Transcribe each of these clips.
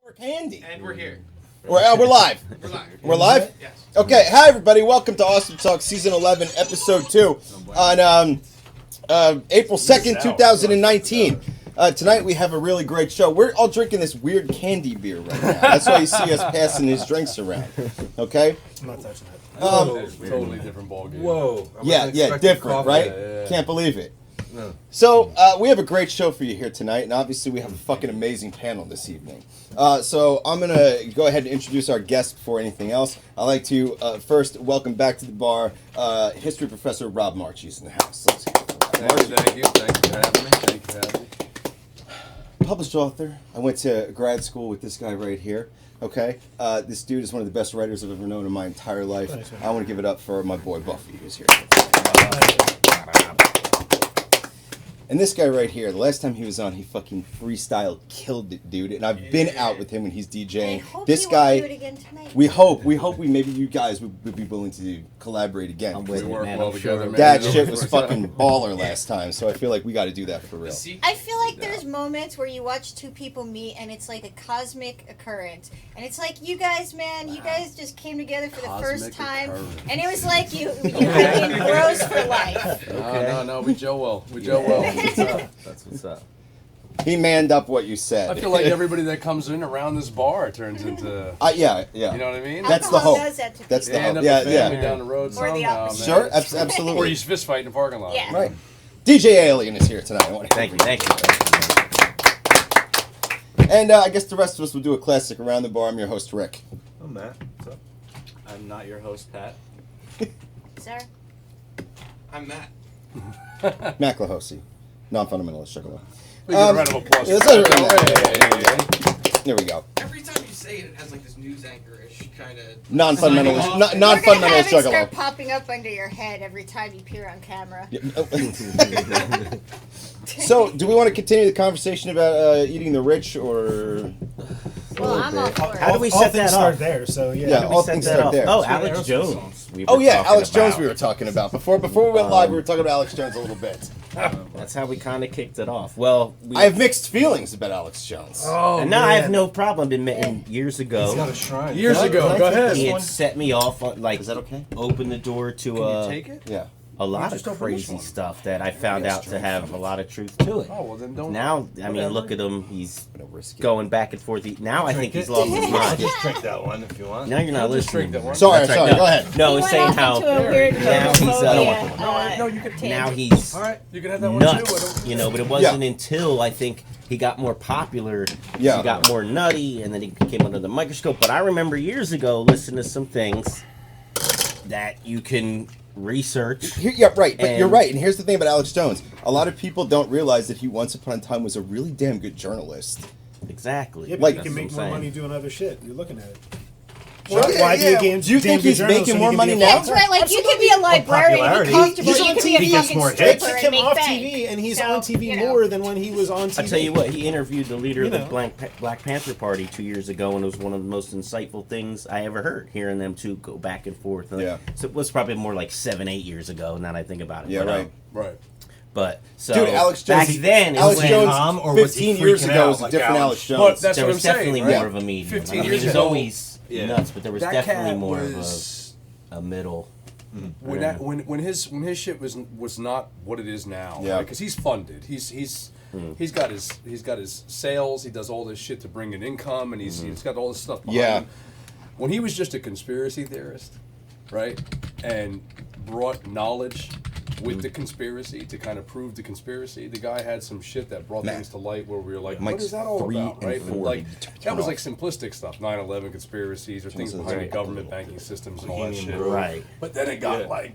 We're candy. And we're here. We're live. We're live. We're live? Yes. Okay, hi everybody. Welcome to Awesome Talk Season 11, Episode 2 on April 2nd, 2019. Tonight we have a really great show. We're all drinking this weird candy beer right now. That's why you see us passing these drinks around. Okay? I'm not touching that. Totally different ballgame. Whoa. Yeah, different, right? Yeah. Can't believe it. No. So, we have a great show for you here tonight, and obviously we have a fucking amazing panel this evening. So, I'm going to go ahead and introduce our guest before anything else. I'd like to first welcome back to the bar history professor Rob March. He's in the house. Let's Thank you for having me. Published author. I went to grad school with this guy right here. Okay? This dude is one of the best writers I've ever known in my entire life. Nice, man. I want to give it up for my boy Buffy, who's here. And this guy right here, the last time he was on, he fucking freestyle killed it, dude. And I've been out with him when he's DJing. This guy, do it again tonight. we hope maybe you guys would be willing to collaborate again. I'm because with We it, work man. well I'm together, sure. man. that shit was fucking baller last time, so I feel like we got to do that for real. I feel like there's moments where you watch two people meet and it's like a cosmic occurrence. And it's like, you guys, man, you guys just came together for the first Cosmic time. occurrence. And it was like you fucking bros for life. No, we Joe well. We Joe well. That's what's up. He manned up what you said. I feel like everybody that comes in around this bar turns into, yeah. you know what I mean? That's the Alcohol hope. does that to That's people. the End hope. up Yeah, a family yeah. down the road Or the somehow, opposite. man. Sure, absolutely. Or you fist fight in the parking lot. Yeah. Right. DJ Alien is here tonight. I want to Thank you. And I guess the rest of us will do a classic around the bar. I'm your host, Rick. I'm Matt. What's up? I'm not your host, Pat. Sir? I'm Matt. Matt Lahosi, non-fundamentalist juggalo. We get a round of applause. Yeah, for let's that. have There we go. Every time you say it, it has like this news anchor-ish kind of... Non-fundamentalist, You're gonna have non-fundamentalist it start juggalo. popping up under your head every time you appear on camera. So, do we want to continue the conversation about eating the rich, or Well, I'm all for How it. do we all set things that start up? there, so yeah. Yeah. How do all we set things that start up? there. Oh, That's what Alex Aerosmith Jones. songs. We Oh were yeah, talking Alex Jones about. we were talking about. Before we went live, we were talking about Alex Jones a little bit. That's how we kind of kicked it off. Well, I have mixed feelings about Alex Jones. Oh, and now I have no problem admitting years He's got ago a shrine. Years ago, go ahead. he had set me off on, like, Is that okay? opened the door to Can you take it? Yeah. a lot just of opened this crazy one. stuff that I found Yes, out to drink have from a it. lot of truth to it. Oh, well then don't. Now, I mean, whatever. look at him. He's Gonna risk it. going back and forth. Now I think Drink he's it. lost his mind. Just drink that one if you want. Now you're not Just listening. drink that one. Sorry, That's right. sorry. No. Go ahead. No, I He was went saying off how into a weird now he's, homophobia, No, you can. tangent. now he's All right, you can have that one too. nuts, you know. But it wasn't until I think he got more popular, Yeah. he got more nutty, and then he came under the microscope. But I remember years ago listening to some things that you can research. Yeah, right. But you're And- right. And here's the thing about Alex Jones. A lot of people don't realize that he once upon a time was a really damn good journalist. Exactly. Yeah, but Like- you can That's make what more I'm money saying. doing other shit. You're looking at it. Well, Why be a game? Do you think damn good he's journalist making when more you can money be a now? That's right, like you could be a librarian and be popularity. comfortable. He's You on could be a TV. fucking They stripper kick and him make off bank. TV, and he's So, on TV you know. more than when he was on TV. I tell you what, he interviewed the leader of You the know. Black Panther Party 2 years ago, and it was one of the most insightful things I ever heard. Hearing them two go back and forth. Yeah. So it was probably more like 7-8 years ago. Now that I think about it. Yeah, But, right. Right. But so Dude, Alex Jones. back then, it Alex was Jones, calm, or was he 15 years freaking ago, out was a like different Alex? Alex Jones. But that's there what was I'm definitely saying, more right? of a medium. 15 I mean, years he was ago, always nuts, but there was that definitely cat more was- of a middle. When Yeah. that when his shit was not what it is now. Yeah. Because he's funded. He's got his sales. He does all this shit to bring in income, and he's got all this stuff behind Yeah. him. When he was just a conspiracy theorist, right, and brought knowledge with the conspiracy to kind of prove the conspiracy, the guy had some shit that brought Matt. things to light where we were like, Mike's what is that all 3 about, and right? 4. Like Turn that was off. like simplistic stuff, 9/11 conspiracies or things Johnson's behind the right. government banking systems and all that Bohemian shit. Grove. Right. But then it got like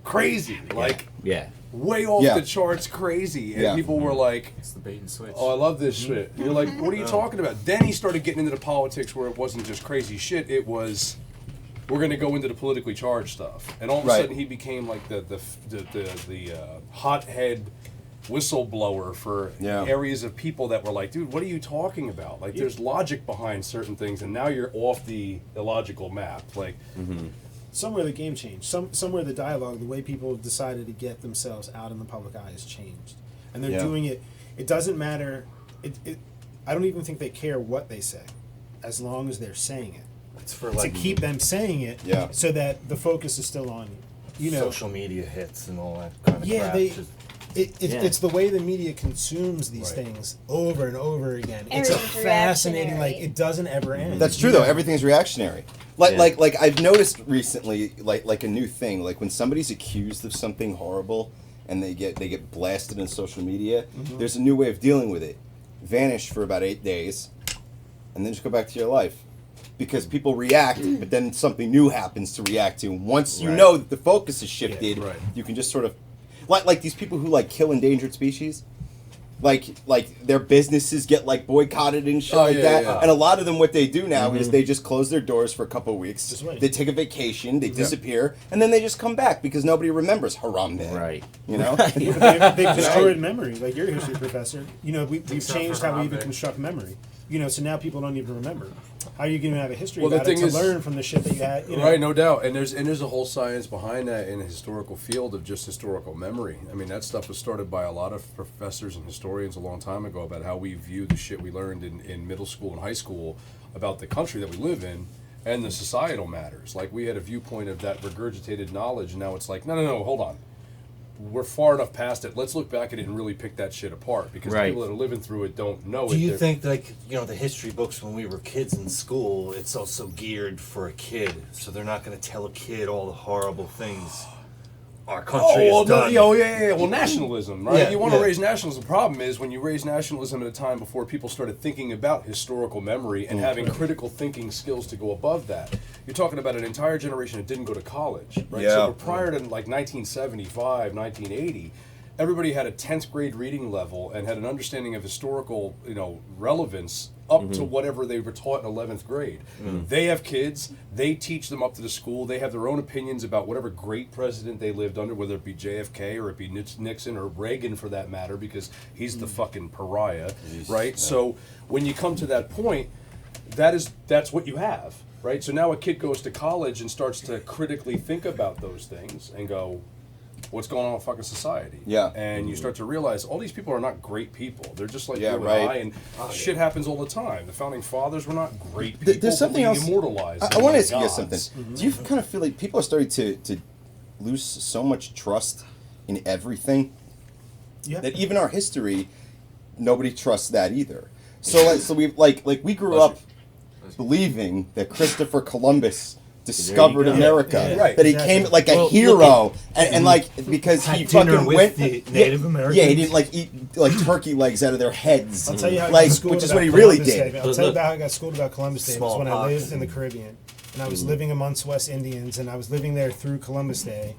crazy, like Yeah. way off Yeah. the charts crazy, and Yeah. people were like, It's the bait and switch. "Oh, I love this shit." You're like, "What are you talking about?" Then he started getting into the politics where it wasn't just crazy shit; it was, we're going to go into the politically charged stuff, and all of a Right. sudden he became like the hothead whistleblower for Yeah. areas of people that were like, "Dude, what are you talking about? Like, there's logic behind certain things, and now you're off the illogical map." Like, Somewhere the game changed. Somewhere the dialogue, the way people have decided to get themselves out in the public eye has changed, and they're Yeah. doing it. It doesn't matter. I don't even think they care what they say. as long as they're saying it. It's for To like keep them saying it, Yeah. so that the focus is still on you know. social media hits and all that kind of Yeah, crap. it's the way the media consumes these Right. things over and over again. It's a Everything's fascinating, reactionary. like it doesn't ever end. That's true though. Everything's reactionary. Like Yeah. like I've noticed recently, like a new thing. Like when somebody's accused of something horrible and they get blasted on social media, there's a new way of dealing with it. Vanish for about 8 days, and then just go back to your life. Because people react, but then something new happens to react to. And once you Right. know that the focus is shifted, right. you can just sort of like these people who like kill endangered species. Like their businesses get like boycotted and shit Oh, like yeah, that. yeah. And a lot of them, what they do now is they just close their doors for a couple of weeks. Just wait. They take a vacation, they disappear, and then they just come back because nobody remembers Harambe. Right. You know? They've destroyed memory. Like you're a history professor. You know, we've Except changed for how we even Harambe. construct memory. You know, so now people don't even remember. How are you going to have a history Well, the about it thing to is- learn from the shit that you had? You know? Right, no doubt, and there's a whole science behind that in the historical field of just historical memory. I mean, that stuff was started by a lot of professors and historians a long time ago about how we view the shit we learned in middle school and high school about the country that we live in and the societal matters. Like we had a viewpoint of that regurgitated knowledge, and now it's like, no, hold on. We're far enough past it. Let's look back at it and really pick that shit apart because Right. the people that are living through it don't know it. Do you They're- think, like, you know, the history books when we were kids in school, it's also geared for a kid, so they're not going to tell a kid all the horrible things our country well, has done? yeah. Well, nationalism, right? Yeah, You want to yeah. raise nationalism. The problem is when you raise nationalism at a time before people started thinking about historical memory and having critical thinking skills to go above that. You're talking about an entire generation that didn't go to college, right? Yeah. So prior to like 1975, 1980, everybody had a 10th grade reading level and had an understanding of historical, relevance up to whatever they were taught in 11th grade. They have kids, they teach them up to the school, they have their own opinions about whatever great president they lived under, whether it be JFK or it be Nixon or Reagan for that matter, because he's the fucking pariah, right? So when you come to that point, that's what you have, right? So now a kid goes to college and starts to critically think about those things and go, what's going on in fucking society? Yeah. And you start to realize all these people are not great people. They're just like Yeah, you and right. I, and shit happens all the time. The founding fathers were not great people. There's something but we else. immortalized. I them want to like ask you guys gods. something. Do you kind of feel like people are starting to lose so much trust in everything Yeah. that even our history, nobody trusts that either. So we we grew up believing that Christopher Columbus discovered go. America, Yeah, right. that he exactly. came like a Well, hero, and because Had he dinner fucking with went. the Native Americans. Yeah, he didn't like eat like turkey legs out of their heads. I'll tell you how I like, got schooled which is about what he really Columbus did. Day. I'll tell you about how I got schooled about Columbus Day. It was when I Smallpox lived in the Caribbean, and I was living amongst West Indians, and I was living there through Columbus Day,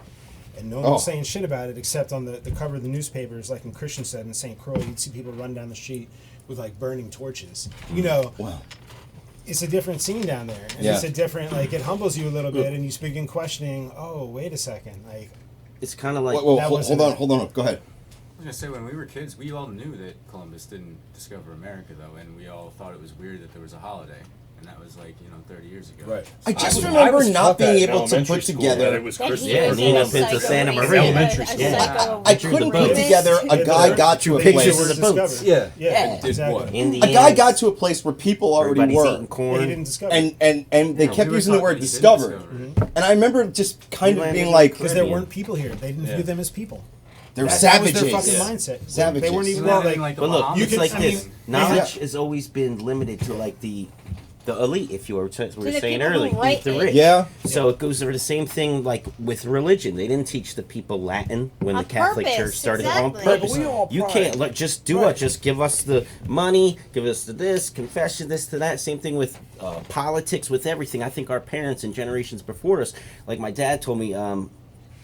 and no one was saying shit about it except on the cover of the newspapers, like in Christiansted in St. Croix, you'd see people run down the street with like burning torches. You know, Wow. it's a different scene down there, and Yeah. it's a different, like, it humbles you a little bit, and you begin questioning, oh, wait a second, like, It's kind of like Whoa, that wasn't hold on. Go ahead. I was gonna say, when we were kids, we all knew that Columbus didn't discover America, though, and we all thought it was weird that there was a holiday, and that was 30 years ago. Right. I just was- remember was not taught that being in able to elementary put school, together. that it was That Christmas. he Yeah, was Nina a Pinto Santa psycho- Maria. Elementary a school. psycho- I couldn't put boats. together a guy got to a Pictures place. were Pictures of the boats. discovered. Yeah. Yeah. Did Exactly. what? in the A guy end, got to a place where people already everybody's were, eating They corn. didn't discover and they No, kept we were using the taught word that he did discovered. discover it. And I remember just kind He of landed being in like, because there Caribbean. weren't people here. They didn't view them as people. they're That was savages. their fucking mindset. Savages. They weren't even Isn't that like, in, like, the But look, Bahamas? it's could- like I this. mean, Knowledge has always been limited to like the elite, if you were, we were the saying people who earlier, write the it. rich. Yeah. So it goes over the same thing like with religion. They didn't teach the people Latin when On the Catholic purpose, Church started on exactly. purpose. But we all You pride- can't like just do what? Just give us the money, give us the this, confession, this to that. Same thing with politics, with everything. I think our parents and generations before us, like my dad told me,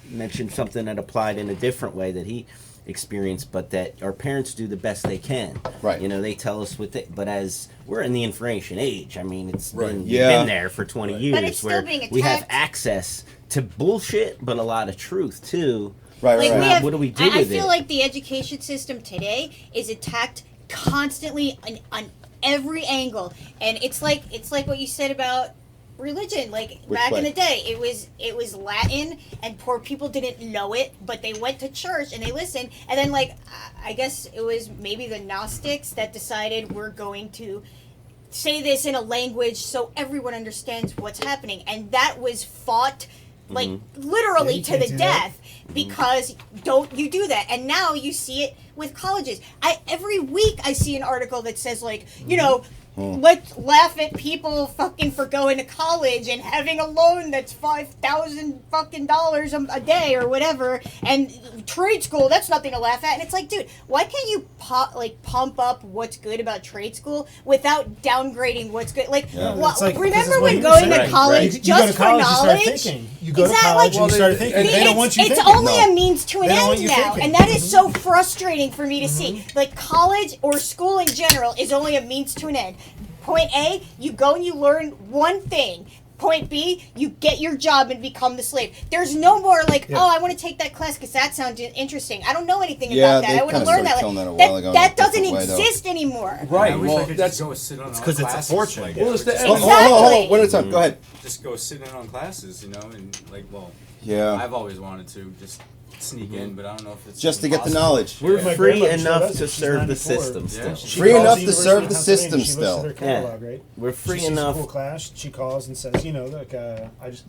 mentioned something that applied in a different way that he experienced, but that our parents do the best they can. Right. You know, they tell us what they, but as we're in the information age, I mean, it's been, Yeah. been there for 20 years But it's still where being we have attacked. access to bullshit, but a lot of truth too. Right, Like right, we right. have, What do we do I with feel it? like the education system today is attacked constantly on every angle, and it's like what you said about religion. Like Which back way? in the day, it was Latin, and poor people didn't know it, but they went to church and they listened. And then I guess it was maybe the Gnostics that decided we're going to say this in a language so everyone understands what's happening, and that was fought like literally Yeah, you to can't the do death because don't you do that. And now you see it with colleges. Every week I see an article that says like, you know, let's laugh at people fucking for going to college and having a loan that's $5,000 fucking dollars a day or whatever, and trade school, that's nothing to laugh at. And it's like, dude, why can't you pump up what's good about trade school without downgrading what's good? Like, It's like- remember what when you going said. to college You just go to for college, you start knowledge? thinking. You go to Exactly. college and Well, you start they- thinking. and They don't want you it's thinking. only a means to an They don't want end you now, thinking. and that is so frustrating for me to see. Like, college or school in general is only a means to an end. Point A, you go and you learn one thing. Point B, you get your job and become the slave. There's no more like, Yeah. oh, I want to take that class because that sounds interesting. I don't know anything Yeah, about that. they I want to kinda learn started that. killing that a while ago in a That doesn't different way, though. exist anymore. Right. I wish I Well, could that's just go sit on 'cause it's a classes, fortune. like, Well, it's the- just, Oh, hold on, one at a time. Go ahead. just go sit in on classes, you know, and like, well, Yeah. I've always wanted to just sneak in, but I don't know if it's Just to get the possible. knowledge. We're My free grandmother enough does it. to She's serve the 94. system Yeah. still. She Free calls enough the to University serve of the Pennsylvania. system She looks still. at her catalog, right? We're free She sees enough. a cool class. She calls and says, you know, look, do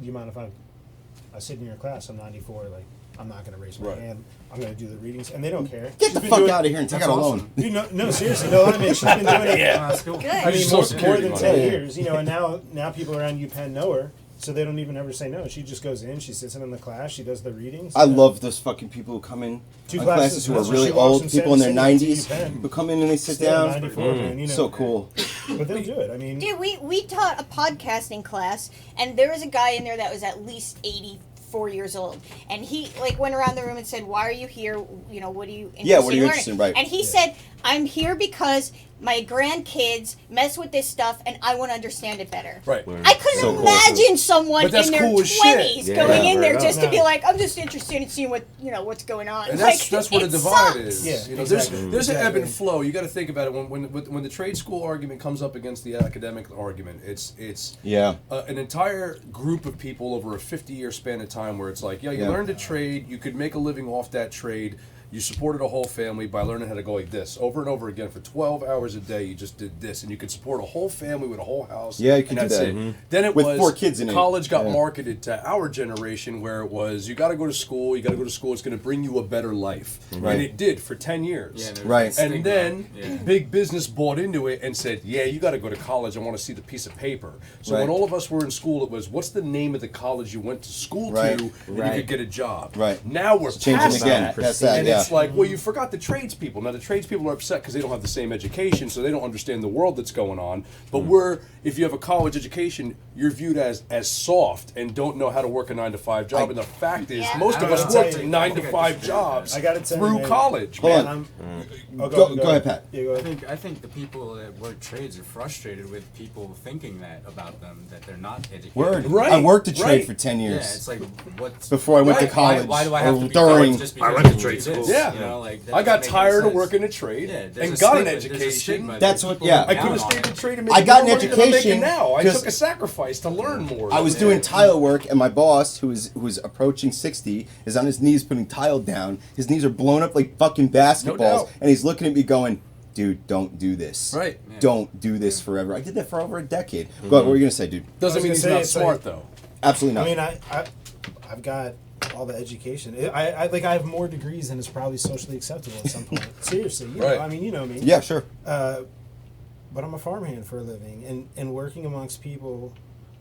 you mind if I sit in your class? I'm 94. Like, I'm not going to raise my Right. hand. I'm going to do the readings, and they don't care. Get She's the been fuck doing- out of here and take out a loan. Dude, no, seriously, no. I mean, she's been doing it. Oh, that's cool. Good. I mean, Social more Security than money. 10 Yeah. years, you know. And now people around UPenn know her, so they don't even ever say no. She just goes in, she sits in the class, she does the readings. I love those fucking people who come in Two on classes, classes who are that's what really she walks old, from people in their San Diego to 90s, UPenn. who come in and they sit Still down. 94, man, you know. So cool. But they'll do it. I mean, Dude, we taught a podcasting class, and there was a guy in there that was at least 84 years old, and he like went around the room and said, "Why are you here? You know, what are you interested what are you in interested in, learning?" right. And he said, "I'm here because my grandkids mess with this stuff, and I want to understand it better." Right. I couldn't So cool, imagine someone But that's in their cool as 20s shit. going Yeah, in there right just to on. be like, "I'm just interested in seeing what's going on." And Like, that's where the it divide sucks. is. Yeah, You know, exactly. there's an ebb Exactly. and flow. You got to think about it. When the trade school argument comes up against the academic argument, it's Yeah. an entire group of people over a 50-year span of time where it's like, yeah, you Yeah. learned a trade, you could make a living off that trade. You supported a whole family by learning how to go like this over and over again for 12 hours a day. You just did this, and you could support a whole family with a whole house. Yeah, you could and do that's that. it. Mhm. Then it With was 4 kids in it. college got Yeah. marketed to our generation, where it was you got to go to school. You got to go to school. It's going to bring you a better life, Right. and it did for 10 years. Yeah, there's Right. that And stigma. then Yeah. big business bought into it and said, yeah, you got to go to college. I want to see the piece of paper. So Right. when all of us were in school, it was, what's the name of the college you went to school Right. to and you Right. could get a job. Right. Now we're Changing past again. that. Past that, And yeah. it's like, well, you forgot the tradespeople. Now the tradespeople are upset because they don't have the same education, so they don't understand the world that's going on. But if you have a college education, you're viewed as soft and don't know how to work a 9-to-5 job. And the fact is, Yeah. most of I us gotta tell worked you, 9-to-5 jobs I gotta tell you, through man. college. Hold man. on. Oh, Go ahead, Pat. Yeah, go I ahead. think the people that work trades are frustrated with people thinking that about them, that they're not educated. Word. Right, I worked a trade right. for 10 Yeah, years. it's like what's Before I went to Right. college. Why do I have or to be during. college just because I went to you trade do school. this, Yeah. you know, like, that I got doesn't make tired any of sense. working a trade Yeah, there's and a got an stigma- there's a education. stigma That's that what- people yeah. look I down could have on stayed it. in trade and I made got more an money than I'm education making now. I 'cause took a sacrifice to learn more. I was doing tile work, and my boss, who's approaching 60, is on his knees putting tile down. His knees are blown up like fucking basketballs, doubt. and he's looking at me going, "Dude, don't do this. Right. Yeah. Don't do this forever." I did that for over a decade. Go ahead, what were you gonna say, dude? Doesn't I mean was he's gonna not say, smart it's though. Absolutely I not. mean, I've got all the education. I have more degrees than is probably socially acceptable at some point. Seriously, you Right. know, I mean, you know me. Yeah, sure. But I'm a farmhand for a living, and working amongst people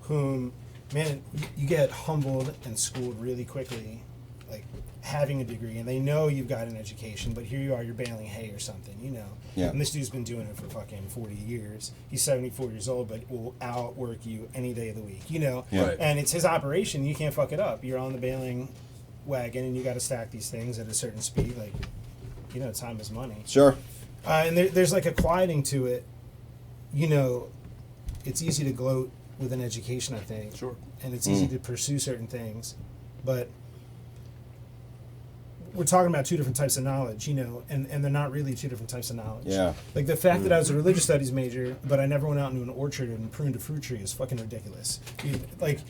whom, man, you get humbled and schooled really quickly, like having a degree, and they know you've got an education, but here you are, you're baling hay or something, you know. Yeah. And this dude's been doing it for fucking 40 years. He's 74 years old, but will outwork you any day of the week, you know. Yeah. Right. And it's his operation. You can't fuck it up. You're on the baling wagon, and you got to stack these things at a certain speed. Like, you know, time is money. Sure. And there's like a quieting to it. You know, it's easy to gloat with an education, I think. Sure. And it's easy to pursue certain things. But we're talking about two different types of knowledge, you know, and they're not really two different types of knowledge. Yeah. Like the fact that I was a religious studies major, but I never went out into an orchard and pruned a fruit tree is fucking ridiculous. Like,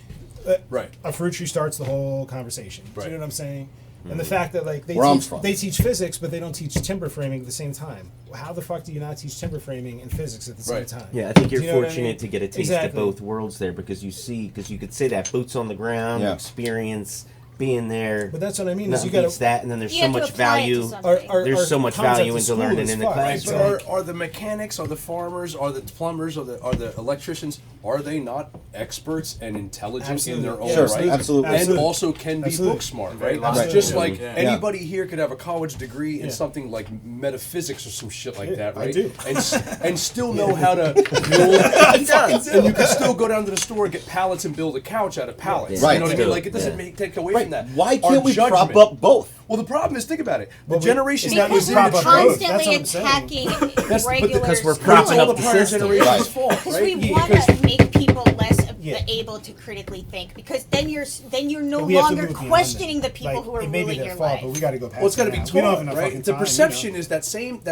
Right. a fruit tree starts the whole conversation. Do Right. you know what I'm saying? And the fact that like Where I'm from. they teach physics, but they don't teach timber framing at the same time. How the fuck do you not teach timber framing and physics at the same time? Yeah, I think you're Do you know what I fortunate mean? to get a taste Exactly. of both worlds there because you could say that boots on the ground experience, being there. But that's what I mean. Is Nothing you got beats that, and then there's You so have to much apply it to value. something. There's so much value into learning in the Right, classroom. but are the mechanics, are the farmers, are the plumbers, are the electricians, are they not experts and intelligent in their own Absolutely. Sure, right? absolutely. And Absolutely. also can be Absolutely. book smart, Very right? logical. Just like Yeah. anybody here could have a college degree in Yeah. something like metaphysics or some shit like Yeah, that, I right? do. And still know how to build. And you can still go down to the store and get pallets and build a couch out of pallets. Right. You know what I mean? Like it doesn't Yeah. take away Right. from that. Why Our can't we prop judgment- up both? Well, the problem is, think about it. The Well, generation it's that not was Because in we're prop the up both. trade. That's what constantly I'm saying. attacking regular because we're But it's propping all up the the prior system. generation's Right. fault, Because right? we Yeah, want because- to make people less Yeah. able to critically think, because then you're no But we have to longer move beyond questioning that. the people Like, who are it may be ruling their your fault, life. but we got to go past. Well, it's got to it be now. taught, We don't have enough right? fucking The time, perception is that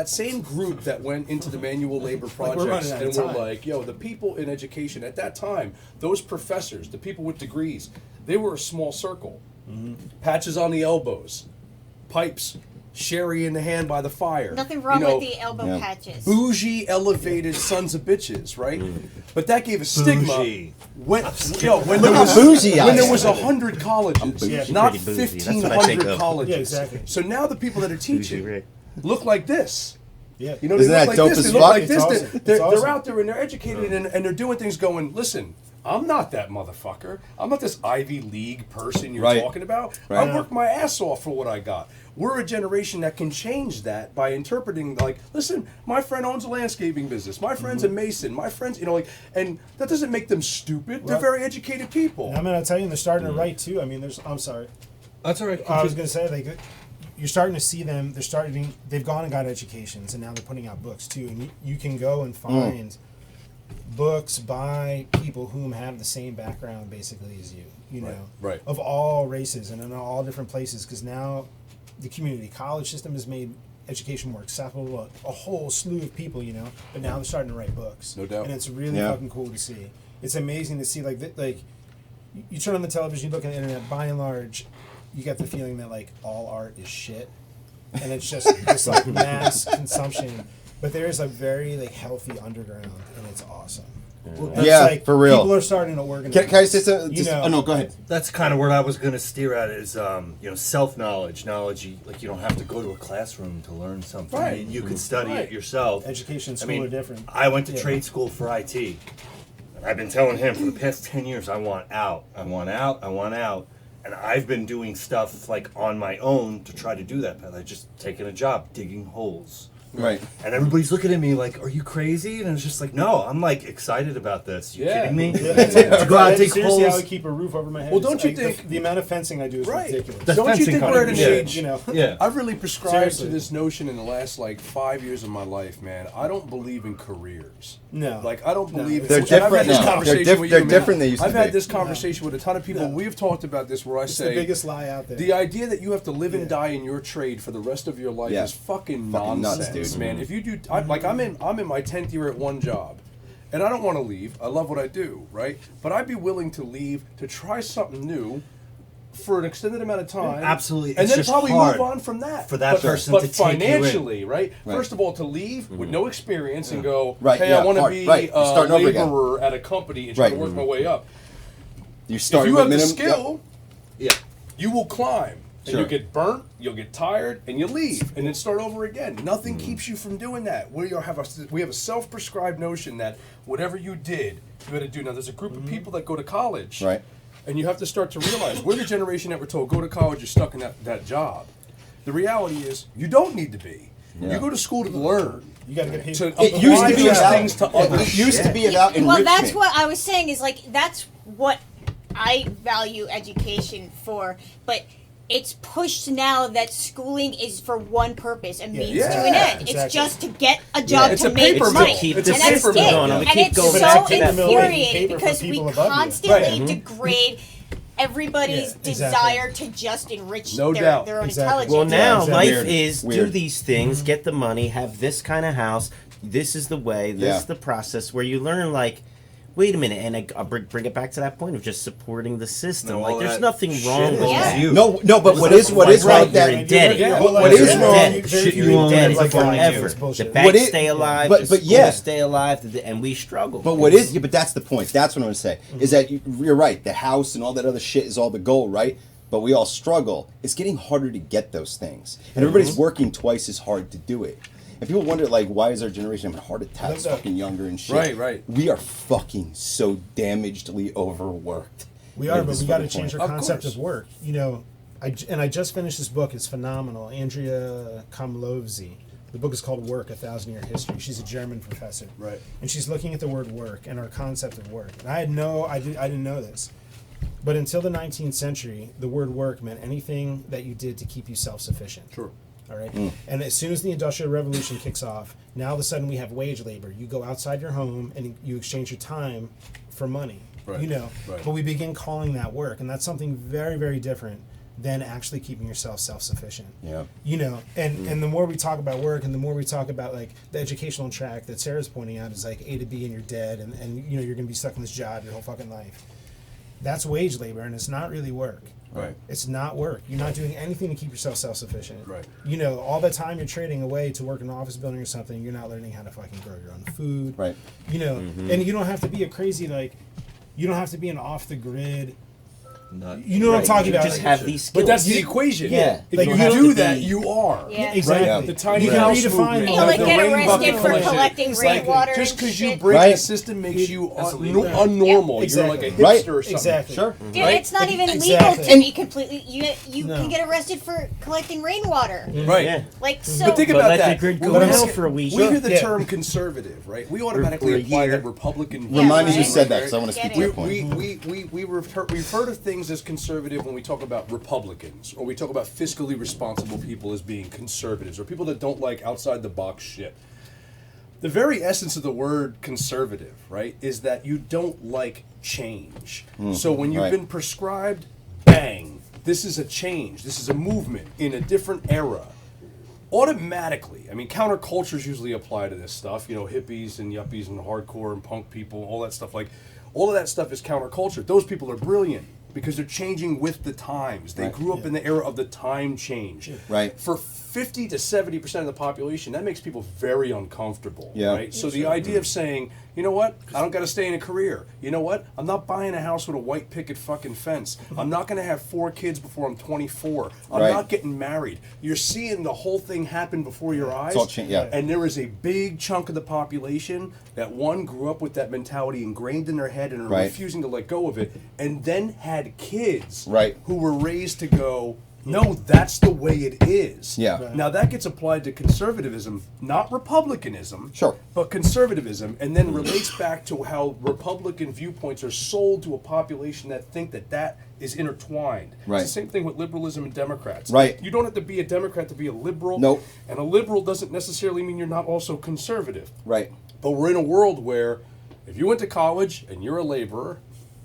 same group that went into the manual labor Like, we're projects running out and of were time. like, yo, the people in education at that time, those professors, the people with degrees, they were a small circle. Mm-hmm. Patches on the elbows, pipes, sherry in the hand by the fire. Nothing wrong you know, with the elbow Yeah. patches. bougie, elevated sons of bitches, right? But that gave a stigma Bougie. when Look there how was bougie I when there am. was 100 colleges, bougie. not Pretty bougie. That's what I 1,500 think of. colleges. Yeah, exactly. So now the people that are teaching right. look like this. Yeah. You know, Isn't they that look dope like this. as They look fuck? like It's this. awesome. They're, It's awesome. they're out there and they're educated and they're doing things. Going, listen, I'm not that motherfucker. I'm not this Ivy League person you're Right. talking about. Right. I worked my ass off for what I got. We're a generation that can change that by interpreting, like, listen, my friend owns a landscaping business. My friend's a mason. My friend's, you know, like, and that doesn't make them stupid. They're Well- very educated people. I'm gonna tell you, and they're starting to write too. I mean, I'm sorry. That's all right. I was gonna say, like, you're starting to see them. They've gone and got educations, and now they're putting out books too. And you can go and find books by people whom have the same background basically as you. You know, right. of all races and in all different places. Because now the community college system has made education more accessible to a whole slew of people. You know, but now they're starting to write books. No doubt. And it's really Yeah. fucking cool to see. It's amazing to see you turn on the television, you look at the internet. By and large, you get the feeling that like all art is shit, and it's just this like mass consumption. But there is a very like healthy underground, and it's awesome. It's Yeah, like, for real. People are starting to organize. Can I say something? You Just- know, oh, no, go ahead. That's kind of where I was going to steer at is, self-knowledge. Knowledge, you don't have to go to a classroom to learn something. Right. I mean, you can study Right. it yourself. Education and I school mean, are different. I went to Yeah. trade school for IT. And I've been telling him for the past 10 years, I want out. I want out. I want out. And I've been doing stuff like on my own to try to do that. But I just taken a job digging holes. Right. And everybody's looking at me like, "Are you crazy?" And I was just like, "No, I'm like excited about this. You Yeah. kidding me?" Yeah. To go out and dig Seriously, I holes. would keep a roof over my head. Well, don't you Like, think- the amount of fencing I do is Right. ridiculous? The Don't you fencing think we're at an company, yeah. age? You know. Yeah. I've really prescribed Seriously. to this notion in the last like 5 years of my life, man. I don't believe in careers. No. Like I don't No. believe They're and I've had different this now. conversation They're with they're you, man. different than they used to I've had be. this conversation with a ton of people. No. We've talked about this where I It's say the biggest lie out there. the idea that you have to live and Yeah. die in your trade for the rest of your life Yeah. is fucking Fucking nuts, nonsense, dude. man. If you do, I'm in my 10th year at one job, and I don't want to leave. I love what I do, right? But I'd be willing to leave to try something new for an extended amount of time. Absolutely. and It's then just probably hard move on from that. for that but, person but to take you in. financially, right? Right. First of all, to leave with no experience and go, Right, hey, yeah, I want to hard. be Right, you're a starting over again. laborer at a company and try to Right. work my way up. You If start you with have the minimum. skill, Yeah. you will climb. And Sure. you'll get burnt, you'll get tired, and you leave, and then start over again. Nothing keeps you from doing that. We have a self-prescribed notion that whatever you did, you had to do. Now, there's a group of people that go to college, Right. and you have to start to realize we're the generation that we're told go to college, you're stuck in that job. The reality is you don't need to be. Yeah. You go to school to learn. You got to get paid. To It used to be apply those about things to other It used to be shit. about enrichment. Well, that's what I was saying. Is like that's what I value education for, but it's pushed now that schooling is for one purpose, a means Yeah. to an end. It's Exactly. just to get a job It's to a make paper money. mill. Keep It's the a And that's paper it. mill. going. And Keep it's going. But so it's a paper mill making infuriating paper for because we people above you. constantly Right. degrade everybody's Yeah, exactly. desire to just enrich No their, doubt. their own Exactly. intelligence. Well, now exactly. life Weird. is do Weird. these things, get the money, have this kind of house. This is the way. This Yeah. is the process where you learn like wait a minute, and I'll bring it back to that point of just supporting the system. No, like, all there's that nothing shit wrong is with Yeah. that. you. No, but what There's is nothing wrong like with that? you're indebted. Yeah, What like, is very wrong? few Shit, people you're are indebted like that. forever. It's The bullshit. banks What it- stay alive, but the yeah. schools stay alive, and we struggle. But what is? Yeah, but that's the point. That's what I'm gonna say. Is that you're right. The house and all that other shit is all the goal, right? But we all struggle. It's getting harder to get those things, and everybody's working twice as hard to do it. And people wonder, like, why is our generation having heart attacks, fucking younger and shit? Right. We are fucking so damagedly overworked. We are, At but this we got to fucking change point. our Of concept course. of work. You know, I just finished this book. It's phenomenal. Andrea Komlovzi. The book is called Work: A 1,000-Year History. She's a German professor. Right. And she's looking at the word work and our concept of work. And I didn't know this. But until the 19th century, the word work meant anything that you did to keep you self-sufficient. Sure. All right. And as soon as the Industrial Revolution kicks off, now all of a sudden we have wage labor. You go outside your home and you exchange your time for money. Right. You know. Right. But we begin calling that work, and that's something very, very different than actually keeping yourself self-sufficient. Yeah. You know, and the more we talk about work, and the more we talk about like the educational track that Sarah's pointing out is like A to B, and you're dead, and you know you're gonna be stuck in this job your whole fucking life. That's wage labor, and it's not really work. Right. It's not work. You're not doing anything to keep yourself self-sufficient. Right. You know, all the time you're trading away to work in an office building or something, you're not learning how to fucking grow your own food. Right. You know, and you don't have to be a crazy, like, you don't have to be an off-the-grid. You know what I'm talking You about? just like, have these skills. But that's the equation. Yeah. If Like, you you have do to that, be- you are. Yeah. Exactly. Yeah. The tiny You can house redefine movement, it. You'll, like, the get rain arrested bucket for collection. collecting It's like, rainwater just and because you shit. break Right. the system makes you That's un- illegal. unnormal. Exactly. You're like a hipster Right. or something. Exactly. Sure. Dude, Right? it's not even Exactly. legal to be completely. You No. can get arrested for collecting rainwater. Right. Yeah. Like so. But think But about let the that. grid go When down for a week. We hear the Yeah. term conservative, right? We automatically For a apply year. that Republican. Yeah, Remind me who right. said that, because I want to Get speak to it. that point. We refer to things as conservative when we talk about Republicans, or we talk about fiscally responsible people as being conservatives, or people that don't like outside the box shit. The very essence of the word conservative, right, is that you don't like change. So when you've right. been prescribed, bang, this is a change, this is a movement in a different era. Automatically, I mean, countercultures usually apply to this stuff. You know, hippies and yuppies and hardcore and punk people, all that stuff. Like, all of that stuff is counterculture. Those people are brilliant because they're changing with the times. They Right. grew up in the era of the time change. Right. For 50 to 70% of the population, that makes people very uncomfortable. Yeah. Right. So the idea of saying, you know what, I don't got to stay in a career. You know what, I'm not buying a house with a white picket fucking fence. I'm not going to have 4 kids before I'm 24. I'm Right. not getting married. You're seeing the whole thing happen before your eyes. all yeah. And there is a big chunk of the population that one grew up with that mentality ingrained in their head and are Right. refusing to let go of it, and then had kids Right. who were raised to go, no, that's the way it is. Yeah. Right. Now that gets applied to conservatism, not republicanism. Sure. But conservatism, and then relates back to how Republican viewpoints are sold to a population that think that that is intertwined. Right. It's the same thing with liberalism and Democrats. Right. You don't have to be a Democrat to be a liberal. Nope. And a liberal doesn't necessarily mean you're not also conservative. Right. But we're in a world where if you went to college and you're a laborer,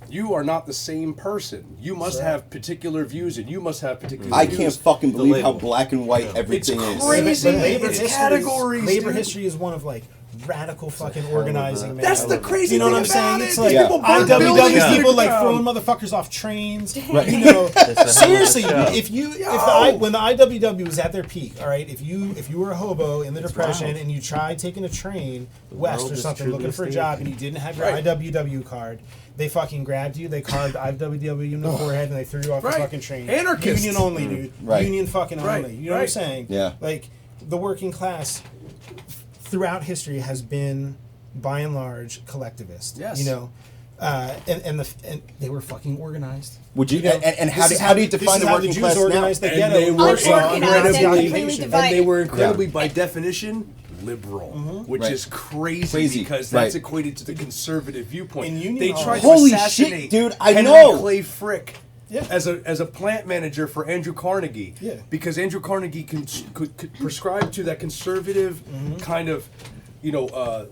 you are not the same person. You must have particular views, and you must have particular I views. can't fucking believe how label. black and white everything is. crazy. But labor It's history, categories, labor dude. history is one of like radical fucking organizing. Man. That's the crazy You know thing what I'm about saying? it. It's These like Yeah. people burn IWW buildings to people the like ground. throwing motherfuckers off trains. Right. You know, a hell of a seriously, show. when the IWW was at their peak, all right, if you were a hobo in the Depression wild. and you tried taking a train west world or is something truly looking a for a stage. job and you didn't have your Right. IWW card, they fucking grabbed you, they carved IWW in the forehead, and they threw you off Right. the fucking train. Anarchists. Union only, dude. Right. Union fucking Right. only. You know what I'm Right. saying? Yeah. Like the working class throughout history has been, by and large, collectivist. Yes. You know, and they were fucking organized. Would you? You know, And how this do is how do you this define is the how working Jews class now? organized the And ghetto. they were Unorganized and completely and they divided. were incredibly, Yeah. by definition, liberal, which Right. is crazy, Crazy, because right. that's equated to the conservative viewpoint. In Union They Hall. tried Holy to shit, assassinate dude, I Henry know. Clay Frick. Yeah. As a plant manager for Andrew Carnegie, Yeah. because Andrew Carnegie could prescribe to that conservative kind of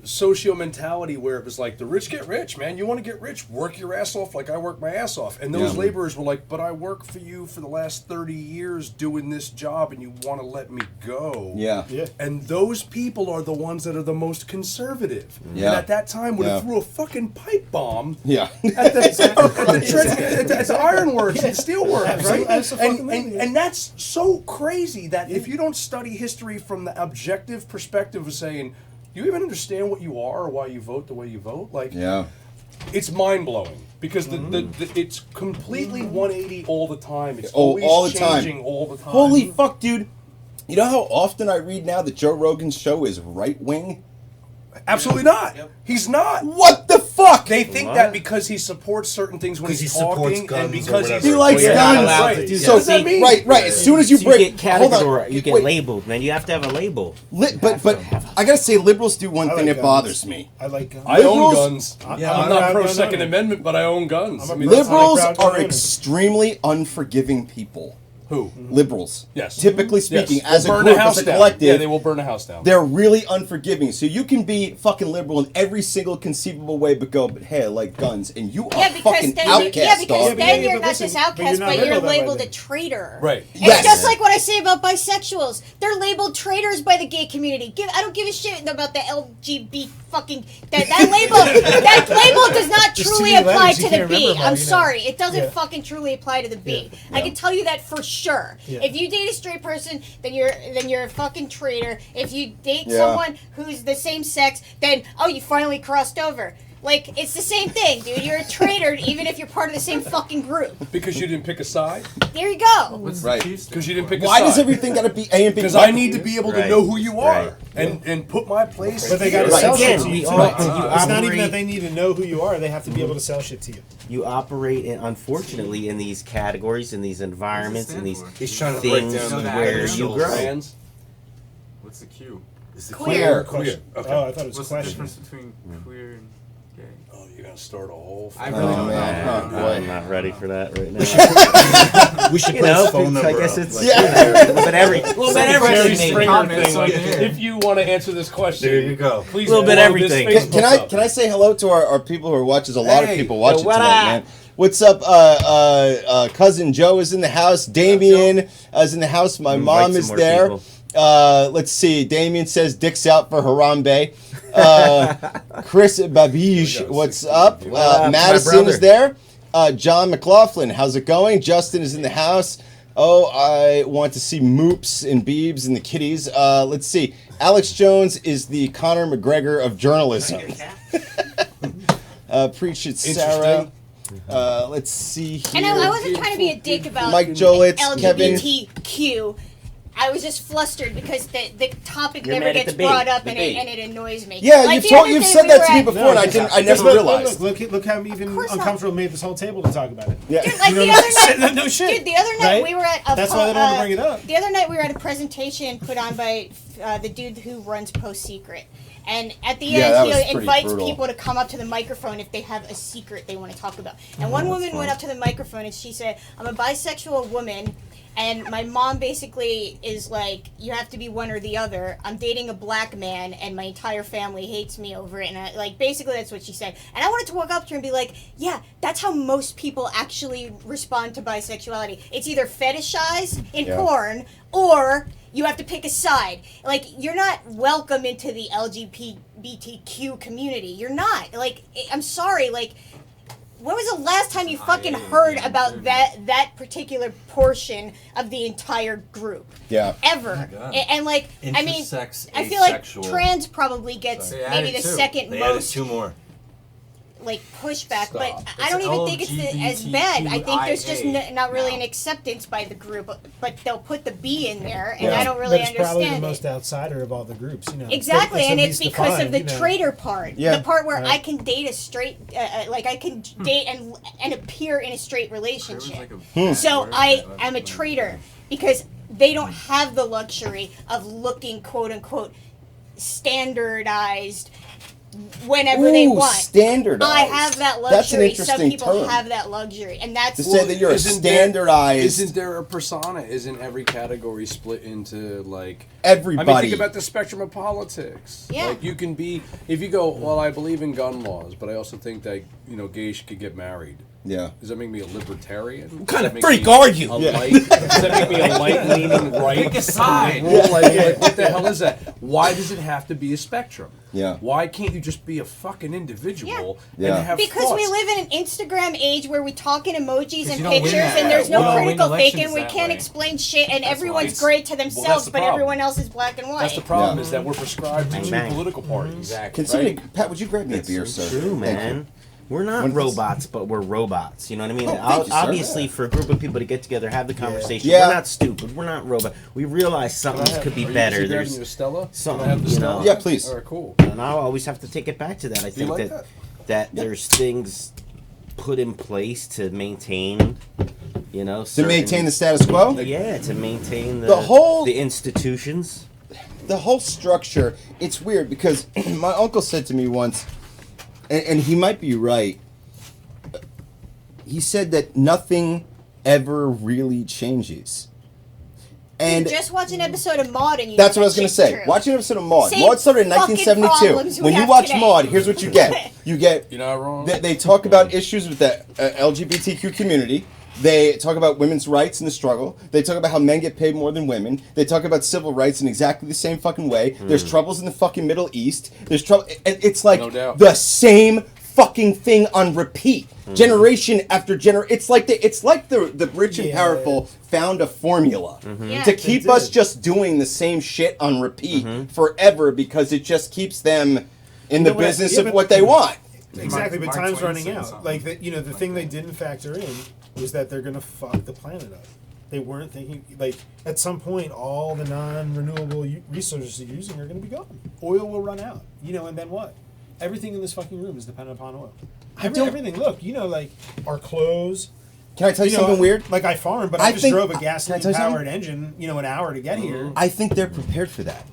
socio mentality where it was like the rich get rich, man. You want to get rich, work your ass off like I work my ass off. And those laborers were like, but I work for you for the last 30 years doing this job and you want to let me go. Yeah. And those people are the ones that are the most conservative. Yeah. And at that time would have threw a fucking pipe bomb Yeah. at the ironworks and steelworks, right? And that's so crazy that if you don't study history from the objective perspective of saying, do you even understand what you are or why you vote the way you vote? Like, it's mind blowing because it's completely 180 all the time. It's always all the changing time. all the time. Holy fuck, dude! You know how often I read now that Joe Rogan's show is right wing? Absolutely not. He's not. What the fuck? They think that because he supports certain things when he's he supports talking, guns and or because whatever. He likes You're not guns. allowed to Right. do So, What does that mean? right. As soon as you You break, get hold on. categorized, you get Wait. labeled, man. You have to have a label. But I gotta say, liberals do one I thing like that guns. bothers me. I like guns. I own Liberals- guns. I'm not pro Second Amendment, but I own guns. I'm a I mean, liberal. Liberals That's not a are crowd extremely unforgiving people. who? Liberals. Yes. Typically speaking, Yes. as They'll a burn group, a house as a down. collective, Yeah, they will burn a house down. they're really unforgiving. So you can be fucking liberal in every single conceivable way, but hey, I like guns, and you are Because fucking then, outcast, because dog. then Yeah, you're but not listen, just but you're outcast, not but you're labeled that way labeled a then. Right. traitor. And Yes. it's just like what I say about bisexuals. They're labeled traitors by the gay community. I don't give a shit about the LGBT fucking that label. That label does not There's truly too many apply letters, to you the can't B. remember them all, I'm you know. sorry, it doesn't Yeah. fucking truly apply to the B. Yeah. I can tell you that for sure. Yeah. If you date a straight person, then you're a fucking traitor. If you date Yeah. someone who's the same sex, then you finally crossed over. Like, it's the same thing, dude. You're a traitor even if you're part of the same fucking group. Because you didn't pick a side? There you go. What's Right. the Q stand Because you didn't for? pick a Why side. does everything gotta be A and B? Because I need to be able to Right. know who you are Right. and put my place. But they got to Right. sell Again, shit to we you. all- too. you It's not even operate- that they need to know who you are. They have to be able to sell shit to you. You operate, unfortunately, in these categories, in these environments, in these He's trying to break things down the where acronym. you grow. Brands. What's the Q? Is the Queer. Question. Okay. Oh, I thought it was What's a the question. difference between queer and gay? Oh, you're going to start a whole I thing. really Oh, don't man. know. Oh, boy. I'm not ready for that right now. We should You put know, his phone number I guess up. it's Like, you know, a little bit Jerry everything. Springer Comments thing. on Like, here. if you want to answer this question, There you go. Please, Little bit blow everything. this Can I Facebook up. say hello to our people who are watching? There's a lot of Hey, people watching what tonight, up? man. What's up? Cousin Joe is in the house. Damien is in the house. My Invite mom some is more there. people. Let's see. Damien says dicks out for Harambe. Chris Babish, what's up? up, Madison my is there. John McLaughlin, how's it going? Justin is in the house. Oh, I want to see Moops and Beebs and the kitties. Let's see. Alex Jones is the Conor McGregor of journalism. Preach it, Sarah. Let's see here. And I wasn't trying to be a dick about Mike Jolitz, Kevin. LGBTQ. I was just flustered because the topic You're never mad at gets the bait. brought up The and bait. it annoys me. Yeah, Like you've the told, other you've day said we that were to me at- before, and I never realized. Look how even course not. uncomfortable made this whole table to talk about it. Yeah. Dude, like You the know, other night, no shit. dude, the other night Right? we were at a That's why they don't want to bring it up. The other night we were at a presentation put on by the dude who runs Post Secret. And at the Yeah, that end, was he pretty invites brutal. people to come up to the microphone if they have a secret they want to talk about. And one woman went up to the microphone and she said, "I'm a bisexual woman, and my mom basically is like, you have to be one or the other. I'm dating a black man, and my entire family hates me over it." And basically that's what she said. And I wanted to walk up to her and be like, yeah, that's how most people actually respond to bisexuality. It's either fetishized in Yeah. porn, or you have to pick a side. Like, you're not welcome into the LGBTQ community. You're not. Like, I'm sorry. Like, when was the last time you fucking heard about that particular portion of the entire group? Yeah. Ever. God. And like, I mean, Intersex, I feel like asexual. trans probably gets They maybe added the two. second They added most two more. like pushback, Stop. but I don't even think it's as bad. I think there's just not really an acceptance by the group, but they'll put the B in there, and Yeah. I don't really But it's probably the understand most it. outsider of all the groups, you know. Exactly, and the it's least because of defined, the you know. traitor part. Yeah. The part where Right. I can date a straight, like I can date and appear in a straight relationship. So I am a traitor because they don't have the luxury of looking quote unquote standardized whenever they want. Standardized. I have that luxury. That's an interesting Some people term. have that luxury, and that's To say that you're a standardized. Isn't there a persona? Isn't every category split into like Everybody. I mean, think about the spectrum of politics. Yeah. Like you can be, if you go, well, I believe in gun laws, but I also think that gays could get married. Yeah. Does that make me a libertarian? What kind of freak are you? Does that make me a light-leaning right? Pick a side. Like, what the hell is that? Why does it have to be a spectrum? Yeah. Why can't you just be a fucking individual Yeah. and have because we thoughts? live in an Instagram age where we talk in emojis and you don't win pictures, that and way. there's no We don't win critical elections thinking. We that can't way. explain shit, and everyone's it's- great to that's themselves, the but problem. everyone else is black and white. That's the problem Yeah. is that we're prescribed to two Bang. political parties. Exactly. Can somebody, Pat, would you grab me a beer, sir? True, Thank man. you. We're not When- robots, but we're robots. You know what I mean? Oh, thank you, sir. Obviously, for a group of people to get together, have the conversation, Yeah. we're not stupid. We're not robots. We realize something could be better. Are you There's grabbing your Stella? something, Can I have the you Stella? know. Yeah, please. All right, cool. And I always have to take it back to that. I think like that there's things put in place to maintain, To certain- maintain the status quo? Yeah, to maintain The whole- the institutions. The whole structure, it's weird because my uncle said to me once, and he might be right, he said that nothing ever really changes. And just watch an episode of Maude, and you that's know what I was that going to shit's say. true. Watch an episode of Maude. Same Maude started in fucking 1972. problems we When you have watch today. Maude, here's what you get. You get You're not wrong. they talk about issues with the LGBTQ community. They talk about women's rights in the struggle. They talk about how men get paid more than women. They talk about civil rights in exactly the same fucking way. There's troubles in the fucking Middle East. There's trouble. It's like No doubt. the same fucking thing on repeat, generation after generation. It's like the rich and Yeah. powerful found a formula Yeah. to keep They us did. just doing the same shit on repeat forever because it just keeps them in the know what? business Yeah, of but- what they want. Exactly, but Mark time's Twain running said out. something. Like the thing they didn't factor in was that they're gonna fuck the planet up. They weren't thinking like at some point all the non-renewable resources you're using are gonna be gone. Oil will run out, and then what? Everything in this fucking room is dependent upon oil. Everything. Look, like our clothes. Can I tell you something weird? Like I farm, but I I just think- drove a can I tell you something? gasoline-powered engine, an hour to get here. I think they're prepared for that.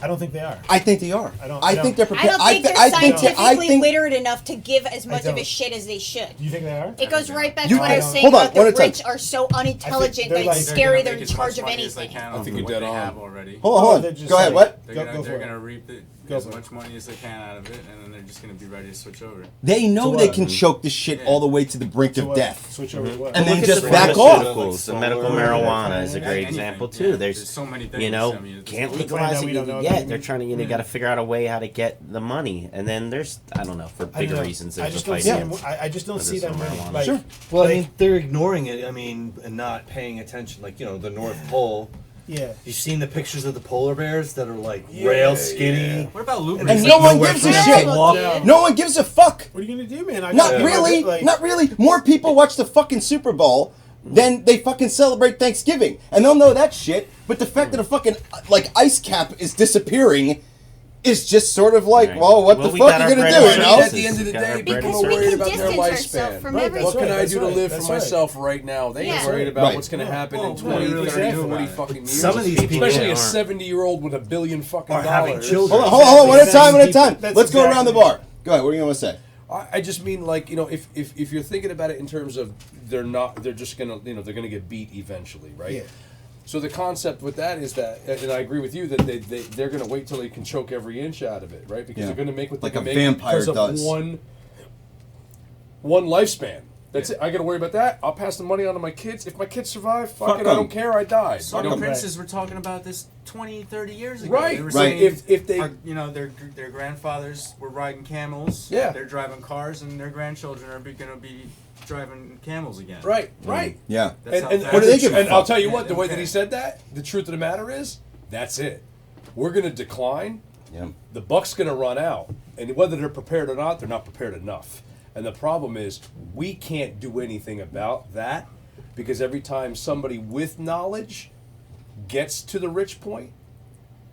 I don't think they are. I think they are. I don't- I think they're I prepared. don't think they're I think scientifically literate enough to give as much of a don't. shit as they should. Do you think they are? It goes right back You- to what I was I don't- saying hold on, about one the at a time. rich are so unintelligent they're that like- it's They're scary gonna they're make in as charge much of money as they anything. can I off think of you're what dead they on. have already. Hold they're on. just Go ahead. like- What? They're Go gonna for it. reap Go as for it. much money as they can out of it, and then they're just gonna be ready to switch over. They know To they what? can choke this shit all the way to the brink To of what? death. Switch over to what? And then Look at just the back pharmaceuticals. off. The medical Solar, marijuana is a great anything, example yeah. too. There's so many things, I mean, it's- can't We find legalize out it we don't know yet. that. They're trying to, got to figure out a way how to get the money, and then there's, I don't know, for I don't bigger know. reasons. I There's just a don't fight. see Yeah. them. I just don't With see this them winning. marijuana. Like, Sure. Well, I like- mean, they're ignoring it. I mean, and not paying attention. Like, the North Pole. yeah. You've seen the pictures of the polar bears that are like rail skinny. What about And lubricants? And no one nowhere gives a to shit. walk. No one gives a fuck. What are you gonna do, man? Not Yeah. really. Not really. More people watch the fucking Super Bowl than they fucking celebrate Thanksgiving, and they'll know that shit. But the fact that a fucking ice cap is disappearing is just sort of like, Right. well, what the we fuck got are our you gonna bread do? and You know? At the end of the Got our day, bread people and Because are we worried can about their distance ourselves lifespan. from Right, everything. What can I That's do to right, live for that's right. myself right now? They ain't Yeah. worried about Right. what's going to happen in Well, 20, really 30, careful 40 about it. fucking years. Some of these people Especially a aren't. 70-year-old with $1 billion fucking Are having dollars. children. Hold on, one at a time, one at a time. That's Let's go around the exactly- bar. Go ahead. What do you want to say? I just mean, like, if you're thinking about it in terms of they're just going to, they're going to get beat eventually, right? Yeah. So the concept with that is that, and I agree with you, that they're going to wait till they can choke every inch out of it, right? Because Yeah. they're going to make what Like they a can make vampire because of does. one lifespan. That's it. I got to worry about that. I'll pass the money on to my kids. If my kids survive, fuck it, I 'em. don't care. I died. Some You know? princes were talking about this 20, 30 years ago. Right, They were right. saying If they- their grandfathers were riding camels. Yeah. They're driving cars, and their grandchildren are going to be driving camels again. Right, right. Yeah. That's And, how and, fast- What do they give a and I'll fuck? tell you Yeah, what, the they way don't that he care. said that, the truth of the matter is, that's it. We're going to decline. Yeah. The buck's going to run out. And whether they're prepared or not, they're not prepared enough. And the problem is, we can't do anything about that because every time somebody with knowledge gets to the rich point,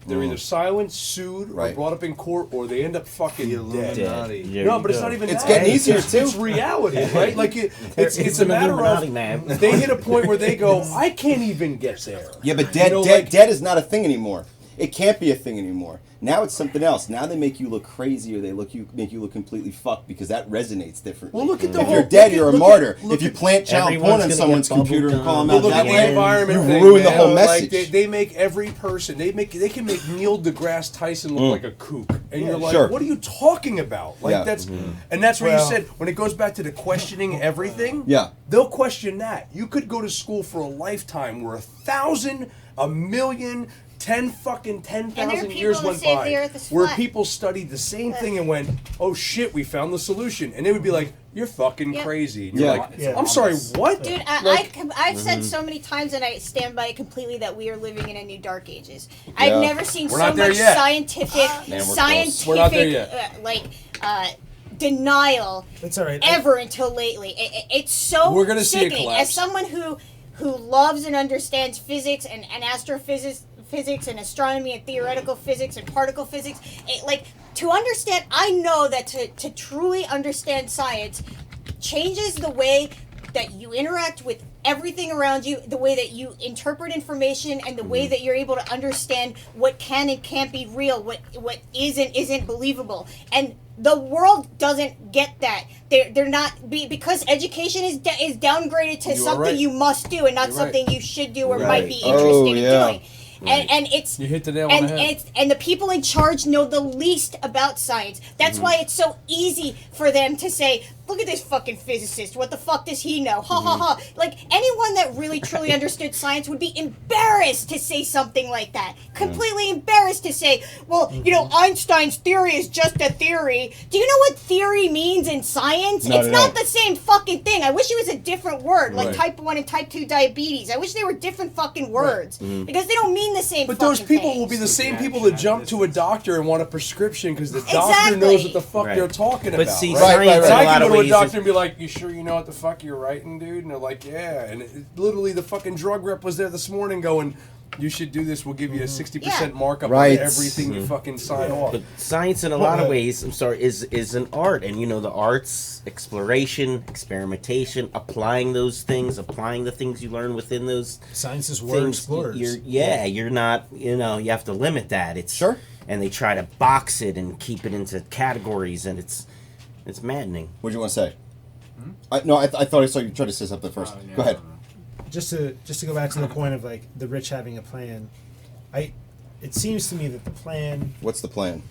they're either silenced, sued, or Right. brought up in court, or they end up fucking The dead. Illuminati. There No, you but it's go. not even It's that. getting easier, It's too. reality, right? Like it's It's a an matter Illuminati, of man. they hit a point where they go, I can't even get there. Yeah, but You know, like- dead is not a thing anymore. it can't be a thing anymore. Now it's something else. Now they make you look crazy, or make you look completely fucked because that resonates differently. Well, look at the if whole. you're dead, you're a look martyr. At, if you plant child everyone's porn on gonna someone's get bubble computer and gum. call them Well, out look that at the way, environment you've thing, ruined the man. whole Like, message. they make every person. They can make Neil deGrasse Tyson look like a kook, and you're like, Sure. what are you talking about? Like Yeah. that's, and that's where you Well- said when it goes back to the questioning everything. Yeah. They'll question that. You could go to school for a lifetime where 1,000, 1,000,000, 10,000 years people that went say by, the earth is where flat. people studied the same thing and went, "Oh shit, we found the solution," and they would be like, "You're fucking Yep. crazy." And you're Yeah. like, Yeah. "I'm sorry, what?" Dude, Like- I've said so many times, and I stand by it completely, that we are living in a new dark ages. I've Yeah. never seen We're so not there much yet. scientific, Man, we're scientific, We're not there yet. denial It's all right. ever until lately. It's so We're gonna see a sickening. collapse. As someone who loves and understands physics and astrophysics, physics and astronomy and theoretical physics and particle physics, to understand, I know that to truly understand science changes the way that you interact with everything around you, the way that you interpret information, and the way that you're able to understand what can and can't be real, what is and isn't believable. And the world doesn't get that. They're not because education is downgraded to You are something right. you must do and not You're something right. you should do or Right. might be Oh, interested yeah. in doing. And it's You hit the nail on the head. and the people in charge know the least about science. That's why it's so easy for them to say, "Look at this fucking physicist. What the fuck does he know?" Ha ha ha. Like anyone that really truly understood science would be embarrassed to say something like that. Completely embarrassed to say, "Well, Einstein's theory is just a theory." Do you know what theory means in science? Not It's at not all. the same fucking thing. I wish it was a different word, like Right. type 1 and type 2 diabetes. I wish they were different fucking words because they don't mean the same. But those fucking people things. will be the same people that jump to a doctor and want a prescription because the doctor Exactly. knows what the fuck Right. they're talking But about. see, right? Right, science right, in right. a I lot can of go to a ways doctor is, and be like, "You sure you know what the fuck you're writing, dude?" And they're like, "Yeah." And literally, the fucking drug rep was there this morning going, "You should do this. We'll give you a 60% Yeah. markup Right. on everything you fucking sign off." but science in a lot of ways, I'm sorry, is an art, and the arts, exploration, experimentation, applying those things, applying the things you learn within those Science is word things. explorers. You're not, you have to limit that. It's Sure. and they try to box it and keep it into categories, and it's maddening. What do you want to say? I thought I saw you try to say something first. Oh, yeah, Go ahead. I don't know. just to go back to the point of like the rich having a plan, it seems to me that the plan What's the plan?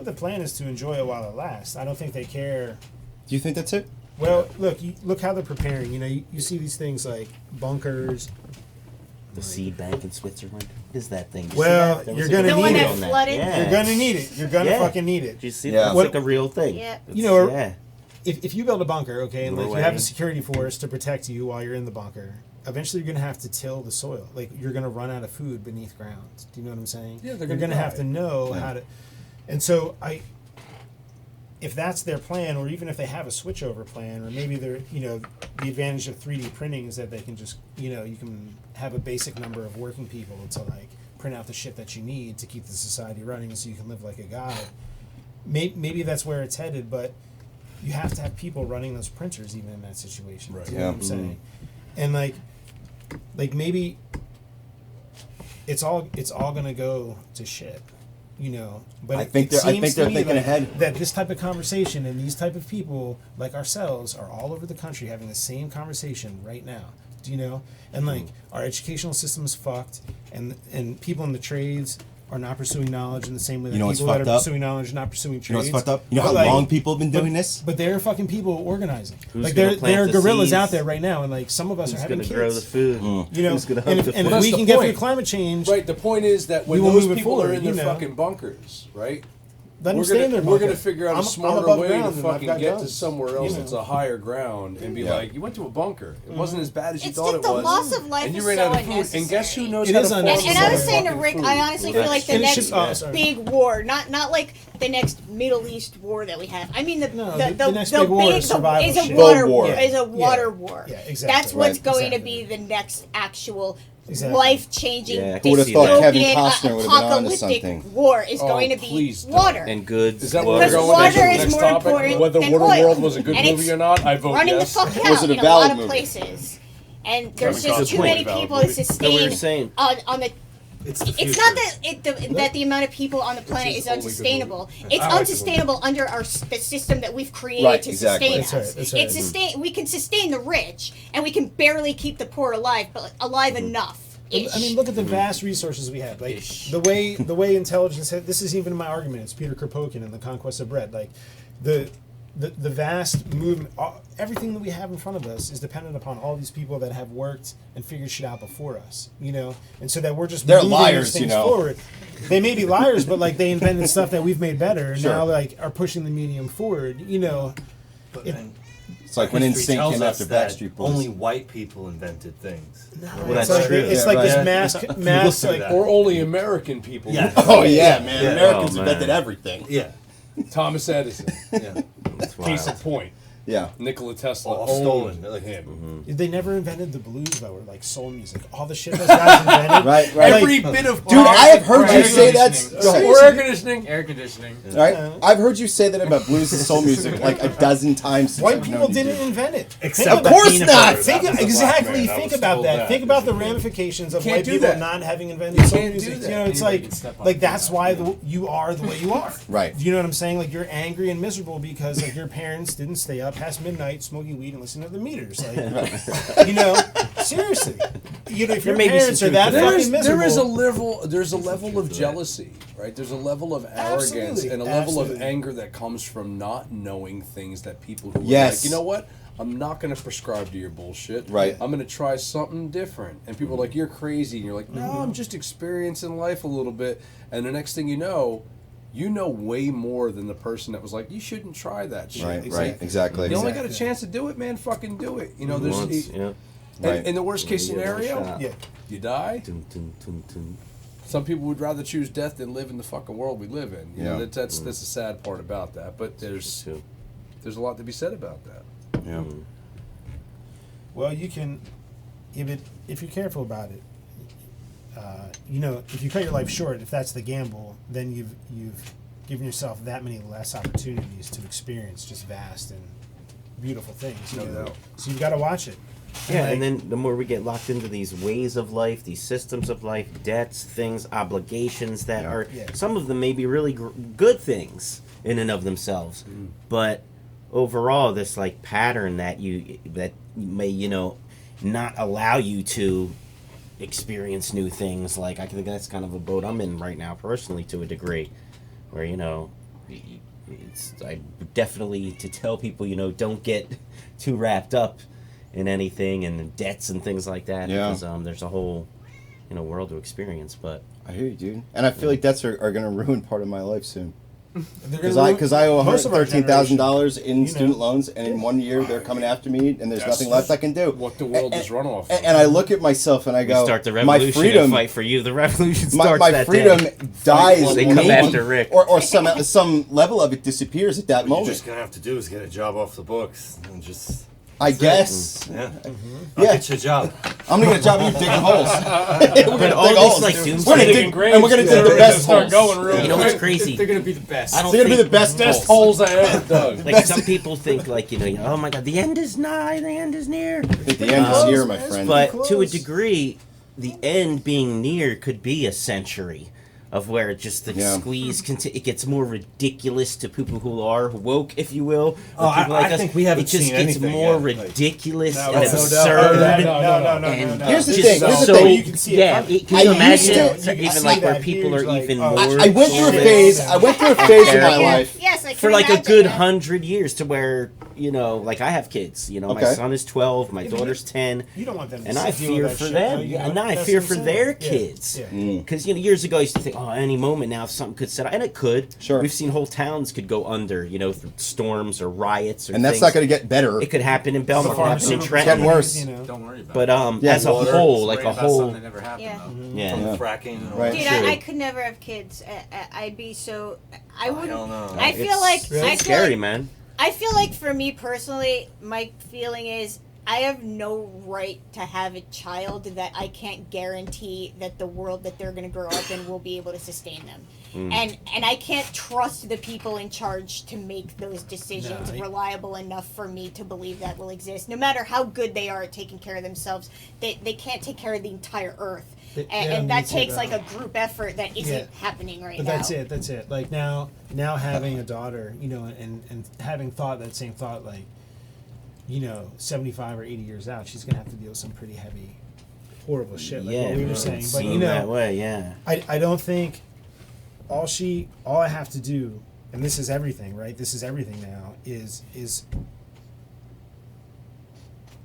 the plan is to enjoy it while it lasts. I don't think they care. Do you think that's it? Well, look how they're preparing. You see these things like bunkers. The seed bank in Switzerland. What is that thing? Did you Well, see that? There you're was a gonna The one need that it. flooded? Yeah. You're gonna need it. You're gonna Yeah. fucking need it. Did you see Yeah. that? It's What- like a real thing. Yeah. Yeah. If you build a bunker, okay, and like you Norway. have a security force to protect you while you're in the bunker, eventually you're gonna have to till the soil. Like you're gonna run out of food beneath ground. Do you know what I'm saying? Yeah, they're you're gonna gonna have die. to know how to. And so if that's their plan, or even if they have a switchover plan, or maybe they're the advantage of 3D printing is that they can just you can have a basic number of working people to like print out the shit that you need to keep the society running, so you can live like a god. Maybe that's where it's headed, but you have to have people running those printers even in that situation. Right. Do you know Yeah. what I'm saying? And like maybe it's all gonna go to shit, But I think they're seems to me thinking like ahead. that this type of conversation and these type of people like ourselves are all over the country having the same conversation right now. Do you know? And like our educational system is fucked, and people in the trades are not pursuing knowledge in the same way that You know what's people that fucked are up? pursuing knowledge are not pursuing trades. You know what's fucked up? You know But, how like, long people have been doing this? But there are fucking people organizing. Who's like gonna there plant are the gorillas seeds? out there right now, and like some of us Who's are having gonna kids. grow the food? Who's gonna and hunt if, the and food? if we That's can the get point. through climate change, Right. The point is that when We will those move it people forward, are in their you know. fucking bunkers, right? let them We're stay in their gonna bunker. figure out I'm a smarter above way ground to and I've fucking got get to guns. somewhere else You that's know. a higher ground and be Yeah. like, you went to a bunker. It wasn't as bad as you It's thought just it the was. loss of life and you is ran so out of food. And guess who unnecessary. knows It how is to farm unnecessary. And I was some saying to fucking Rick, food? I honestly Well, feel like the and it next should- oh, sorry. big war, not like the next Middle East war that we have. I mean No, the next big war is is survival a shit. water World War. war. Is a Yeah. water war. Yeah, exactly. That's what's Right. going to Exactly. be the next actual Exactly. life-changing, Yeah, Who would have thought dystopian, Kevin Costner would have been onto apocalyptic something? war is Oh, going to be please don't. water. And goods. Is that clothes. where we're Because going? water Next is more topic? important Whether than Waterworld oil. was a good And movie it's or not, I vote running yes. the fuck Was out it a in a valid lot of movie? places. And there's Kevin just Costner's too point. many Valid people movie. that That we were sustain saying. on the It's the It's future. not that the amount of people on the planet is is only good unsustainable. movie. It's I like the unsustainable under the system that we've created Right, to exactly. sustain us. That's right. It's we can sustain the rich, and we can barely keep the poor alive, but alive enough. I mean, look at the vast resources we have. Like the way intelligence. This is even in my argument. It's Peter Kropotkin in The Conquest of Bread. Like the vast movement. Everything that we have in front of us is dependent upon all these people that have worked and figured shit out before us. And so that we're just They're moving liars, these things you know. forward. They may be liars, but like they invented stuff that we've made better, and Sure. now like are pushing the medium forward. But It- then It's like when history Instinct tells came us after that Backstreet Boys. only white people invented things. Well, that's it's like, true. it's Yeah, like right. this mass Look like at Or only American people. Yeah. Oh yeah, man! Yeah. Americans Oh, man. invented everything. Yeah. Thomas Edison. Yeah. That's Case wild. in point. Yeah. Nikola Tesla. All owned stolen. Like, him. They never invented the blues though, or like soul music. All the shit those guys invented. Right. Every Like, bit of Dude, I have heard you Air say that. conditioning. Go ahead. Or air conditioning. Air conditioning. All right, I've heard you say that about blues and soul music like a dozen times. Since white I've people known you, didn't dude. invent it. Except Think the about- course peanut not. butter. Think That was a exactly. black man. I Think was about told that. Think about the as a kid. ramifications of You white can't do people that. not having invented soul can't do music. that. It's Anybody like can step on that's that. why you are the way you are. Right. You know what I'm saying? Like you're angry and miserable because like your parents didn't stay up past midnight smoking weed and listening to the meters. Like, seriously. If your may be parents some are that truth to fucking that. miserable, There's a level of jealousy, right? There's a level of arrogance Absolutely, and a level of absolutely. anger that comes from not knowing things that people who Yes. are like, you know what? I'm not going to prescribe to your bullshit. Right. I'm going to try something different. And people are like, you're crazy. And you're like, no, I'm just experiencing life a little bit. And the next thing you know way more than the person that was like, you shouldn't try that shit. Right. It's Right. like, Exactly. you only got a chance to do it, man. Fucking do it. There's Once, yeah. Right. in the worst case You get one scenario, shot. yeah. you die. Dun, dun, dun, dun. Some people would rather choose death than live in the fucking world we live in. You know, Yeah. that's the sad part about that. But there's Too. a lot to be said about that. Yeah. Well, you can, if you're careful about it. If you cut your life short, if that's the gamble, then you've given yourself that many less opportunities to experience just vast and beautiful things. No doubt. So you've got to watch it. Yeah, like- and then the more we get locked into these ways of life, these systems of life, debts, things, obligations that are, Yeah. some of them may be really good things in and of themselves, but overall, this like pattern that may not allow you to experience new things. Like I think that's kind of a boat I'm in right now, personally, to a degree, where it's I definitely to tell people don't get too wrapped up in anything and debts and things like that, Yeah. because there's a whole world to experience. But I hear you, dude. And I feel like debts are going to ruin part of my life soon. They're Because I owe most of our $113,000 in you know. student loans, and in 1 year they're coming after me, and there's That's nothing left I can do. What the world is run off of. And I look at myself and I we go, start the my revolution freedom, and fight for you. The revolution my, starts my that freedom day. dies, They maybe, come after Rick. or some level of it disappears at that What you're moment. just gonna have to do is get a job off the books and just. I guess. Yeah. Yeah. I'll get you a job. I'm gonna get a job you digging holes. We're gonna all dig this, holes. like, We're doomsday gonna dig, and we're gonna dig the best start holes. going real You know what's quick. crazy? They're gonna be the best. I don't They're gonna be think- the best Best holes. holes I ever dug. Like some people think, like oh my God, the end is nigh, the end is near. I think the end is here, my friend. But to a close. degree, the end being near could be a century of where just the Yeah. squeeze it gets more ridiculous to people who are woke, if you will. or Oh, I- people like I us. think we haven't It just seen gets anything more yet, like- ridiculous No, and no doubt. absurd. No. And Here's the just thing, here's the so, thing. You can see it yeah, coming. can I you used imagine to- you even see like where that people huge, are like, even oh, more I went through a clueless? phase. I went through a phase in my Yeah. life. Yes, I can For like a imagine good that. 100 years, to where like I have kids. My Okay. son is 12, my Yeah, but daughter's 10. You don't want them to And I deal with fear that for shit, them. though, you know? And I That's fear what for I'm their saying. kids. Yeah. Because years ago I used to think, any moment now something could set up, and it could. Sure. We've seen whole towns could go under, through storms or riots or And that's things. not going to get better. It could happen in Belmont, it could happen in Pharmaceutical Trenton. Get worse. Don't worry about But it. Yeah, as a water. whole, Just like worry a about whole, something that never happened, Yeah. though. yeah. From Yeah. fracking and all Right. that. Dude, True. I could never have kids. I'd be so. I wouldn't. hell no. I feel like. It's I feel scary, like, man. I feel like for me personally, my feeling is I have no right to have a child that I can't guarantee that the world that they're going to grow up in will be able to sustain them. and I can't trust the people in charge to make those decisions reliable enough for me to believe that will exist. No matter how good they are at taking care of themselves, they can't take care of the entire Earth. And that takes like a group effort that isn't happening right now. But that's it. Like now having a daughter, you know, and having thought that same thought, like, you know, 75 or 80 years out, she's gonna have to deal with some pretty heavy, horrible shit, like what we were saying. But you know, that way, I don't think all I have to do, and this is everything, right? This is everything now, is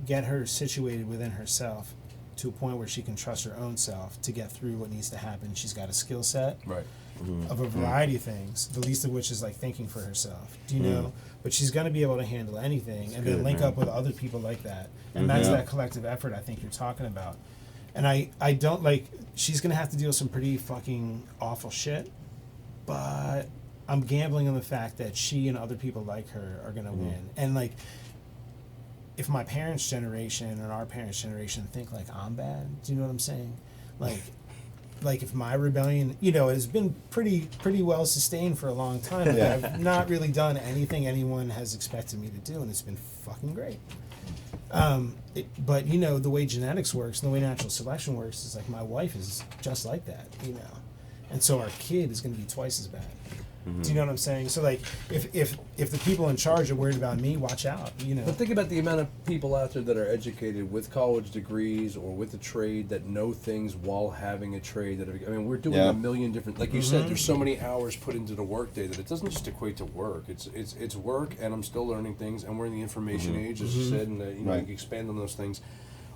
get her situated within herself to a point where she can trust her own self to get through what needs to happen. She's got a skill set of a variety of things, the least of which is like thinking for herself. Do you know? But she's going to be able to handle anything and then link up with other people like that. And that's that collective effort I think you're talking about. And I don't like, she's going to have to deal with some pretty fucking awful shit, but I'm gambling on the fact that she and other people like her are going to win. And like, if my parents' generation and our parents' generation think like I'm bad, do you know what I'm saying? Like if my rebellion, you know, has been pretty well sustained for a long time. Like I've not really done anything anyone has expected me to do, and it's been fucking great. But you know, the way genetics works and the way natural selection works is like my wife is just like that, you know, and so our kid is going to be twice as bad. Do you know what I'm saying? So like, if the people in charge are worried about me, watch out. You know. But think about the amount of people out there that are educated with college degrees or with a trade that know things while having a trade. We're doing a million different. Like you said, there's so many hours put into the workday that it doesn't just equate to work. It's work, and I'm still learning things. And we're in the information age, as you said, and you know, you expand on those things.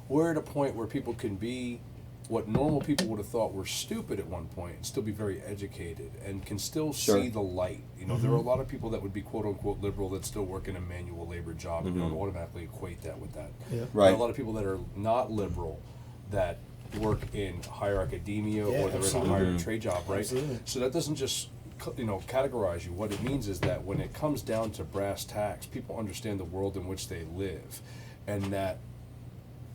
We're at a point where people can be what normal people would have thought were stupid at one point and still be very educated and can still see the light. You know, there are a lot of people that would be quote-unquote liberal that still work in a manual labor job and don't automatically equate that with that. Yeah. Right. There are a lot of people that are not liberal that work in higher academia or they're in a higher trade job, right? Absolutely. So that doesn't just, you know, categorize you. What it means is that when it comes down to brass tacks, people understand the world in which they live, and that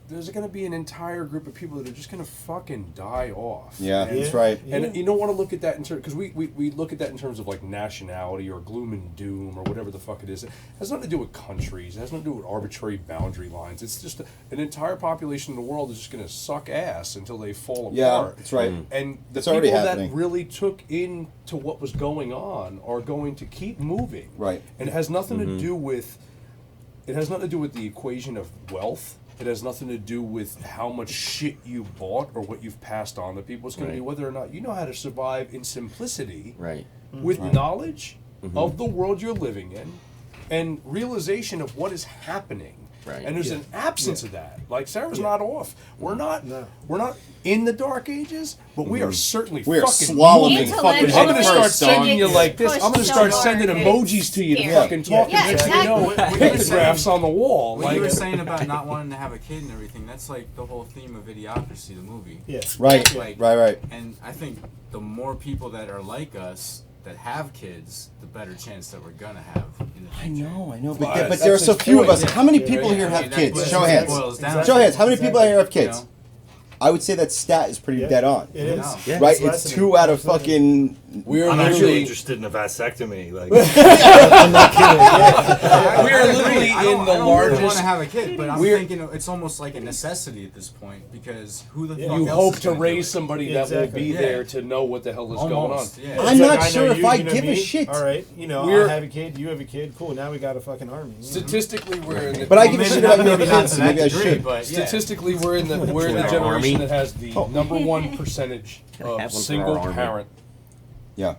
there's going to be an entire group of people that are just going to fucking die off. Yeah, that's right. And you don't want to look at that in terms, because we look at that in terms of like nationality or gloom and doom or whatever the fuck it is. It has nothing to do with countries. It has nothing to do with arbitrary boundary lines. It's just an entire population in the world is just going to suck ass until they fall apart. Yeah, that's right. And the It's people already that happening. really took into what was going on are going to keep moving. Right. And it has nothing to do with the equation of wealth. It has nothing to do with how much shit you bought or what you've passed on to people. It's going to be whether or not you know how to survive in simplicity with knowledge of the world you're living in and realization of what is happening. Right. And there's an absence of that. Like Sarah's not off. We're not in the dark ages, but we are certainly We are fucking swallowing moving. fucking I'm gonna head start first, sending you dog. like this. I'm gonna start sending emojis to you to fucking talk. Yeah, And next thing you know, exactly. pictographs on the wall. What Like, you were saying about not wanting to have a kid and everything, that's like the whole theme of Idiocracy, the movie. Yeah. Right, Like, right. And I think the more people that are like us that have kids, the better chance that we're gonna have in the future. I know, But but there are that's so his few of point. us. How many Yeah, people yeah, here I have mean, kids? that's Show what it hands. boils down Show to. hands. How many people here have You kids? know? I would say that stat is pretty dead on. It is. No. Yeah. Right? less It's than 2 out of fucking. we are I'm actually literally, interested in a vasectomy. Like, we are literally I don't in the really want largest. to have a kid, but I'm we're- thinking it's almost like a necessity at this point because who the fuck You else hope is to gonna do raise it? somebody that will Exactly. be Yeah. there to know what the hell is Almost, going on. yeah. I'm not I know sure if you, I you know give a me. shit. All right, you know, We're- I have a kid, you have a kid, cool. Now we got a fucking army. Statistically, we're in the. But I Well, give a maybe shit not- about your maybe not kids, to so that maybe I degree, should. but yeah. Statistically, we're in the Our generation army. that has the number one percentage have of one for single our army. parent. Yeah.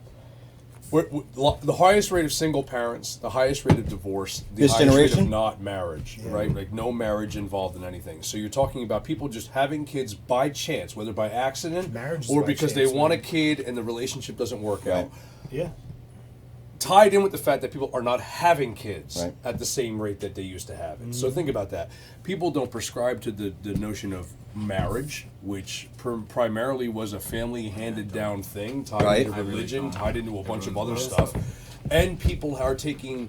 The highest rate of single parents, the highest rate of divorce, the This highest rate generation? of not marriage, right? Like no marriage involved in anything. So you're talking about people just having kids by chance, whether by accident Marriage is or by because chance, they want a man. kid and the relationship doesn't work Right. out. Yeah. Tied in with the fact that people are not having kids Right. at the same rate that they used to have it. So think about that. People don't prescribe to the notion of marriage, which primarily was a family handed down thing, tied Right. into I really religion, don't. tied into a bunch of other Everyone stuff. And people are taking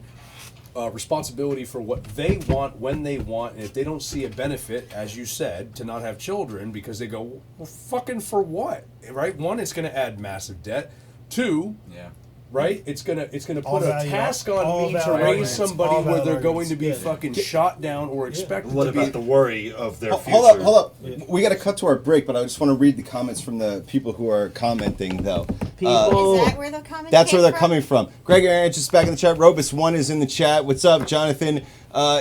responsibility for what they want when they want, and if they don't see a benefit, as you said, to not have children because they go, well, fucking for what, right? One, it's going to add massive debt. Two, Yeah. right? It's gonna All put a value- task all on me to value raise arguments, somebody all where valid they're going to be arguments. fucking shot down or expected What to be. about the worry of their future? Hold up. We got to cut to our break, but I just want to read the comments from the people who are commenting, though. People. Is that where the comments That's came where they're from? coming from. Greg Aaron's just back in the chat. Robus1 is in the chat. What's up? Jonathan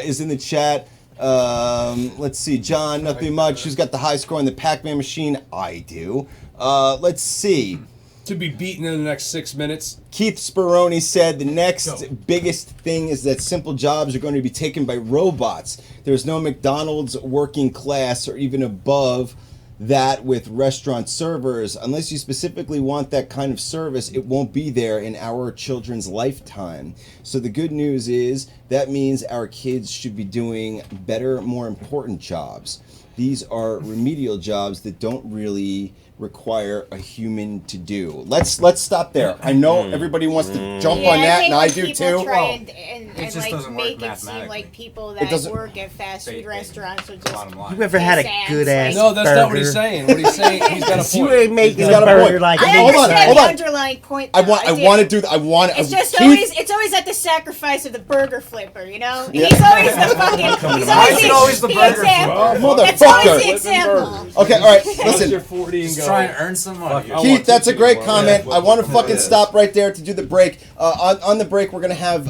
is in the chat. Let's see. John, nothing much. Who's got the high score on the Pac-Man machine? I do. Let's see. To be beaten in the next 6 minutes. Keith Speroni said the next biggest thing is that simple jobs are going to be taken by robots. There's no McDonald's working class or even above that with restaurant servers. Unless you specifically want that kind of service, it won't be there in our children's lifetime. So the good news is that means our kids should be doing better, more important jobs. These are remedial jobs that don't really require a human to do. Let's stop there. I know everybody wants to jump on that, and I do people too. try and just like doesn't work make it seem mathematically. like people It that doesn't- work at fast food restaurants are just Bottom line. You ever had a piss good ass, ass No, that's not what he's burger? saying. What he's saying, he's got a You point. ain't making He's a got a burger point. like I Hold on, understand hold the on. underlying point. I though. want do. to do that. I want. It's just Keith, it's always at the sacrifice of the burger flipper, you know. Yeah. He's always the fucking. He's Why is it always the burger example. flipper? It's always the Motherfucker. example. Okay, all right. Listen, Listen, you're 40 and Just go. try and earn some money. Keith, that's a great comment. I want to fucking stop right there to do the break. On the break, we're gonna have.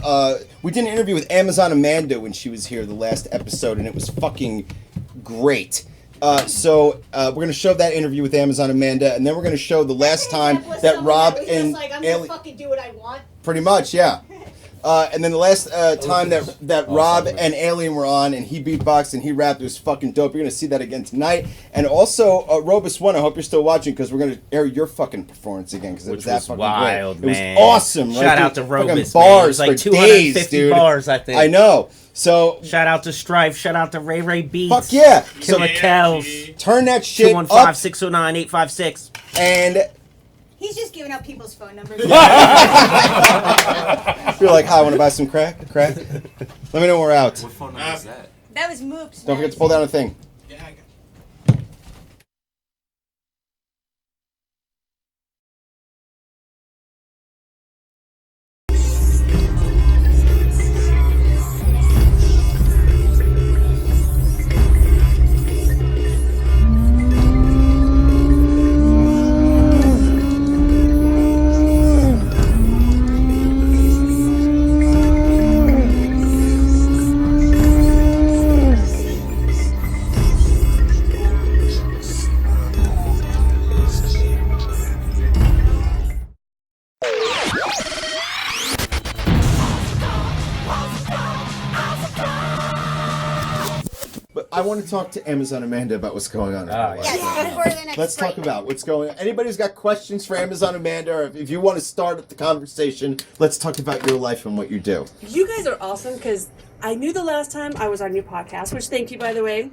We did an interview with Amazon Amanda when she was here the last episode, and it was fucking great. So we're gonna show that interview with Amazon Amanda, and then we're gonna show the last time that Rob and I'm gonna Ali- fucking do what I want. pretty much, yeah. And then the last time that Rob and Alien were on, and he beatboxed and he rapped, it was fucking dope. You're gonna see that again tonight. And also, Robus1, I hope you're still watching because we're gonna air your fucking performance again because it was Which that was fucking wild, great. man. It was awesome. Shout out to Fucking Robus, bars man. It was like for 250 days, dude. bars, I think. I know. So Shout out to Strife. Shout out to Ray Ray Beats. fuck yeah. So Killer Kells. turn that shit up 215-609-856. and He's just giving out people's phone numbers. you're like, hi, I want to buy some crack. Let me know when we're out. What phone number is that? That was Moops. Don't forget to pull down a thing. Yeah, I got But I want to talk to Amazon Amanda about what's going on. Yes, before the next Let's talk break. about what's going on. Anybody's got questions for Amazon Amanda, or if you want to start the conversation, let's talk about your life and what you do. You guys are awesome because I knew the last time I was on your podcast, which thank you, by the way.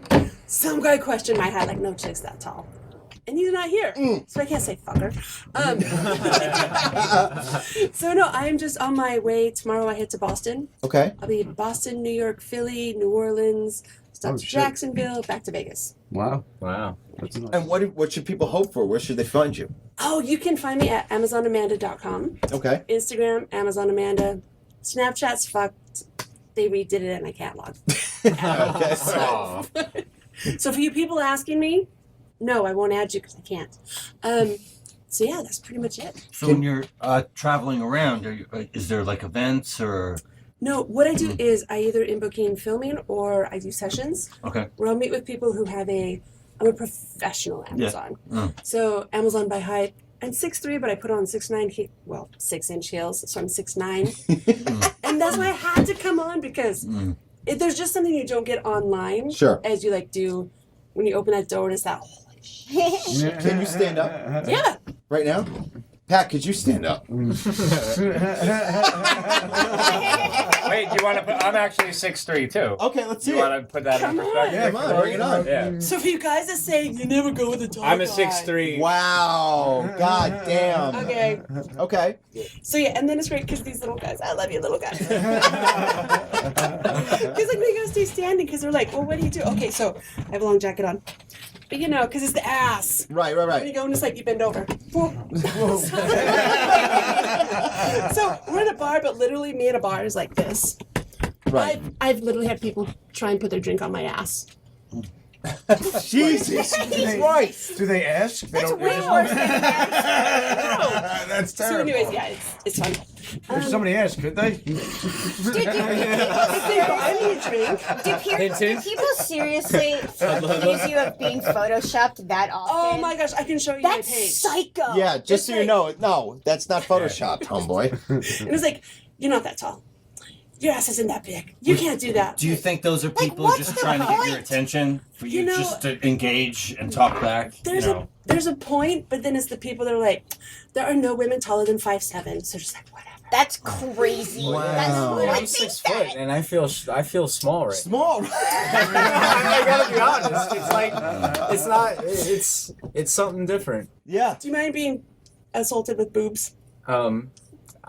Some guy questioned my height, like, no chick's that tall. And he's not here, so I can't say fucker. So no, I'm just on my way. Tomorrow I head to Boston. Okay. I'll be in Boston, New York, Philly, New Orleans, stop to Jacksonville, back to Vegas. Wow. And what should people hope for? Where should they find you? Oh, you can find me at AmazonAmanda.com. Okay. Instagram, Amazon Amanda. Snapchat's fucked. They redid it in my catalog. Okay. So for you people asking me, no, I won't add you because I can't. So yeah, that's pretty much it. So when you're traveling around, is there like events or? No, what I do is I either in booking filming or I do sessions Okay. where I'll meet with people who have I'm a professional Amazon. So Amazon by height, I'm 6'3", but I put on 6'9", 6-inch heels, so I'm 6'9". And that's why I had to come on because there's just something you don't get online. Sure. As you like do when you open that door and it's that, holy shit. Can you stand up Yeah. right now? Pat, could you stand up? Wait, do you want to put? I'm actually 6'3" too. Okay, let's see You it. want to put that Come in on. perspective? Come on, bring it on. Yeah. So for you guys that say you never go with a tall I'm a guy. 6'3". Wow. God damn. Okay. Okay. So yeah, and then it's great because these little guys, I love you, little guys. Because like they gotta stay standing because they're like, well, what do you do? Okay, so I have a long jacket on. But because it's the ass. Right. When you go and it's like you bend over. So we're in a bar, but literally me in a bar is like this. Right. I've literally had people try and put their drink on my ass. Jesus Christ. Do they ask? They That's don't. way worse than That's So terrible. anyways, yeah, it's fun. If somebody asked, could they? If they buy me a drink. Do people seriously accuse you of being photoshopped that often? Oh my gosh, I can show you my That's page. psycho. Yeah, just It's so you like- know, no, that's not photoshopped, homeboy. And it's like, you're not that tall. Your ass isn't that big. You can't do that. Do you think those are people what's just the trying to get your point? attention for you, You know- just to engage and talk back? There's a point, but then it's the people that are like, there are no women taller than 5'7", so just like whatever. That's crazy. Wow. That's, I'm I 6 think foot, that. and I feel small right now. Small. I gotta be honest. It's like it's not. It's something different. Yeah. Do you mind being assaulted with boobs?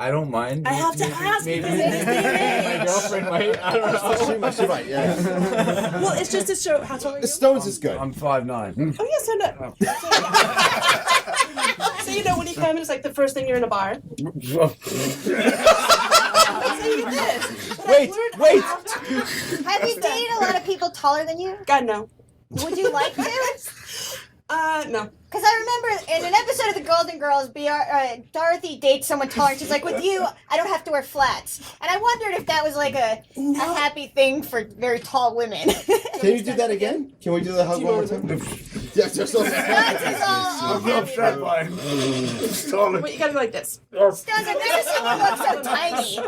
I don't mind. I have to ask Maybe because it's the my girlfriend might. I don't know. She might, yeah. Well, it's just to show how tall are you? The Stones is good. I'm 5'9". Oh yeah, stand up. So when you come in, it's like the first thing you're in a bar. So you get this. Wait. Have you dated a lot of people taller than you? God no. Would you like to? No. Because I remember in an episode of The Golden Girls, Dorothy dates someone taller, and she's like, with you, I don't have to wear flats. And I wondered if that was like a happy thing for very tall women. Can you do that again? Can we do the hug one more time? Yes, just so Flats is all happy. Wait, you gotta go like this. Stuns, I've never seen you look so tiny.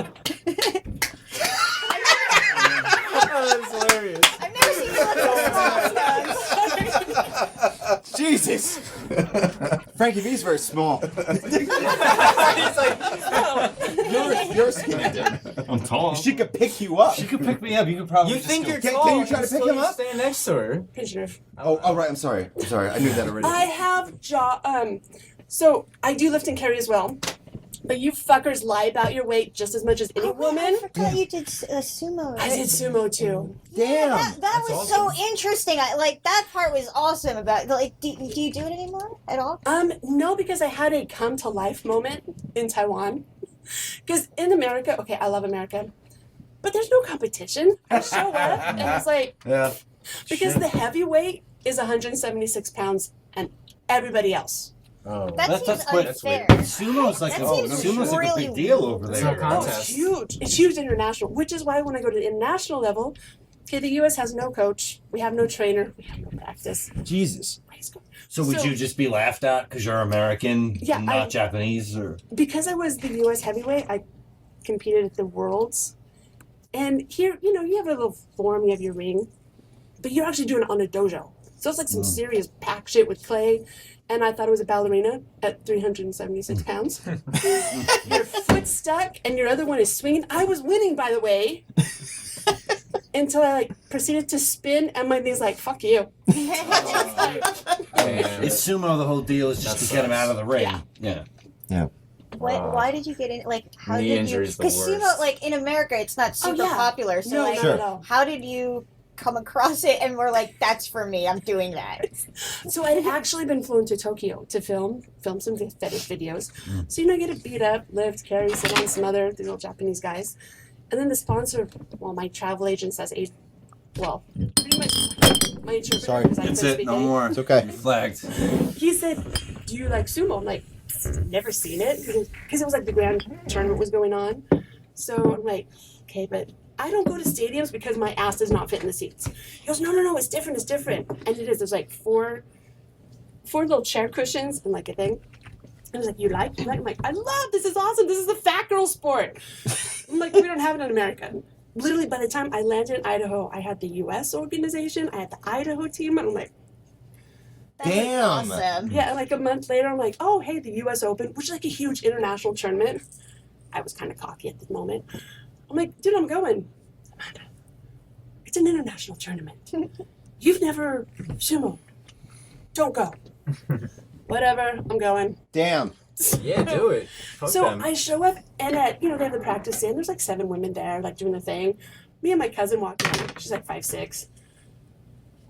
That's hilarious. I've never seen you look so small, Stuns. Jesus. Frankie V's very small. He's like, You're skinny, dude. I'm tall. She could pick you up. She could pick me up. You could probably. you just think go- you're Can- tall? can you try to pick still him up? Stand next to her. Pigeon. Oh, right. I'm sorry. I knew that already. I have so I do lift and carry as well. But you fuckers lie about your weight just as much as any I woman. forgot you did sumo, right? I did sumo too. Damn. That was so interesting. That part was awesome. About do you do it anymore at all? No, because I had a come to life moment in Taiwan. Because in America, okay, I love America, but there's no competition. I show up and it's like, Yeah. because the heavyweight is 176 pounds and everybody else. Oh. That seems that's quite- unfair. Sumo's like That a seems really big deal over It's there. no Oh, contest. it's huge. It's huge international, which is why when I go to the international level, okay, the U.S. has no coach. We have no trainer. We have no practice. Jesus. So would So- you just be laughed at because you're American Yeah, and not I- Japanese, or? Because I was the U.S. heavyweight, I competed at the Worlds. And here, you have a little form, you have your ring, but you're actually doing it on a dojo. So it's like some serious pack shit with clay. And I thought it was a ballerina at 376 pounds. Your foot's stuck and your other one is swinging. I was winning, by the way. Until I proceeded to spin and my knee's like, fuck you. It's sumo. The whole deal is just to get him out of the ring. Yeah. Why did you get in? How Knee did you? injury's the Because sumo, worst. In America, it's not super yeah. popular. So, No, not at all. how did you come across it and were like, that's for me, I'm doing that? So I'd actually been flown to Tokyo to film some fetish videos. So I get to beat up, lift, carry, sit on some other these little Japanese guys, and then the sponsor, my travel agent says, pretty much my interpreter. Sorry. because I That's couldn't it. speak No any, more. It's okay. Flagged. He said, "Do you like sumo?" I'm like, "Never seen it," because it was like the grand tournament was going on. So I'm like, "Okay, but." I don't go to stadiums because my ass does not fit in the seats. He goes, no, it's different. And it is. There's like four little chair cushions and like a thing. And he's like, you like? I'm like, I love this. Is awesome. This is the fat girl sport. I'm like, we don't have it in America. Literally, by the time I landed in Idaho, I had the U.S. organization. I had the Idaho team. And I'm like, That Damn. is awesome. yeah. And like a month later, I'm like, oh, hey, the U.S. Open, which is like a huge international tournament. I was kind of cocky at the moment. I'm like, dude, I'm going. Amanda, it's an international tournament. You've never sumo. Don't go. Whatever, I'm going. Damn. Yeah, do it. Fuck So them. I show up and they have the practice in. There's like 7 women there, like doing the thing. Me and my cousin walked in. She's like 5'6".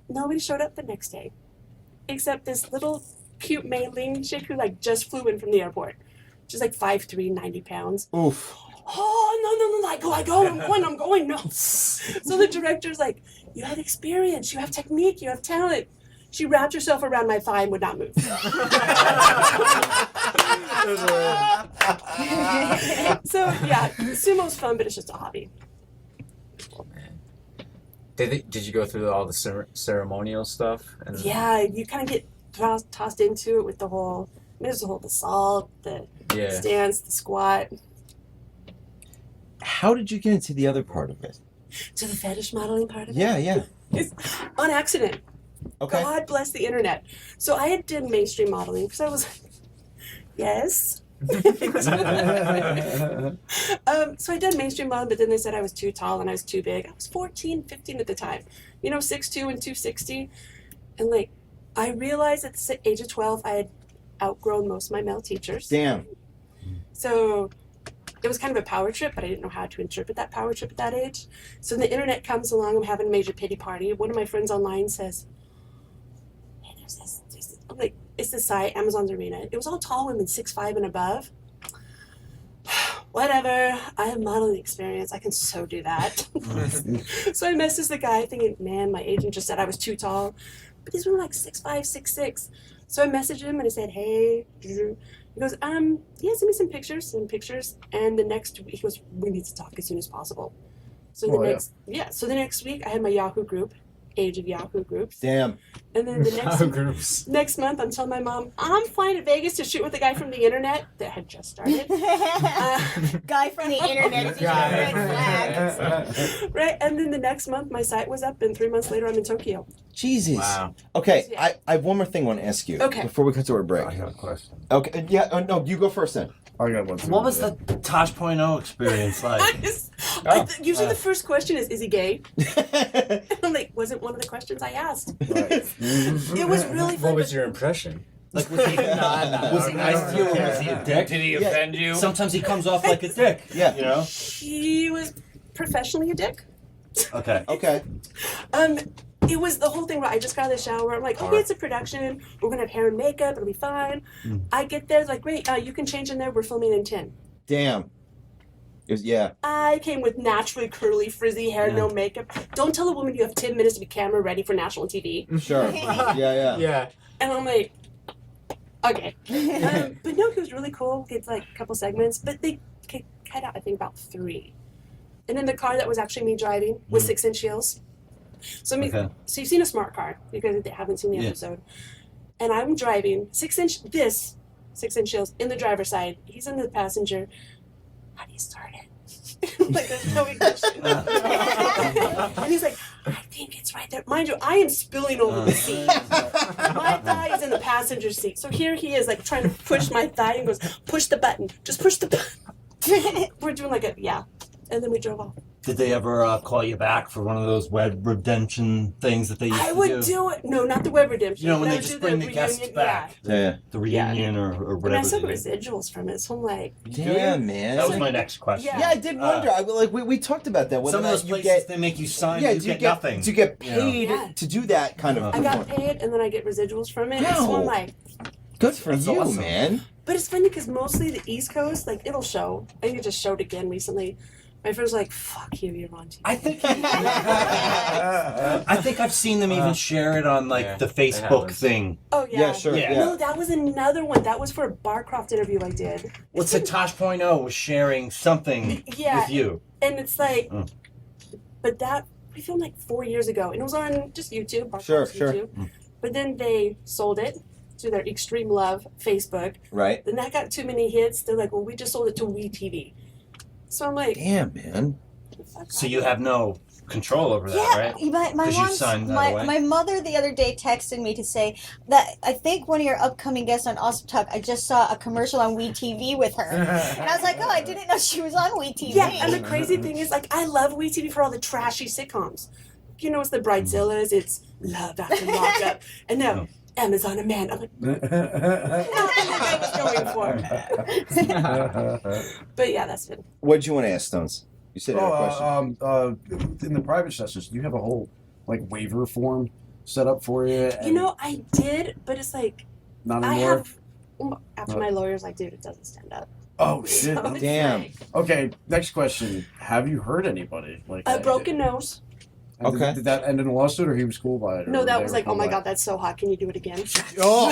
Nobody showed up the next day. except this little cute Mei-Ling chick who like just flew in from the airport. She's like 5'3", 90 pounds. Oof. Oh, no, I go, I'm going, no. So the director's like, you have experience, you have technique, you have talent. She wrapped herself around my thigh and would not move. So yeah, sumo's fun, but it's just a hobby. Oh, man. Did you go through all the ceremonial stuff? And Yeah, you kind of get tossed into it with the whole, there's the whole the salt, the stance, the squat. How did you get into the other part of it? To the fetish modeling part of it? Yeah. It's on accident. Okay. God bless the internet. So I had did mainstream modeling because I was like, yes. So I did mainstream modeling, but then they said I was too tall and I was too big. I was 14, 15 at the time. 6'2" and 260. And like, I realized at the age of 12, I had outgrown most of my male teachers. Damn. So it was kind of a power trip, but I didn't know how to interpret that power trip at that age. So the internet comes along, I'm having a major pity party. One of my friends online says, hey, there's this I'm like, it's this site, Amazon's Arena. It was all tall women, 6'5" and above. Whatever, I have modeling experience, I can so do that. So I messaged the guy thinking, man, my agent just said I was too tall. But these women were like 6'5", 6'6". So I messaged him and I said, hey, he goes, send me some pictures. And the next week, he goes, we need to talk as soon as possible. So the next week, I had my Yahoo group, Age of Yahoo groups. Damn. And then the next month, I'm telling my mom, I'm flying to Vegas to shoot with a guy from the internet that had just started. Guy from the internet is a red flag. Right, and then the next month, my site was up, and 3 months later, I'm in Tokyo. Jesus. Wow. Okay, Yeah. I have one more thing I want to ask you. Okay. Before we cut to our break. I got a question. Okay, yeah, no, you go first then. I got one. What was the Tosh.0 experience like? Usually the first question is he gay? And I'm like, wasn't one of the questions I asked. It was really fun. What was your impression? Like, was he nice to you, or was he a dick? Did he offend you? Sometimes he comes off like a dick. Yeah. You know? He was professionally a dick. Okay. Okay. It was the whole thing where I just got out of the shower. I'm like, okay, it's a production. We're going to have hair and makeup. It'll be fine. I get there. It's like, great, you can change in there. We're filming in 10. Damn. It was, yeah. I came with naturally curly, frizzy hair, no makeup. Don't tell a woman you have 10 minutes to be camera ready for national TV. Sure. Yeah. Yeah. And I'm like, okay. But no, he was really cool. It's like a couple segments, but they cut out, I think, about 3. And then the car that was actually me driving was 6-inch heels. So so you've seen a smart car because they haven't seen the episode. And I'm driving 6-inch heels in the driver's side. He's in the passenger. How do you start it? Like there's no ignition. And he's like, I think it's right there. Mind you, I am spilling over the seat. My thigh is in the passenger seat. So here he is like trying to push my thigh and goes, push the button. Just push the button. We're doing like and then we drove off. Did they ever call you back for one of those web redemption things that they used to do? I would do it. No, not the web redemption. You know, when but I they would just do bring the reunion, guests back. Yeah. The reunion or But I whatever. still they got do. residuals from it, so I'm like, Damn, man. That was my next question. Yeah, I did wonder. We talked about that. Whether Some of those you places get, they make you sign, yeah, you get nothing. Do you get paid Yeah. to do that kind of? I got paid and then I get residuals from it. Wow. So I'm like, Good for you, awesome. man. but it's funny because mostly the East Coast, like it'll show. I think it just showed again recently. My friend's like, fuck you, you're on TV. I think I've seen them even share it on like the Facebook thing. Oh, yeah. Yeah, sure. Yeah. Yeah. No, that was another one. That was for a Barcroft interview I did. What's it? Tosh.0 was sharing something Yeah. with you. And it's like, but that, we filmed like 4 years ago. And it was on just YouTube. Barcroft's Sure. YouTube. But then they sold it to their Extreme Love Facebook. Right. Then that got too many hits. They're like, well, we just sold it to WeTV. So I'm like, Damn, man. So you have no control over that, right? my 'Cause you signed that away? my mother the other day texted me to say that I think one of your upcoming guests on Awesome Talk, I just saw a commercial on WeTV with her. And I was like, oh, I didn't know she was on WeTV. yeah. And the crazy thing is, like, I love WeTV for all the trashy sitcoms. You know, it's the Bridezillas, it's Love After Lockup, and now Amazon a Man. I'm like, not what I was going for. But yeah, that's it. What did you want to ask, Stones? You said you had a question. In the private sessions, do you have a whole like waiver form set up for you? And You know, I did, but it's like not I anymore. have. After my lawyer's like, dude, it doesn't stand up. Oh shit! So it's Damn. like, Okay, next question. Have you hurt anybody? Like a broken nose. And Okay. Did that end in a lawsuit, or he was cool by it? No, or that they was were like, cool oh my by god, it? that's so hot. Can you do it again? Oh.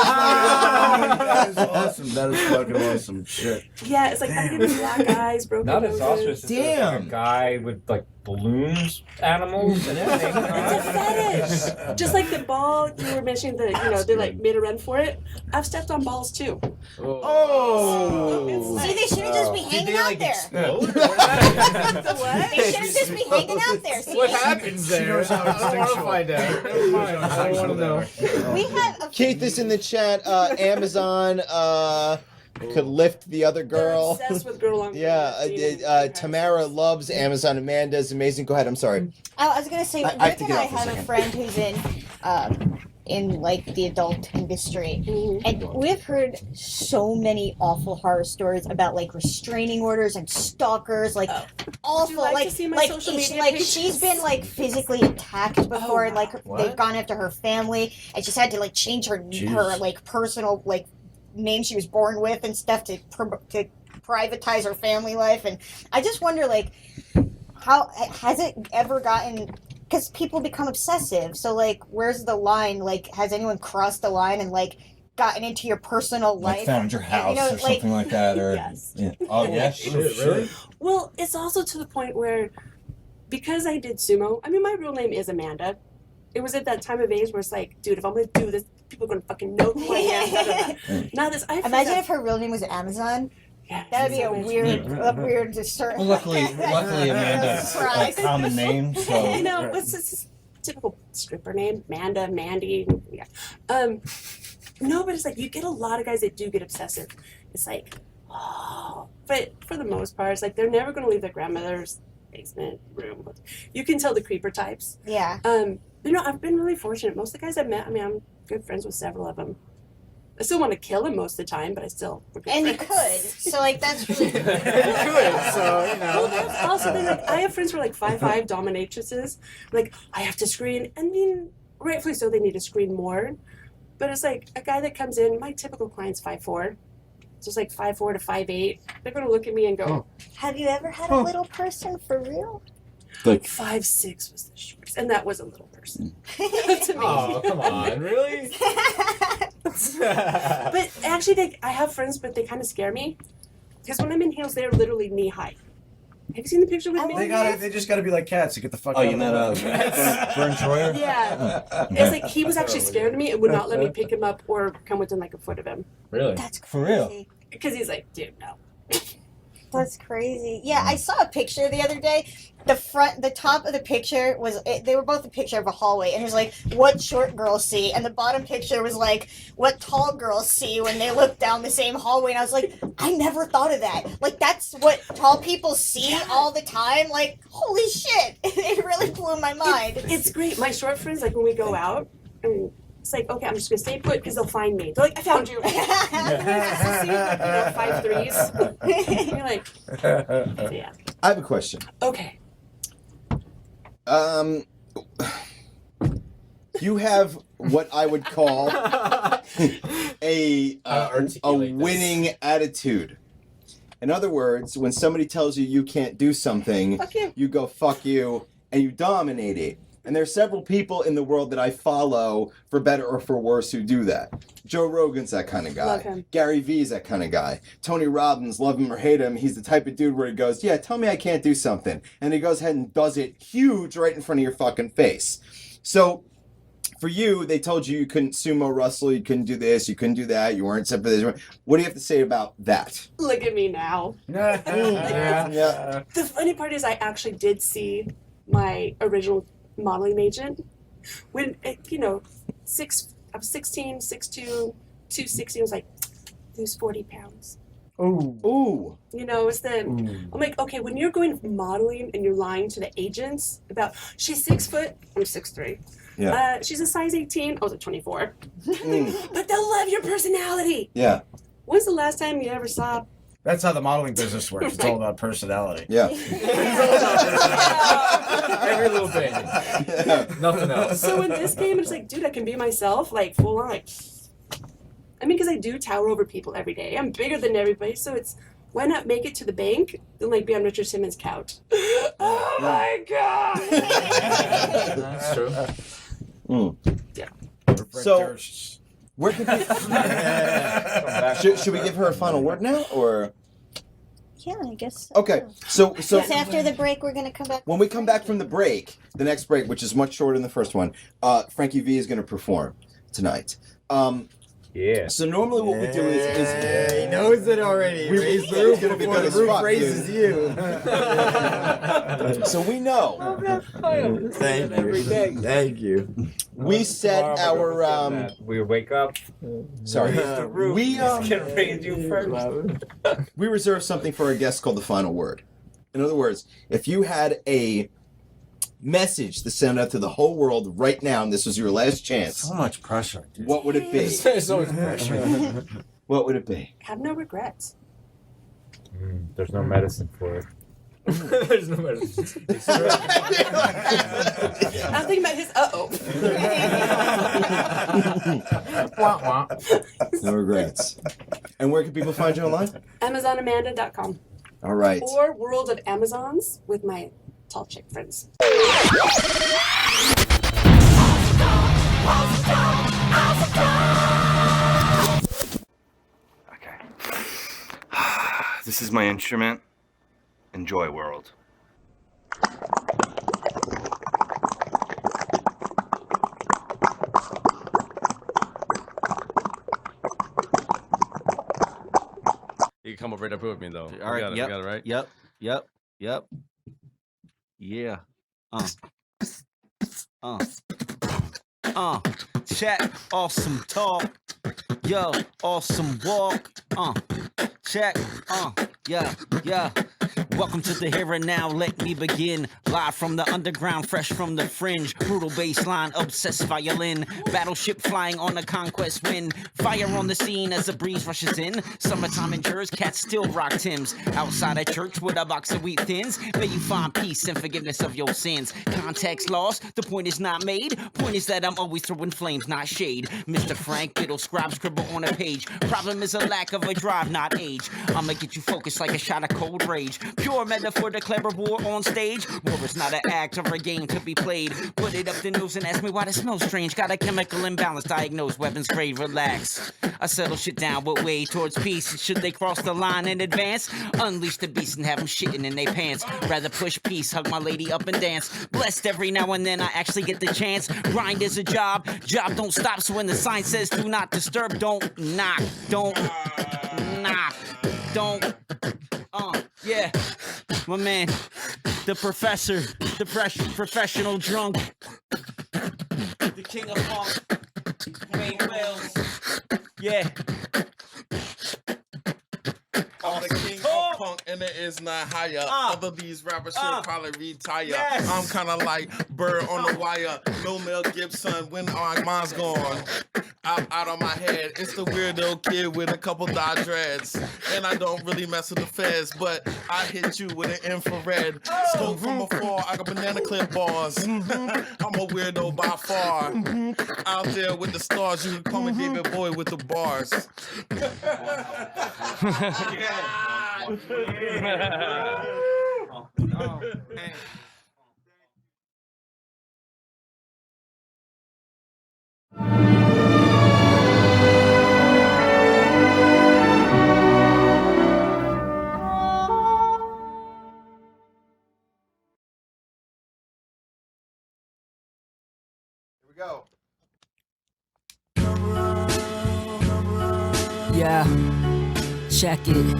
That is awesome. That is fucking awesome. Shit. Yeah, it's like I'm getting black eyes, broken Not as noses. auspicious as like Damn. a guy with like balloons, animals, and everything. It's a fetish. Just like the ball you were mentioning, they like made a run for it. I've stepped on balls too. Oh. See, they shouldn't just be Did hanging they out like there. explode? What? They shouldn't just be hanging out there. See? What happens there? I don't want to find out. Never mind. I don't want to know. We have a Keith is in the chat. Amazon could lift the other They're girl. obsessed with girl on Tamara loves Amazon. Amanda's amazing. Go ahead. I'm sorry. I was gonna say, I have Rick to and get I off for a have a second. friend who's in like the adult industry, and we've heard so many awful horror stories about like restraining orders and stalkers, like awful, like to like see my like social it's media like pictures? she's been like physically attacked before, and like What? they've gone after her family, and she's had to like change her like personal like name she was born with and stuff to privatize her family life. And I just wonder, like, how has it ever gotten, because people become obsessive, so like where's the line? Like, has anyone crossed the line and like gotten into your personal Like life, found your house know, or like- something like that, or Yes. yeah. Oh yeah, sure. Well, it's also to the point where, because I did sumo, I mean, my real name is Amanda. It was at that time of age where it's like, dude, if I'm gonna do this, people are gonna fucking know who I am. Da, da, da. Now this, I Imagine if her real name was Amazon. Yeah, That'd be a weird, Well, luckily Amanda's a common name, so You know, it's just a typical stripper name, Amanda, Mandy. Yeah. No, but it's like you get a lot of guys that do get obsessive. It's like, oh, but for the most part, it's like they're never gonna leave their grandmother's basement room. You can tell the creeper types. Yeah. You know, I've been really fortunate. Most of the guys I've met, I mean, I'm good friends with several of them. I still want to kill him most of the time, but I still. we're good And you friends. could. So like that's really So, you Well, know. that's also been like I have friends who are like 5'5" dominatrixes. Like I have to screen. I mean, rightfully so, they need to screen more. But it's like a guy that comes in. My typical client's 5'4", just like 5'4" to 5'8". They're gonna look at me and go, Have you ever had a little person for real? Like 5'6" was the shortest, and that was a little person to me. Oh, come on, really? But actually, I have friends, but they kind of scare me because when I'm in heels, they're literally knee high. Have you seen the picture with me? they just gotta be like cats to get the fuck Oh, out you of met Vern Troyer? Yeah. It's like he was actually scared of me and would not let me pick him up or come within like a foot of him Really? That's For real? crazy. because he's like, dude, no. That's crazy. Yeah, I saw a picture the other day. The top of the picture was, they were both a picture of a hallway, and it was like, what short girls see, and the bottom picture was like, what tall girls see when they look down the same hallway, and I was like, I never thought of that. Like, that's what tall people see all the time. Like, holy shit. It really blew my mind. It's great. My short friends, like when we go out, and it's like, okay, I'm just gonna stay put because they'll find me. They're like, I found you. Like, 5'3s. You're like, yeah. I have a question. Okay. You have what I would call a Articulate this. winning attitude. In other words, when somebody tells you you can't do something, Fuck you. you go fuck you and you dominate it. And there's several people in the world that I follow, for better or for worse, who do that. Joe Rogan's that kind of guy. Love him. Gary Vee's that kind of guy. Tony Robbins, love him or hate him, he's the type of dude where he goes, yeah, tell me I can't do something. And he goes ahead and does it huge right in front of your fucking face. So, for you, they told you you couldn't sumo wrestle, you couldn't do this, you couldn't do that, you weren't set for this. What do you have to say about that? Look at me now. Yeah. The funny part is I actually did see my original modeling agent when, I'm 16, 6'2", 260. I was like, lose 40 pounds. Ooh. You know, it's the, I'm like, okay, when you're going modeling and you're lying to the agents about, she's 6 foot, I'm 6'3". Yeah. She's a size 18, I was at 24. Mm. But they'll love your personality. Yeah. When's the last time you ever saw That's how the modeling business works. It's all about personality. Yeah. Every little bit. Nothing else. So in this game, it's like, dude, I can be myself, like full on. Like, I mean, because I do tower over people every day. I'm bigger than everybody, so it's why not make it to the bank and like be on Richard Simmons' couch? Oh my god! That's true. Yeah. So, where can should we give her a final word now, or? Yeah, I guess. Okay, so Because after the break, we're gonna come back. when we come back from the break, the next break, which is much shorter than the first one, Frankie V is going to perform tonight. Yeah. So normally what we do is He knows it already. We- Raise the roof Gonna be before good the as fuck, roof raises dude. you. so we know Thank you. we set our We wake up. sorry we Can raise you first. we reserve something for our guests called the final word. In other words, if you had a message to send out to the whole world right now, and this was your last chance, So much pressure, dude. what would it be? There's so much pressure. What would it be? Have no regrets. There's no medicine for it. There's no medicine. I'm thinking about his No regrets. And where can people find you online? AmazonAmanda.com. All right. Or World of Amazons with my tall chick friends. Okay. This is my instrument. Enjoy, world. You can come up right up with me though. All right. We Yep. got it, right? Yep. Yeah. Check. Awesome talk. Yo. Awesome walk. Check. Yeah. Welcome to the here and now. Let me begin. Live from the underground, fresh from the fringe. Brutal bass line, obsessed violin. Battleship flying on a conquest wind. Fire on the scene as the breeze rushes in. Summertime endures, cats still rock Timbs. Outside a church with a box of wheat thins. May you find peace and forgiveness of your sins. Context lost, the point is not made. Point is that I'm always throwing flames, not shade. Mr. Frank Biddle, scribe, scribble on a page. Problem is a lack of a drive, not age. I'ma get you focused like a shot of cold rage. Pure metaphor, declare a war on stage. War is not an act or a game to be played. Put it up the nose and ask me why it smells strange. Got a chemical imbalance, diagnose, weapons grade, relax. I settle shit down with way towards peace. Should they cross the line in advance? Unleash the beast and have them shitting in their pants. Rather push peace, hug my lady up and dance. Blessed every now and then I actually get the chance. Grind is a job, job don't stop. So when the sign says do not disturb, don't knock. Don't knock. Don't yeah, my man, the professor, the professional drunk, the king of funk, Wayne Wells, yeah. I'm the king of punk and it is not higher. Other these rappers should probably retire. Yes. I'm kinda like Bird on the Wire. No Mel Gibson when mine's gone. Out of my head. It's the weirdo kid with a couple dye dreads. And I don't really mess with the feds, but I hit you with an infrared. Smoke from afar, I got banana clip bars. I'm a weirdo by far. Out there with the stars, you can call me David Boy with the bars. Here we go. Yeah, check it.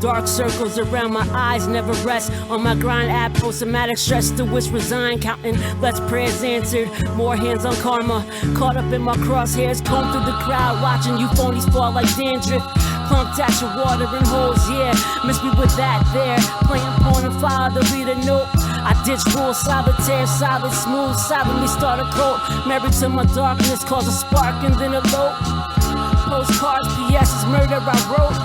Dark circles around my eyes never rest. On my grind, add post-traumatic stress to which resign. Counting less prayers answered, more hands on karma. Caught up in my crosshairs, comb through the crowd, watching you phonies fall like dandruff. Pumped at your watering holes, yeah. Miss me with that there. Playing porn and file to read a note. I ditch rules, solitaire, solid, smooth, silently start a cult. Married to my darkness, cause a spark and then elope. Postcards, PS's murder I wrote.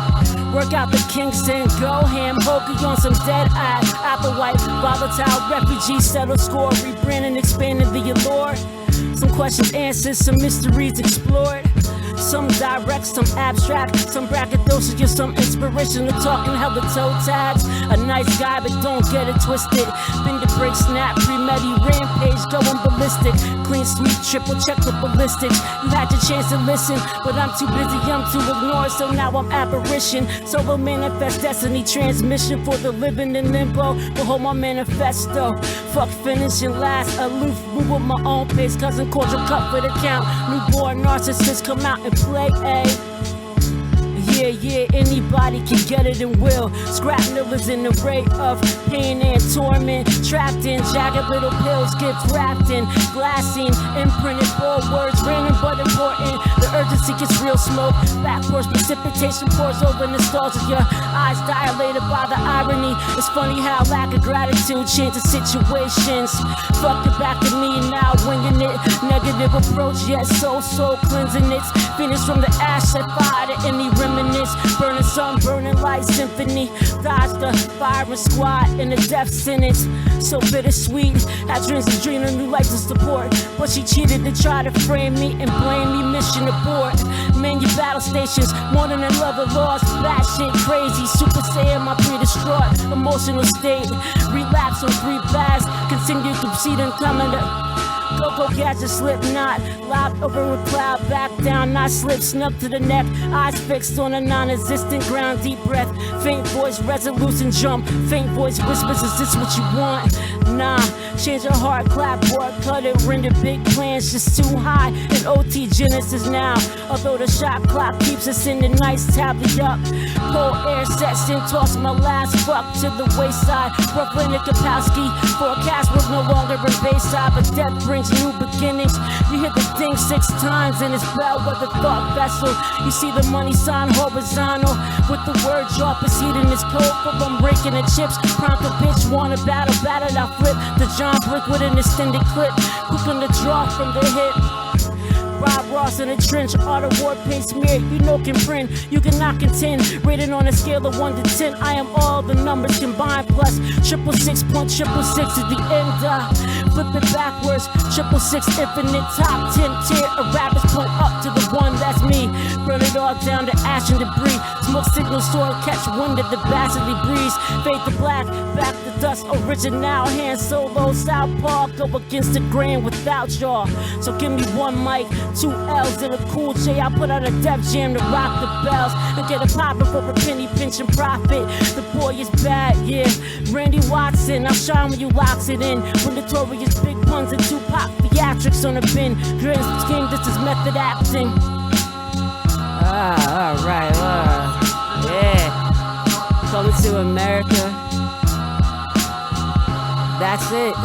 Work out the kinks and go ham, hokey on some dead eye. Apple white, volatile refugee, settle score, rebranding, expanding the allure. Some questions answered, some mysteries explored. Some direct, some abstract, some braggadocious, some inspirational talking hella toe tags. A nice guy, but don't get it twisted. Been to break, snap, pre-medi, rampage, going ballistic. Clean sweep, triple check the ballistics. You had your chance to listen, but I'm too busy, I'm too ignored, so now I'm apparition. So we'll manifest destiny, transmission for the living in limbo. But hold my manifesto. Fuck finishing last, aloof, move at my own pace. Cousin cordial cut for the count. Newborn narcissists come out and play, yeah, anybody can get it and will. Scrap millers in the rate of pain and torment. Trapped in jagged little pills, gift wrapped in glassine. Imprinted bold words, random but important. The urgency gets real smoke. Backwards precipitation pours over nostalgia. Eyes dilated by the irony. It's funny how lack of gratitude changes situations. Fuck it back to me now, winging it. Negative approach, yet so cleansing it. Finish from the ash, set fire to any remnants. Burning sun, burning light symphony. Dodge the firing squad in a death sentence. So bittersweet. Had dreams of dreaming a new life to support, but she cheated to try to frame me and blame me. Mission abort. Man, your battle stations, more than another lost. Bad shit crazy. Super Saiyan, my pre-distraught emotional state. Relapse on 3 bags. Continue to proceed and coming to. Go catch a slip knot. Locked over a cloud, back down, not slip, snub to the neck. Eyes fixed on a non-existent ground, deep breath. Faint voice, resolute and jump. Faint voice whispers, is this what you want? Nah, change your heart, clapboard, cut it, render big plans just too high. And OT Genesis now. Although the shot clock keeps us in the nice tablet up. Cold air sets in, toss my last fuck to the wayside. Brooklyn and Kapowski, forecast was no longer in Bayside, but death brings new beginnings. You hit the thing 6 times and it's bellwether thought vessel. You see the money sign horizontal with the word drop is heating his cold for I'm breaking the chips. Prompt a bitch wanna battle, I flip the John Blick with an extended clip. Quick on the draw from the hip. Bob Ross in a trench, auto war paint smeared, you know can print. You cannot contend, rated on a scale of 1 to 10. I am all the numbers combined, plus 666.666 is the end. Flip it backwards, 666 infinite, top 10 tier. A rabbit's point up to the one, that's me. Burn it all down to ash and debris. Smoke signal sword, catch wind of the bastardly breeze. Fade to black, back to dust, original. Hand solo, southpaw, go against the grain without y'all. So give me 1 mic, 2 L's and a cool J. I put out a Def Jam to rock the bells and get a poppin' for a penny pinch and profit. The boy is bad, yeah. Randy Watson, I'll shine when you locks it in. When notorious big puns and Tupac theatrics on the bin. Grizz King, this is method acting. Alright, yeah. Coming to America. That's it.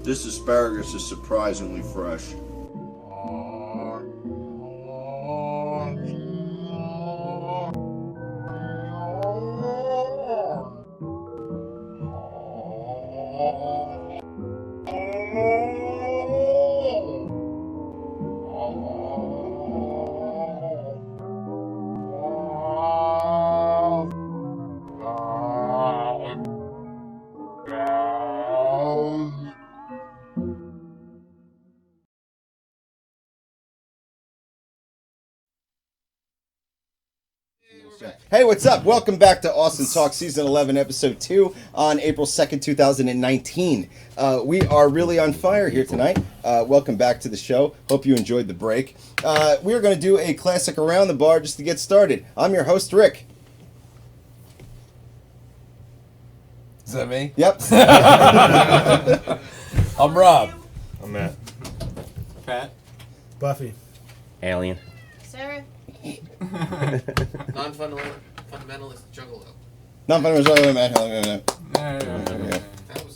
This asparagus is surprisingly fresh. Hey, what's up? Welcome back to Awesome Talk Season 11, Episode 2 on April 2nd, 2019. We are really on fire here tonight. Welcome back to the show. Hope you enjoyed the break. We are going to do a classic Around the Bar just to get started. I'm your host, Rick. Is that me? Yep. I'm Rob. I'm Matt. Pat. Buffy. Alien. Sarah. Non-fundamentalist juggalo. Non-fundamentalist. That was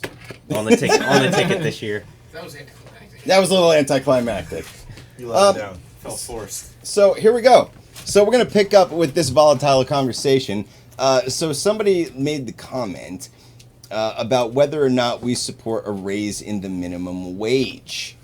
On the ticket this year. that was anticlimactic. That was a little anticlimactic. You let him down. Felt forced. So here we go. So we're gonna pick up with this volatile conversation. So somebody made the comment about whether or not we support a raise in the minimum wage.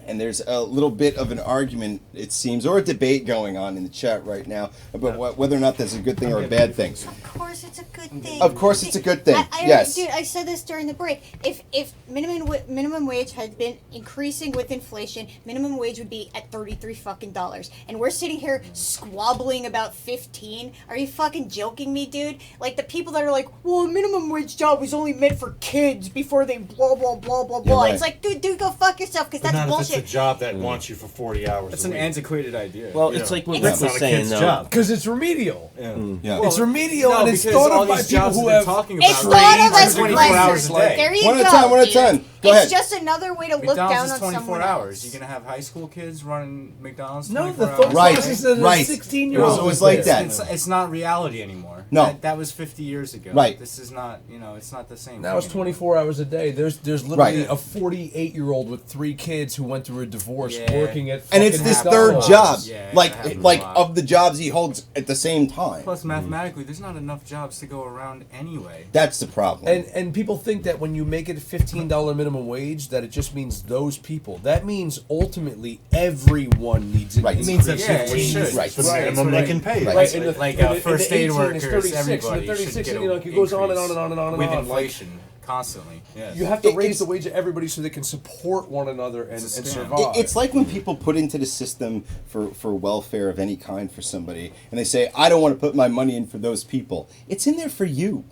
And there's a little bit of an argument, it seems, or a debate going on in the chat right now about whether or not that's a good thing or a bad thing. Of course, it's a good thing. Of course, it's a good thing. Yes. Dude, I said this during the break. If minimum wage had been increasing with inflation, minimum wage would be at $33 fucking dollars, and we're sitting here squabbling about 15. Are you fucking joking me, dude? Like the people that are like, well, a minimum wage job was only meant for kids before they blah blah blah blah blah. Right. It's like, dude, go fuck yourself, because that's bullshit. It's a job that wants you for 40 hours. That's a an week. antiquated idea. Well, it's like what Rick was saying, though. Because it's remedial. Yeah. It's remedial, No, and it's because thought all of by these people jobs who they're have talking about It's thought of as 24 lessons. hours a day. There you One go. at a time, one at a dude. time. Go It's ahead. just another way to look down McDonald's on is 24 someone hours. else. You're gonna have high school kids running McDonald's. No, 24 the hours. thought Right, process is right. a 16-year-old. It was like that. It's not reality anymore. No. That was 50 years ago. Right. This is not. It's not the same. Now it's thing anymore. 24 hours a day. There's literally Right. a 48-year-old with 3 kids who went through a divorce Yeah. working at And it's fucking this third McDonald's. job, Yeah, it like happens a lot. of the jobs he holds at the same time. Plus, mathematically, there's not enough jobs to go around anyway. That's the problem. And people think that when you make it a $15 minimum wage, that it just means those people. That means ultimately everyone needs it. Right. It means that Yeah, it 15 should. Right. It's the Right. minimum they can pay. Right. Right, and the, Like, and the- first and the aid 18 workers, is 36, everybody and the 36, should get and, it goes on and on and on and on and with on. inflation constantly. Yes. You have to raise It's- the wage of everybody so they can support one another and It's a scam. survive. It's like when people put into the system for welfare of any kind for somebody, and they say, I don't want to put my money in for those people. It's in there for you.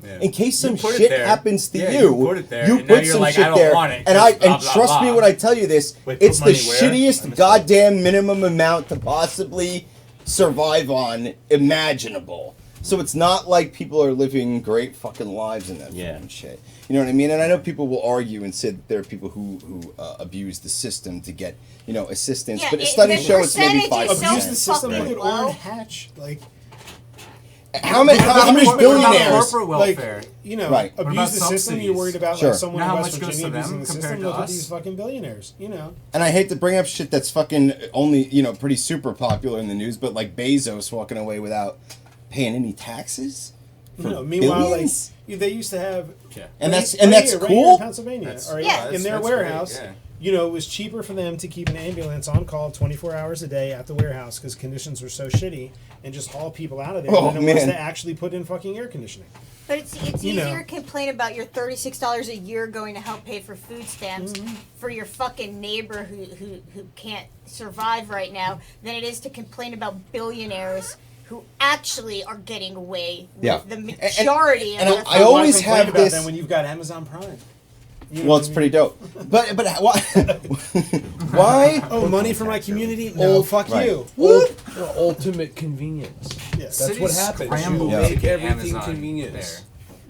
Yeah. In case some You put it shit there. happens to Yeah, you, you put it there, you and now put you're some like, shit I don't there, want it, and 'cause and blah, blah, trust me blah. when I tell you this, Wait, put it's the money where? I shittiest missed goddamn minimum amount to possibly survive on imaginable. So it's not like people are living great fucking lives in that fucking shit. You know what I mean? And I know people will argue and say that there are people who abuse the system to get, assistance. Yeah, but studies show it's maybe percentage is 5%. Abuse the system fucking like low. Orrin Hatch, like How many What billionaires? corporate welfare? like Right. What abuse about the system. You're subsidies? worried about Sure. like someone Now in how West much goes Virginia to them abusing the system. compared to Look at us? these fucking billionaires. And I hate to bring up shit that's fucking only, pretty super popular in the news, but like Bezos walking away without paying any taxes? For Meanwhile, billions? like they used to have, And that's right that's here, right cool. here in Pennsylvania, That's- all right, yeah, in their that's warehouse. great, It was cheaper for them to keep an ambulance on call 24 hours a day at the warehouse because conditions were so shitty, and just haul people out of there Oh, than it was man. to actually put in fucking air conditioning. But it's You know. easier to complain about your $36 a year going to help pay for food stamps for your fucking neighbor who can't survive right now than it is to complain about billionaires who actually are getting away with Yeah. the majority and of I always complain have about this. that when you've got Amazon Prime. You know Well, what it's I mean? pretty dope. But why? Why? Oh, money for my community? No, fuck right. you. ultimate convenience. Yes. That's what happens. Scramble You to make get everything Amazon convenient. there.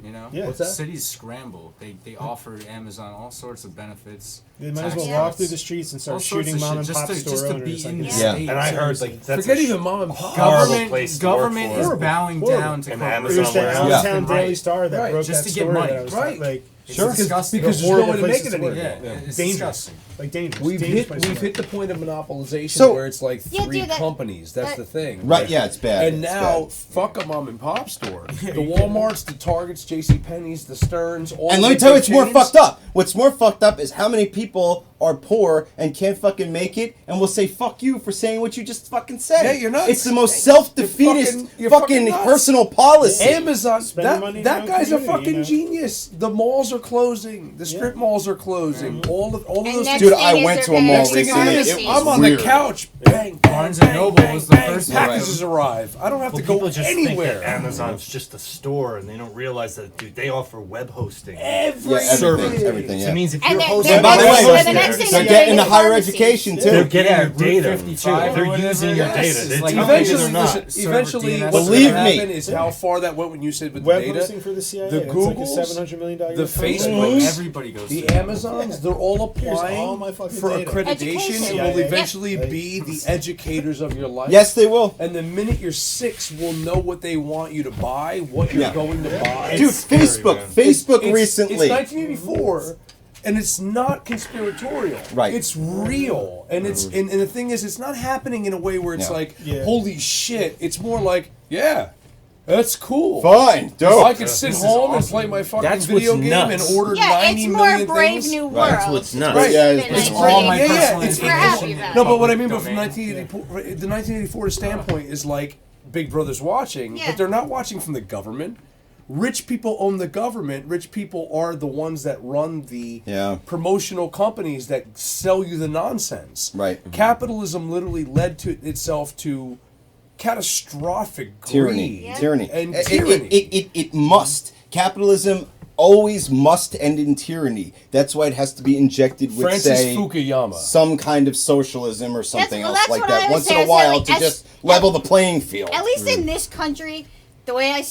You know? Yeah. What's that? Cities scramble. They offer Amazon all sorts of benefits. They might as tax well walk cuts, through the streets and all start sorts shooting of mom shit and just pop to, store just to owners. be in the Like, state. And I heard like that's Forget a even mom and pop. Government, place to government work is for. bowing Horrible. down to And corporations. There's that Amazon left Downtown and Daily right. Star that Right, broke just that to get story money. that I was Right. like, It's Sure. disgusting. Because there's horrible no way to make places it to work. anymore. Yeah, it's dangerous. disgusting. Like dangerous. We've dangerous hit place to we've work. hit the point of monopolization So- where it's like Yeah, three dude, that- companies. That's that- the thing. Right? Yeah, it's bad. And It's now, bad. fuck a mom and pop store. The WalMarts, the Targets, J.C. Penney's, the Stearns, all And the let me tell you big what's more chains. fucked up. What's more fucked up is how many people are poor and can't fucking make it and will say fuck you for saying what you just fucking said. Yeah, you're nuts. It's the most self-defeatist You're fucking nuts. personal policy. Amazon, Spending money that in guy's your a community, fucking you know? genius. The malls are closing. The strip malls are closing. All of And those next Dude, thing I is went they're to a gonna mall do recently. It is. It was I'm on weird. the couch. Bang, Barnes bang, and Noble bang, was the bang. first Packages arrive. I don't have to go People just think anywhere. that Amazon's just a store, and they don't realize that, dude, they offer web hosting. Everything. So Yeah. it means if And you're then- hosting then By the next- way, the next thing they're they're getting into getting higher pharmacies. education too. they're getting your Route data 55 too. They're or whatever. using your Yes, data. it's They like tell you Eventually, they're not. eventually, DNS. what's Believe gonna me. happen is how far that went when you said with the Web data. hosting for the CIA. The It's like a Googles, $700 million the contract. Facebooks, Everybody goes the to Amazons, they're all Here's all applying my fucking for data. accreditation Education. and will Yeah. eventually Yep. be the educators of your life. Yes, they will. And the minute you're 6, will know what they want you to buy, what you're Yeah. going to buy. Dude, Facebook man. Facebook It's recently. 1984. And it's not conspiratorial. Right. It's real. And it's and the thing is, it's not happening in a way where it's like, holy shit. It's more like, yeah, that's cool. Fine, dope. If I could sit home and play my fucking video game and order 90 million things. Brave New World. That's what's nuts. Right. Yeah, It's all my personal information. No, but what I mean from 1984, the 1984 standpoint is like Big Brother's watching, but they're not watching from the government. Rich people own the government. Rich people are the ones that run the promotional companies that sell you the nonsense. Right. Capitalism literally led to itself to catastrophic Tyranny. greed. Tyranny. And tyranny. It must. Capitalism always must end in tyranny. That's why it has to be injected with, Francis say, Fukuyama. some kind of socialism or something else that's like what I that would once say. in a I say, while like, to just level the playing field. At least in this country, the way I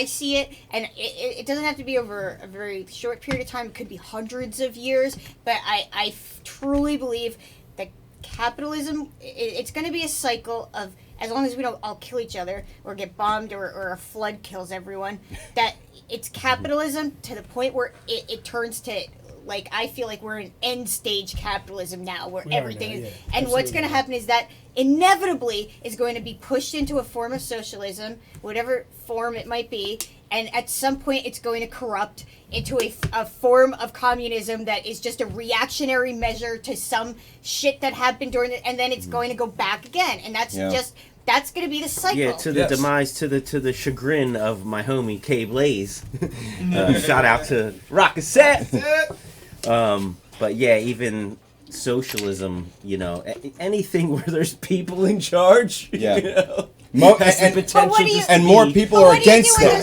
see it, and it doesn't have to be over a very short period of time. It could be hundreds of years. But I truly believe that capitalism, it's going to be a cycle of, as long as we don't all kill each other or get bombed or a flood kills everyone, that it's capitalism to the point where it turns to, like, I feel like we're in end stage capitalism now, where everything is. And what's going to happen is that inevitably is going to be pushed into a form of socialism, whatever form it might be, and at some point it's going to corrupt into a form of communism that is just a reactionary measure to some shit that happened during it, and then it's going to go back again, and that's that's going to be the cycle. Yeah, to the demise, to the chagrin of my homie K Blaze. Shout out to Rockasset. But yeah, even socialism, anything where there's people in charge, has the potential and more people are against them.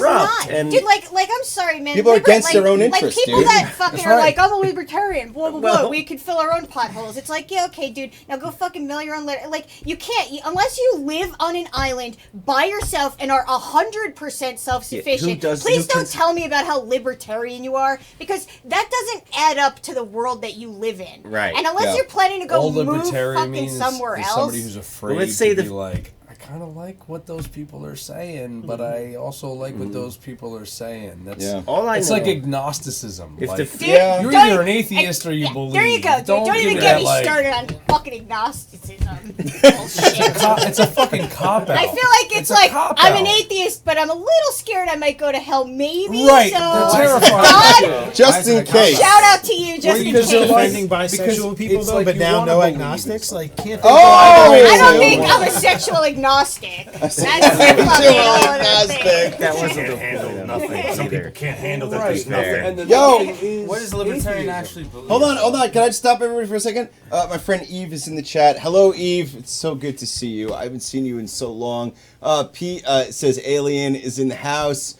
Dude, like I'm sorry, man. People are against their own interests, Like people dude. that fucking That's are right. like, I'm a libertarian, blah blah blah. Well- We can fill our own potholes. It's like, yeah, okay, dude. Now go fucking mill your own. Like you can't unless you live on an island by yourself and are 100% self-sufficient. Please don't tell me about how libertarian you are, because that doesn't add up to the world that you live in. Right. And unless you're planning to go All move libertarian fucking means somewhere is else. somebody who's afraid Well, let's say to the- be like, I kind of like what those people are saying, but I also like what those people are saying. That's All I it's know- like agnosticism. If Like, the- you're either an atheist or you believe. There you go, dude. Don't give even me get that, me like, started on fucking agnosticism. It's a fucking cop out. I feel like it's a like cop I'm an out. atheist, but I'm a little scared I might go to hell, maybe. Right, So, they're terrifying. God, Just in case. shout out to you, just in Because case. they're defending bisexual people, it's though, like but you now wanna no believe agnostics? Like, can't Oh! I don't think I'm a sexual agnostic. That's a fucking whole other thing. That wasn't Can't the handle nothing. Some people can't handle that Right. there's nothing. And the Yo! thing is What does a libertarian atheism. actually believe? Hold on. Can I just stop everybody for a second? My friend Eve is in the chat. Hello, Eve. It's so good to see you. I haven't seen you in so long. Pete says Alien is in the house.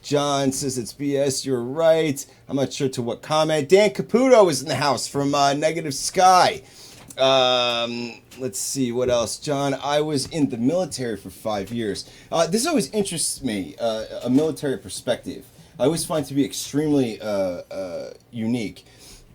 John says it's BS. You're right. I'm not sure to what comment. Dan Caputo is in the house from Negative Sky. Let's see what else. John, I was in the military for 5 years. This always interests me, a military perspective. I always find it to be extremely unique.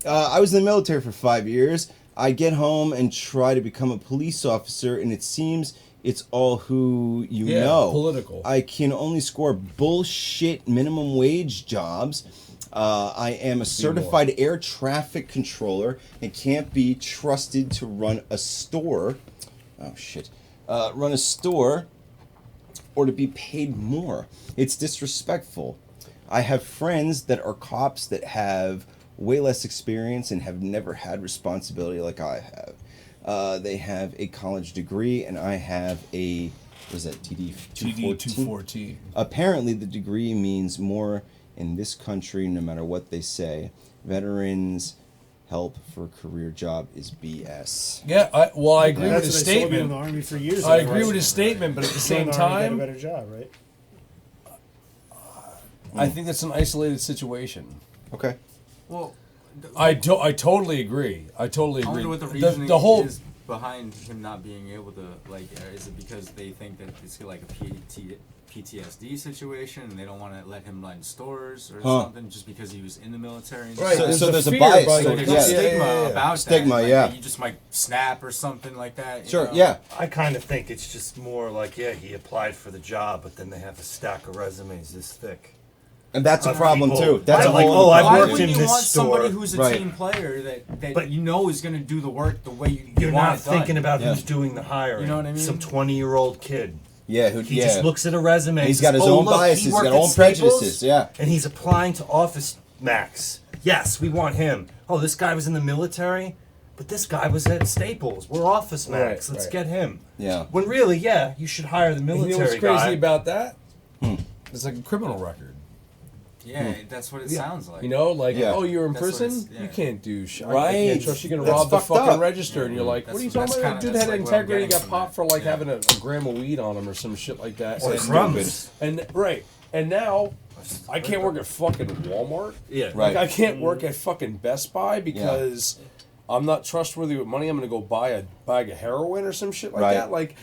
I was in the military for 5 years. I get home and try to become a police officer, and it seems it's all who you know. Political. I can only score bullshit minimum wage jobs. I am a certified air traffic controller and can't be trusted to run a store. Oh, shit. Run a store or to be paid more. It's disrespectful. I have friends that are cops that have way less experience and have never had responsibility like I have. They have a college degree and I have a, what is that, TD 214? Apparently the degree means more in this country no matter what they say. Veterans help for a career job is BS. Yeah, I agree with That's his what they sold me in statement. the army for years. I agree with his statement, but at the same time, got a better job, right? I think that's an isolated situation. Okay. Well, I totally agree. I totally I agree. wonder what the reasoning the whole is behind him not being able to, like, is it because they think that it's like a PTSD situation and they don't want to let him run stores or something just because he was in the military? And Right. stuff? So there's a fear bias. about So it. There's yeah. a stigma yeah. about Stigma, that. Like, yeah. You just might snap or something like that. you Sure, know? yeah. I kind of think it's just more like, yeah, he applied for the job, but then they have a stack of resumes this thick. And that's a of problem people. too. That's a like, whole oh, other I've problem. worked in you this want store. somebody who's a Right. team player that But you know is going to do the work the way You're want not it done. thinking about Yeah. who's doing the hiring. You know what I mean? Some 20-year-old kid. Yeah, He just looks at a resume. He's and got says, his "Oh, own look, biases, he he's worked got at own Staples, prejudices, yeah. And he's applying to Office Max. Yes, we want him. Oh, this guy was in the military, but this guy was at Staples. We're Office Max. Let's get him. Yeah. When really, yeah, you should hire the military You know what's crazy guy. about that? It's like a criminal record. Yeah, that's what it sounds like. You know, like, Yeah. oh, you're in That's what prison? it's- yeah. You can't do shit. I Right. can't trust you're going to That's rob the fucked fucking up. register. And you're like, what are you talking That's about? kinda- Dude that's had like what I'm integrity, getting got from popped that. for like Yeah. having a gram of weed on him or some shit like that. Or And- crumbs. And right. And now I can't work at fucking Walmart. Yeah. Right. Like I can't work at fucking Best Buy because I'm not trustworthy with money. I'm going to go buy a bag of heroin or some shit like Right. that. Like,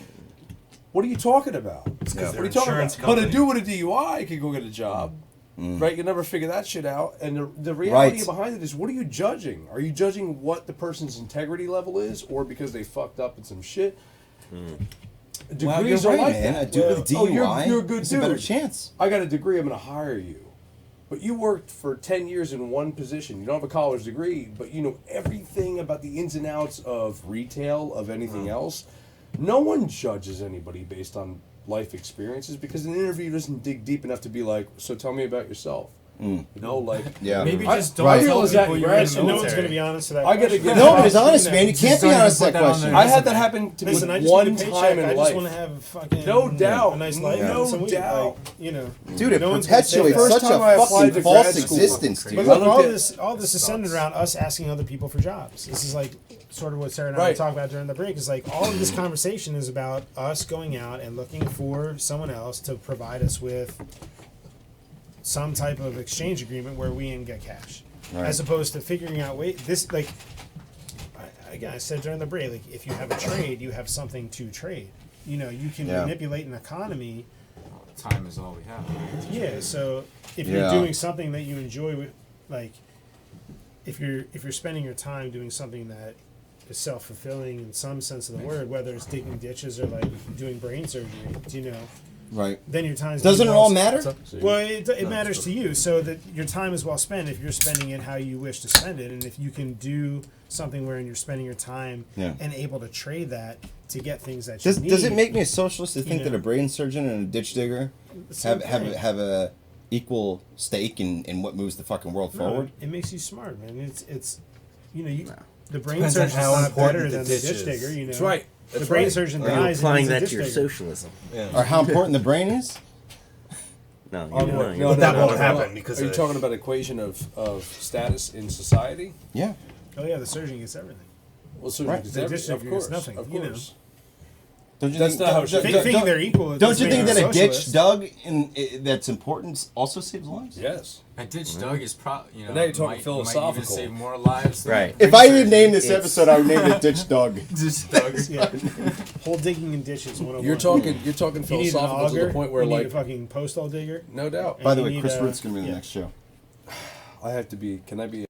what are you talking about? What are you talking about? But a dude with a DUI can go get a job. Right? You never figure that shit out. And the reality Right. behind it is, what are you judging? Are you judging what the person's integrity level is, or because they fucked up in some shit? Degrees Wow, you're are right, like man. that. A dude with a DUI, Oh, you're a good there's dude. a better chance. I got a degree. I'm going to hire you. But you worked for 10 years in one position. You don't have a college degree, but you know everything about the ins and outs of retail, of anything else. No one judges anybody based on life experiences because an interview doesn't dig deep enough to be like, so tell me about yourself. You know, like Maybe I- just don't I tell realize that people in you're grad in the school. No one's going to be honest to that. I gotta question. get Nobody's honest, man. You can't be don't honest to even that put that on question. there. I had that happen to me Listen, I just one need a paycheck. time in I just life. want to have fucking No doubt. a nice life, No and some weed. doubt. Like, you know, Dude, it no one's gonna say perpetuates that. First such a time I applied fucking to false grad school. existence, dude. But I look, looked all this is centered around us asking other people for jobs. This is like sort of what Sarah and I were Right. talking about during the break. Is like all of this conversation is about us going out and looking for someone else to provide us with some type of exchange agreement where we can get cash, Right. as opposed to figuring out this like. Again, I said during the break, like if you have a trade, you have something to trade. You know, you can manipulate an economy. Time is all we have. Yeah, so if Yeah. you're doing something that you enjoy, like if you're spending your time doing something that is self-fulfilling in some sense of the word, whether it's digging ditches or like doing brain surgery, you know, Right. then your time Doesn't it all matter? Well, it matters to you, so that your time is well spent if you're spending it how you wish to spend it, and if you can do something wherein you're spending your time and able to trade that to get things that you need. Does it make me a socialist to think know. that a brain surgeon and a ditch digger have a equal stake in what moves the fucking world forward? It makes you smart, man. It's you know, the brain Depends on surgeon's how not important better the than the ditch ditch is. digger, you know. That's right. The That's brain right. surgeon Are you dies and applying he's a that ditch to your digger. socialism? Or how important the brain is? No, Oh, you're not. But that won't happen because Are you of- talking about equation of status in society? Yeah. Oh yeah, the surgeon gets everything. Well, so Right. The ditch of digger course, gets nothing. of You know. course. Don't you That's think, not how don't- it should don't- be. Thinking they're equal. Don't you think that a ditch socialist. dug that's important also saves lives? Yes. A ditch dug is you know. But now you're talking might philosophical. even save more lives. Than Right. If I didn't name this episode, I would name it Ditch Dug. Ditch dug. Yeah. Whole digging in ditches 101. You're talking You need an philosophical to auger, the point where you need like a fucking postal digger. no doubt. and By the you way, need Chris a- Root's going to be in the next show. I have to be. Can I be?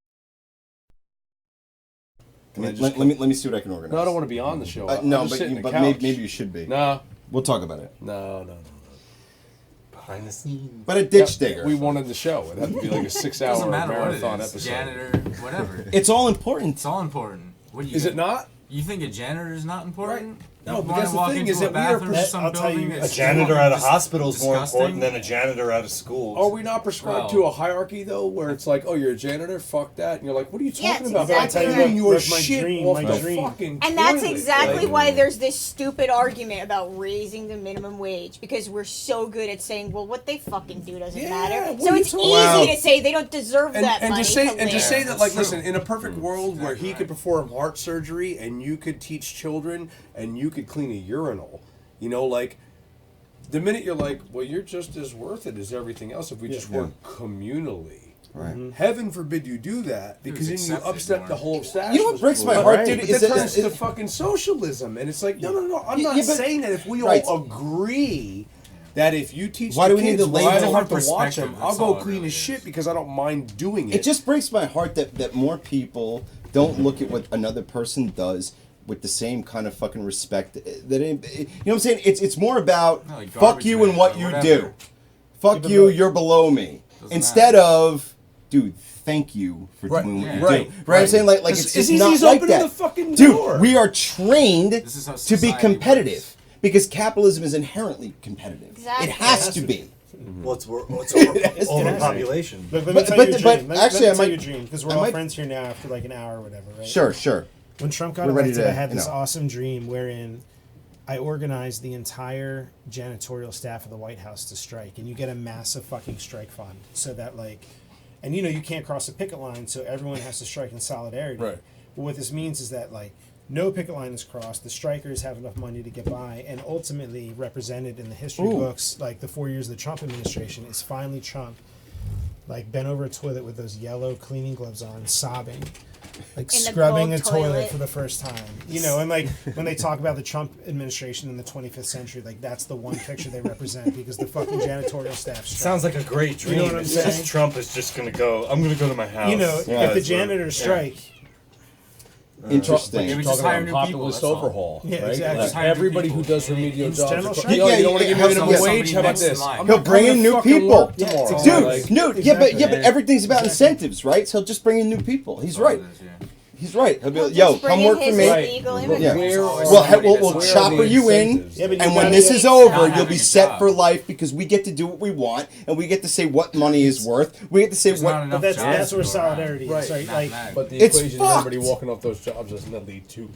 Let me see what I can organize. No, I don't want to be on the show. No, I'll just sit in the but couch. maybe you should be. Nah. We'll talk about it. No. behind the scenes. But a ditch digger. We wanted the show. It had to be like a 6-hour Doesn't matter what it marathon is. episode. Janitor, whatever. It's all important. It's all important. What do you Is it not? You think a janitor is not important? No, You but wanna that's the walk thing into is a that we are bathroom or pres- some I'll tell building you, A that's janitor at a dis- hospital is more disgusting? important than a janitor at a school. Are we not prescribed to a hierarchy though, where it's like, oh, you're a janitor, fuck that, and you're like, what are you Yeah, talking it's about? exactly I'm right. taking your That's my shit dream, off my the dream. fucking And that's toilet. exactly Like, why there's this stupid argument about raising the minimum wage, because we're so good at saying, well, what they fucking do doesn't Yeah, matter. what So are you it's talking easy about? to say they don't deserve that and money. to say to and to live. say that, like, That's listen, true. in a perfect world where he could perform heart surgery and you could teach children and you could clean a urinal, you know, like the minute you're like, well, you're just as worth it as everything else if we just work communally. Right. Heaven forbid you do that, because then you upstep the whole status. You know what breaks my heart, dude, But is that that- turns to fucking socialism, and it's like, no. I'm not Yeah, but- saying that if we Right. all agree that if you teach Why the do we need kids, to well, I label don't have to perspective, watch them. I'll that's go all it clean really as shit because I don't mind doing it. It just breaks my heart that more people don't look at what another person does with the same kind of fucking respect. That you know what I'm saying? It's more about No, like fuck garbage you man and what or you whatever. do. Fuck you, you're below me. instead of, dude, thank you for doing what you do. Right? I'm saying, like it's just not like that. The fucking dude, door. we are trained This is how to be society competitive works. because capitalism is inherently competitive. Exactly. It has to be. Well, it's overpopulation. Look, let me But- tell but- you a but dream. Let actually, me I tell might- you a dream because we're I all might- friends here now after like an hour or whatever, right? Sure. When Trump got We're ready elected, to, I had this you know. awesome dream wherein I organized the entire janitorial staff of the White House to strike, and you get a massive fucking strike fund, so that like, and you can't cross a picket line, so everyone has to strike in solidarity. Right. But what this means is that like no picket line is crossed, the strikers have enough money to get by, and ultimately represented in the history books, like the 4 years of the Trump administration, is finally Trump, like bent over a toilet with those yellow cleaning gloves on, sobbing. Like In the scrubbing a gold toilet toilet. for the first time, and like when they talk about the Trump administration in the 25th century, like that's the one picture they represent because the fucking janitorial staff. Sounds like a great dream. You know what I'm It's saying? just Trump is just gonna go. I'm gonna go to my house. If the janitors strike. Interesting. Maybe Talking just hire about new populist people, that's all. overhaul. Yeah, right? exactly. Like Just hire new everybody who people. does remedial It's jobs. general Yo, strike. you don't want to give me minimum somebody wage? How about next in this? line. I'm He'll not bring coming in to new fucking people. work tomorrow. Dude, Like, yeah, but everything's about incentives, right? So he'll just bring in new people. He's right. He's right. He'll be like, yo, come work for me. Illegal immigrants. We'll chopper you in, Yeah, but you and when gotta this get is over, not you'll be having a set job. for life because we get to do what we want, and we get to say what money is worth. We get to say There's not what. enough But jobs that's to where go around. solidarity is, right? Not Like, mad. But the It's equation of everybody fucked. walking off those jobs doesn't that lead to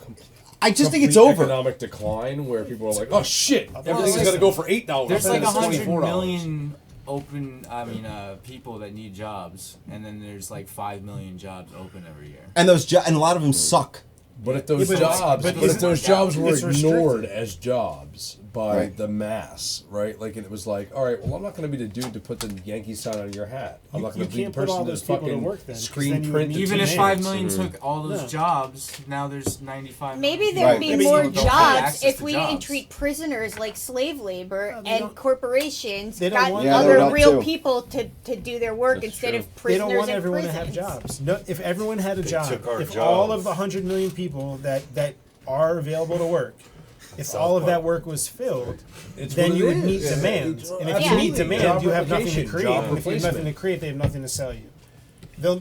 I just think it's complete over. economic decline where people are like, oh shit, everything's got to go for $8. There's like instead of 100 $24. million people that need jobs, and then there's like 5 million jobs open every year. And and a lot of them suck. But if those Yeah, jobs, but but if those jobs were it's ignored restricted. as jobs by Right. the mass, right? Like, and it was like, all right, well, I'm not going to be the dude to put the Yankee sign on your hat. I'm not You going to be the can't put person all to those people to fucking work then, 'cause screen then you would print need the Even if t-shirts. 5 million took all those No. jobs, now there's 95. Maybe million. there'd Right. be Maybe more you don't have jobs access if to we jobs. didn't treat prisoners like slave labor No, they and don't- corporations they don't got want- Yeah, other that real too. people to do their work That's instead true. of They prisoners don't want in everyone prisons. to have jobs. No, if everyone had a job, took our if all jobs. of the 100 million people that are available to work, if all of that work was filled, It's then what you it would meet is. demand. It's- And if you absolutely. meet demand, Job you have nothing to replication, create. job And if you have nothing to replacement. create, they have nothing to sell you.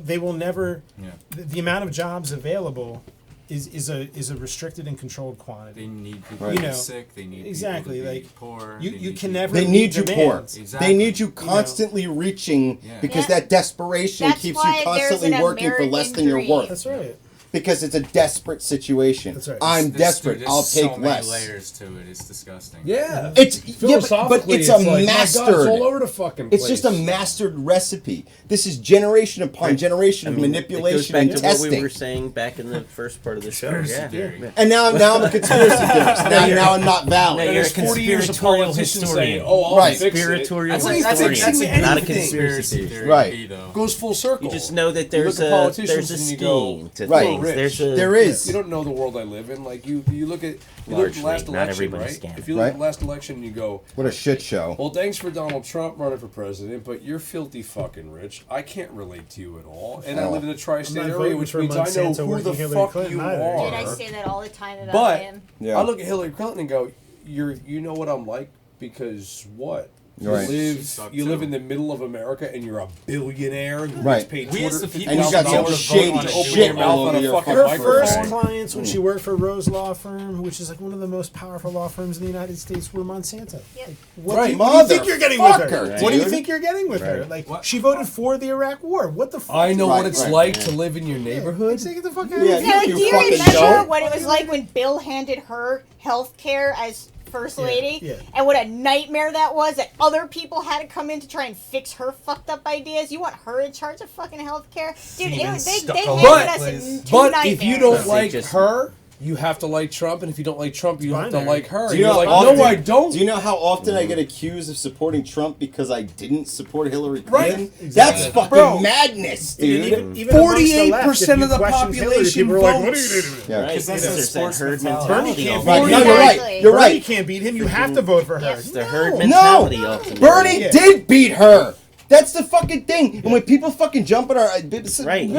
They will never. Yeah. The amount of jobs available is a restricted and controlled quantity. They need people Right. to You be know, sick. They need exactly, people to be like, poor. you they can need people- never- They need you poor. demands. Exactly. They need you You know? constantly reaching Yeah. because Yeah. that desperation That's keeps why you there's constantly an working for less than your American worth. That's right. Because it's a desperate situation. That's right. I'm This- desperate. dude, I'll there's take so many less. layers to it. It's disgusting. Yeah. It's but Philosophically, it's a like, my God, mastered. it's all over the fucking place. It's just a mastered recipe. This is generation upon generation of It manipulation goes back and to testing. what we were saying back in the first part of the show. Conspiracy theory. And now I'm a conspiracy theorist. Now I'm not valid. Now And you're there's a 40 years of conspiratorial politicians historian. saying, "Oh, I'll Right. fix it." Conspiratorial That's historian. fixing Not a anything. conspiracy theory. Right. Be, though. Goes full circle. You just know that You there's look at a politicians scheme and you go, to Right. things. Rich. There's a There is. You don't know the world I live in. Like you look at the Largely, last not election, everybody's right? scamming. If you look at Right. the last election, and you go, What a shit show. well, thanks for Donald Trump running for president, but you're filthy fucking rich. I can't relate to you at all, and I No. live in a tri-state I'm not area, voting which for means I know Monsanto who working the Hillary fuck Clinton you either. are. Dude, I say that all the time about But him. Yeah. I look at Hillary Clinton and go, you know what I'm like because what? You Right. live in the middle of America and you're a billionaire and you Right. get paid We as the $250,000 people And you got some to shady vote on shit open your mouth all on over a your fucking fucking Her first microphone. clients when she worked for Rose Law Firm, which is like one of the most powerful law firms in the United States, were Monsanto. Yep. Like, what, Right. do you think you're getting with her? Motherfucker, What do you dude. think you're getting with her? Right. Like What? she voted for the Iraq War. What the fuck? I know Right, what it's right. like to live in your neighborhood. Get the fuck out Yeah, of Yeah, here. you do you fucking remember don't. what it was like when Bill handed her health care as first lady? yeah. And what a nightmare that was, that other people had to come in to try and fix her fucked up ideas. You want her in charge of fucking health care? Dude, they handed us in two But nightmares. if you don't They like just- her, you have to like Trump, and if you don't like Trump, you have to binary. like her. Do you You're know like, how no, often- I don't. Do you know how often I get accused of supporting Trump because I didn't support Hillary Right. Clinton? Exactly. That's fucking Bro. madness, dude. Even amongst the left, 48% if of the you question Hillary, population people are like, what are votes. you doing? Yeah. Right, Because that's there's a that sports herd mentality. Bernie mentality. can't Right. beat No, him. you're right. Exactly. You're Bernie right. can't beat him. You have to vote for her. Yes. The herd No, mentality ultimately. Bernie Yeah. did beat her. That's the fucking thing. And when people fucking jump on our, people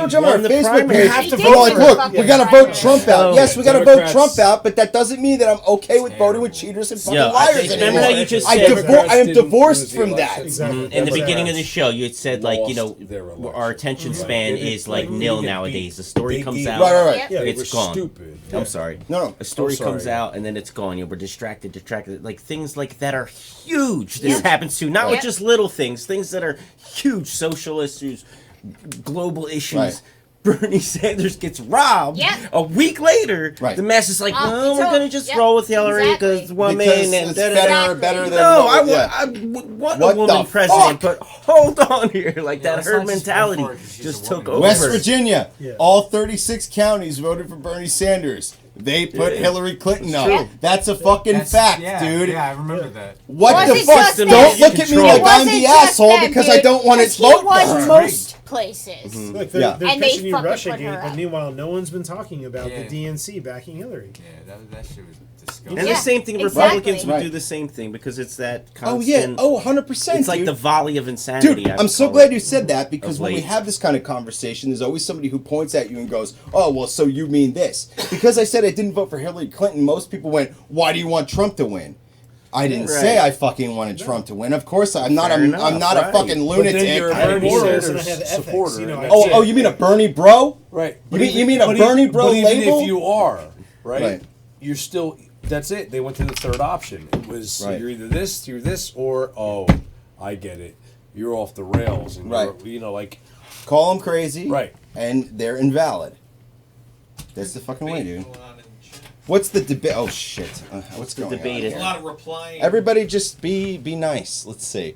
jump on our Facebook primary. page, You have to they're like, vote look, we gotta vote Trump out. Yes, we gotta vote Democrats- Trump out, but that doesn't mean that I'm okay with voting with cheaters and fucking liars remember anymore. how you just I said am divorced from that. In the beginning of the show, you had said like, you know, their election. our attention span They is did- like like, nil they get nowadays. beat. The story They comes get- out, Right. Yeah, they it's were gone. stupid. I'm sorry. No. A story comes sorry. out and then it's gone. We're distracted. Like things like that are huge. This happens to not with just little things that are huge social issues, global issues. Right. Bernie Sanders gets robbed. Yep. A week later, Right. the mess is like, well, it's we're over. gonna just Yep. roll with Hillary Exactly. because woman Because and it's da-da-da. better than No, I yeah. want What a woman the president, fuck? but hold on here, like that let's herd not just go mentality for it 'cause she's just a took woman. over. West Virginia, Yeah. all 36 counties voted for Bernie Sanders. They put Hillary Clinton up. true. That's a fucking That's- fact, yeah, dude. Yeah, I remember that. What the Wasn't fuck? just them. Don't look at me like I'm Wasn't the just asshole them, because I dude, don't want to 'cause he vote won for her. most places. Look, they're, Yeah. they're And they pitching you fucking Russia put Gate, her but up. meanwhile, no one's been talking about Yeah. the DNC backing Hillary. Yeah, that shit was disgusting. And Yeah, the same thing, exactly. Republicans would Right. do the same thing because it's that Oh constant. yeah, 100%. It's like dude. the volley of insanity. Dude, I I'm so call glad it. you said that because of when we late. have this kind of conversation, there's always somebody who points at you and goes, "Oh, well, so you mean this?" Because I said I didn't vote for Hillary Clinton, most people went, "Why do you want Trump to win?" I didn't say I fucking wanted Trump to win. Of course, I'm not. Fair I'm enough, not a right. fucking But then lunatic. you're a I Bernie agree. Sanders Doesn't have ethics, supporter. you know, and Oh, that's oh, it. you mean a Bernie bro? Right. You mean a Bernie bro but even label? if you are, right, Right. you're still, that's it. They went to the third option. It was, Right. you're either this, or, oh, I get it. You're off the rails. And Right. you're, you know, like, Call them crazy, right. and they're invalid. That's the fucking way, dude. What's the debate? Oh shit! What's the going debate on is- A here? lot of replying. Everybody, just be nice. Let's see.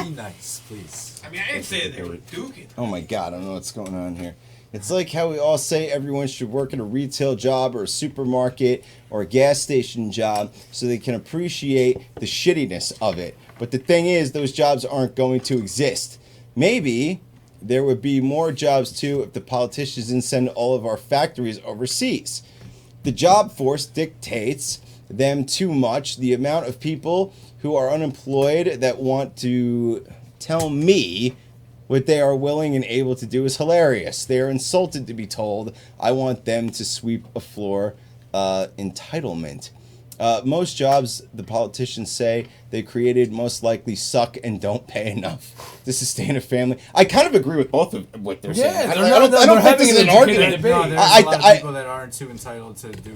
Be nice, please. I mean, I didn't say they were duking. Oh my god, I don't know what's going on here. It's like how we all say everyone should work at a retail job or a supermarket or a gas station job so they can appreciate the shittiness of it. But the thing is, those jobs aren't going to exist. Maybe there would be more jobs too if the politicians didn't send all of our factories overseas. The job force dictates them too much. The amount of people who are unemployed that want to tell me what they are willing and able to do is hilarious. They are insulted to be told I want them to sweep a floor. Entitlement. Most jobs, the politicians say they created most likely suck and don't pay enough to sustain a family. I kind of agree with both of what they're saying. I don't think this is an argument. No, there's a lot of people that aren't too entitled to do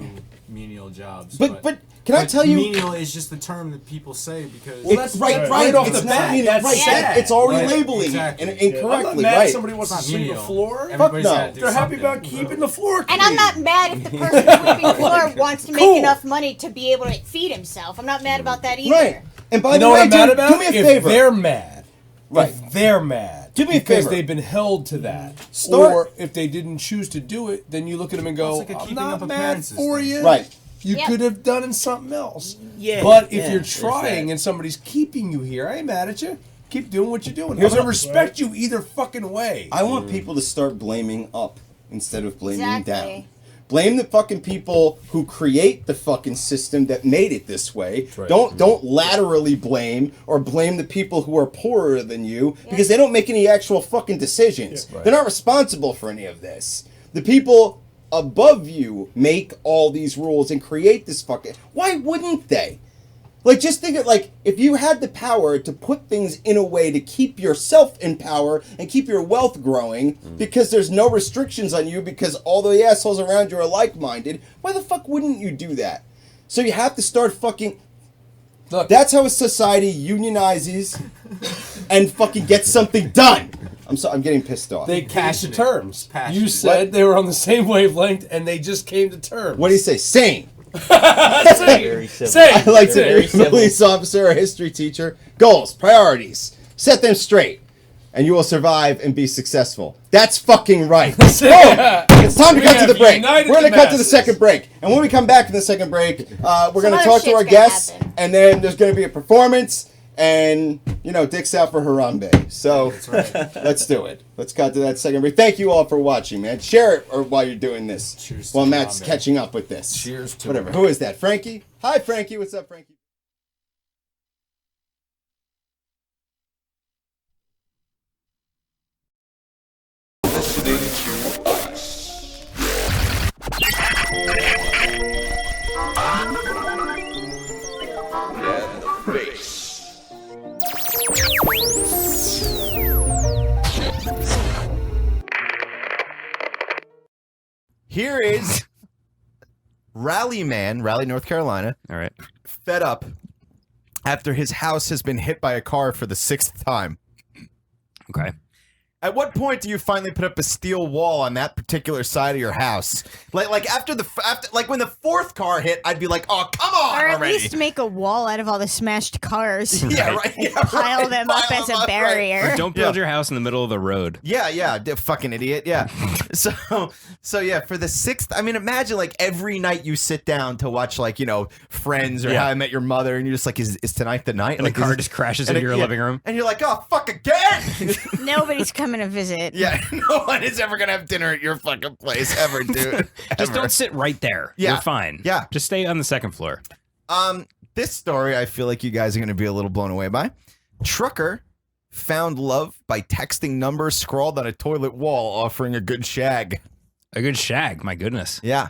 menial jobs. But can I tell you? Menial is just the term that people say because. Well, that's right off the bat. That's sad. It's already labeling it incorrectly. I'm not mad if somebody wants to sweep a floor. Fuck no. They're happy about keeping the floor clean. And I'm not mad if the person sweeping the floor wants to make enough money to be able to feed himself. I'm not mad about that either. Right. And by You the know way, what I'm mad dude, about? do me a If favor. they're mad. Right. If they're mad. Do me a because favor. they've been held to that. Start- Or if they didn't choose to do it, then you look at them and go, It's like a I'm keeping not up mad appearances for thing. you. Right. You Yeah. could have done something else. Yeah, But if yeah, you're there's trying that. and somebody's keeping you here, I ain't mad at you. Keep doing what you're doing. I'm gonna respect you either fucking way. I want people to start blaming up instead of blaming Exactly. down. Blame the fucking people who create the fucking system that made it this way. Right. Don't laterally blame or blame the people who are poorer than you because they don't make any actual fucking decisions. Yeah. Right. They're not responsible for any of this. The people above you make all these rules and create this fucking. Why wouldn't they? Like, just think of, like, if you had the power to put things in a way to keep yourself in power and keep your wealth growing because there's no restrictions on you because all the assholes around you are like-minded, why the fuck wouldn't you do that? So you have to start fucking... Look. That's how a society unionizes and fucking gets something done. I'm getting pissed off. They cast to terms. Passionate. You said they were on the same wavelength and they just came to terms. What do you say? Sane. Very civil. Say. I like to Very be a civil. police officer or history teacher. Goals, priorities. Set them straight, and you will survive and be successful. That's fucking right. Boom! It's time to We cut to have the break. united We're going to the cut to the masses. second break. And when we come back from the second break, we're going to other talk to shit's our gonna guests, happen. and then there's going to be a performance, and, you know, Dick's out for Harambe. So let's do it. Let's cut to that second break. Thank you all for watching, man. Share it or while you're doing this. Cheers to while Matt's Harambe. catching up with this. Cheers to Whatever. it. Who is that? Frankie? Hi, Frankie. What's up, Frankie? listening to us. And the face. Here is Raleigh, North Carolina. All right. Fed up after his house has been hit by a car for the 6th time. Okay. At what point do you finally put up a steel wall on that particular side of your house? Like after when the 4th car hit, I'd be like, "Oh, come on Or at already." least make a wall out of all the smashed cars. Yeah, right. And pile them up as a barrier. Or don't build your house in the middle of the road. Yeah, fucking idiot. Yeah. So yeah, for the 6th, I mean, imagine like every night you sit down to watch like, Friends or How I Met Your Mother, and you're just like, is tonight the night? And like, the car just crashes into your living room. And you're like, oh, fuck again. Nobody's coming to visit. Yeah, no one is ever gonna have dinner at your fucking place ever, dude. Just don't sit right there. Yeah. You're fine. Yeah. Just stay on the 2nd floor. This story I feel like you guys are gonna be a little blown away by. Trucker found love by texting numbers scrawled on a toilet wall offering a good shag. A good shag, my goodness. Yeah.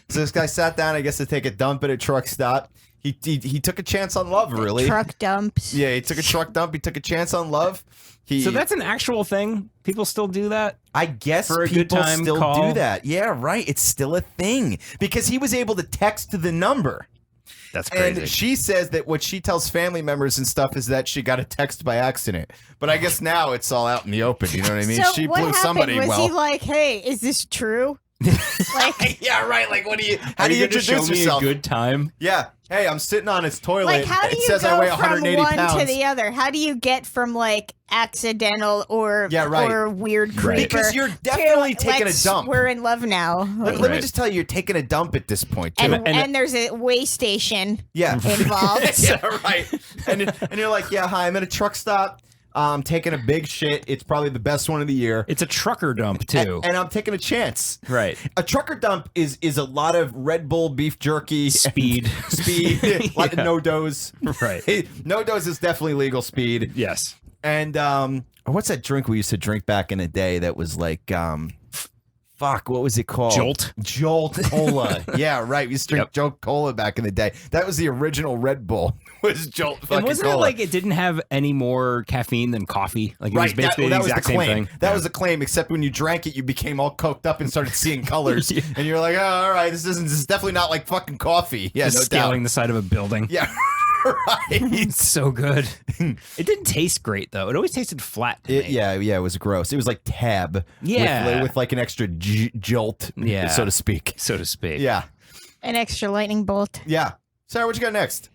So this guy sat down, I guess, to take a dump at a truck stop. He took a chance on love, really. Truck dumps. Yeah, he took a truck dump. He took a chance on love. So that's an actual thing? People still do that? I guess For a people good time still call? do that. Yeah, right. It's still a thing. Because he was able to text the number. That's crazy. And she says that what she tells family members and stuff is that she got a text by accident. But I guess now it's all out in the open. You know what I mean? So She what blew happened? somebody Was well. he like, hey, is this true? Like, yeah, right. Like, how do you gonna introduce show me yourself? a good time? Yeah. Hey, I'm sitting on his toilet. like, how do it you says I go weigh from 180 one pounds. to the other? How do you get from like accidental or or weird creeper? Because you're definitely to, taking a let's- dump. We're in love now. Let me just tell you, you're taking a dump at this point, too. And there's a way station involved. Yeah, right. And you're like, yeah, hi, I'm at a truck stop. I'm taking a big shit. It's probably the best one of the year. It's a trucker dump, too. And I'm taking a chance. Right. A trucker dump is a lot of Red Bull beef jerky. Speed. A lot of no-dos. Right. No-dos is definitely legal speed. Yes. And what's that drink we used to drink back in the day that was like, fuck, what was it called? Jolt Cola. Yeah, right. We used to drink Jolt Cola back in the day. That was the original Red Bull. Was Jolt fucking And wasn't Cola. it like it didn't have any more caffeine than coffee? Like it was basically the was exact the same claim. thing. That was the claim, except when you drank it, you became all coked up and started seeing colors. And you're like, oh, all right, this is definitely not like fucking coffee. Yeah, Just no scaling doubt. the side of a building. Yeah, right. It's so good. It didn't taste great though. It always tasted flat to me. Yeah, it was gross. It was like tab. Yeah. with like an extra jolt. Yeah. so to speak. So to speak. Yeah, An extra lightning bolt. yeah. Sarah, what you got next?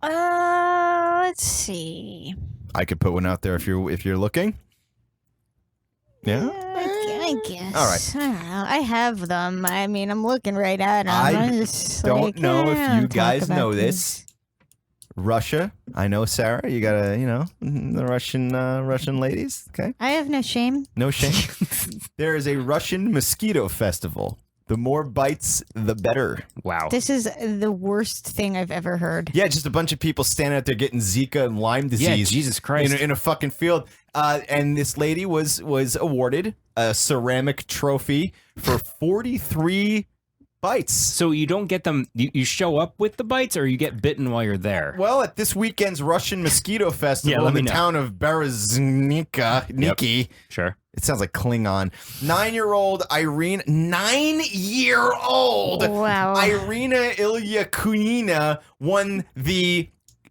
Let's see. I could put one out there if you're looking. Yeah. I guess. All right. I don't know. I have them. I mean, I'm looking right at them. I just don't like, know if you talk guys about know this. Russia. I know, Sarah. You got the Russian ladies. Okay. I have no shame. No shame. There is a Russian mosquito festival. The more bites, the better. Wow. This is the worst thing I've ever heard. Yeah, just a bunch of people standing out there getting Zika and Lyme disease. Yeah, Jesus Christ. In a fucking field. And this lady was awarded a ceramic trophy for 43 bites. So you don't get them, you show up with the bites or you get bitten while you're there? Well, at this weekend's Russian Mosquito Yeah, Festival let in me the know. town of Berezhniki, Niki. Sure. It sounds like Klingon. 9-year-old Irina, 9-year-old Wow. Irina Ilyakunina won the,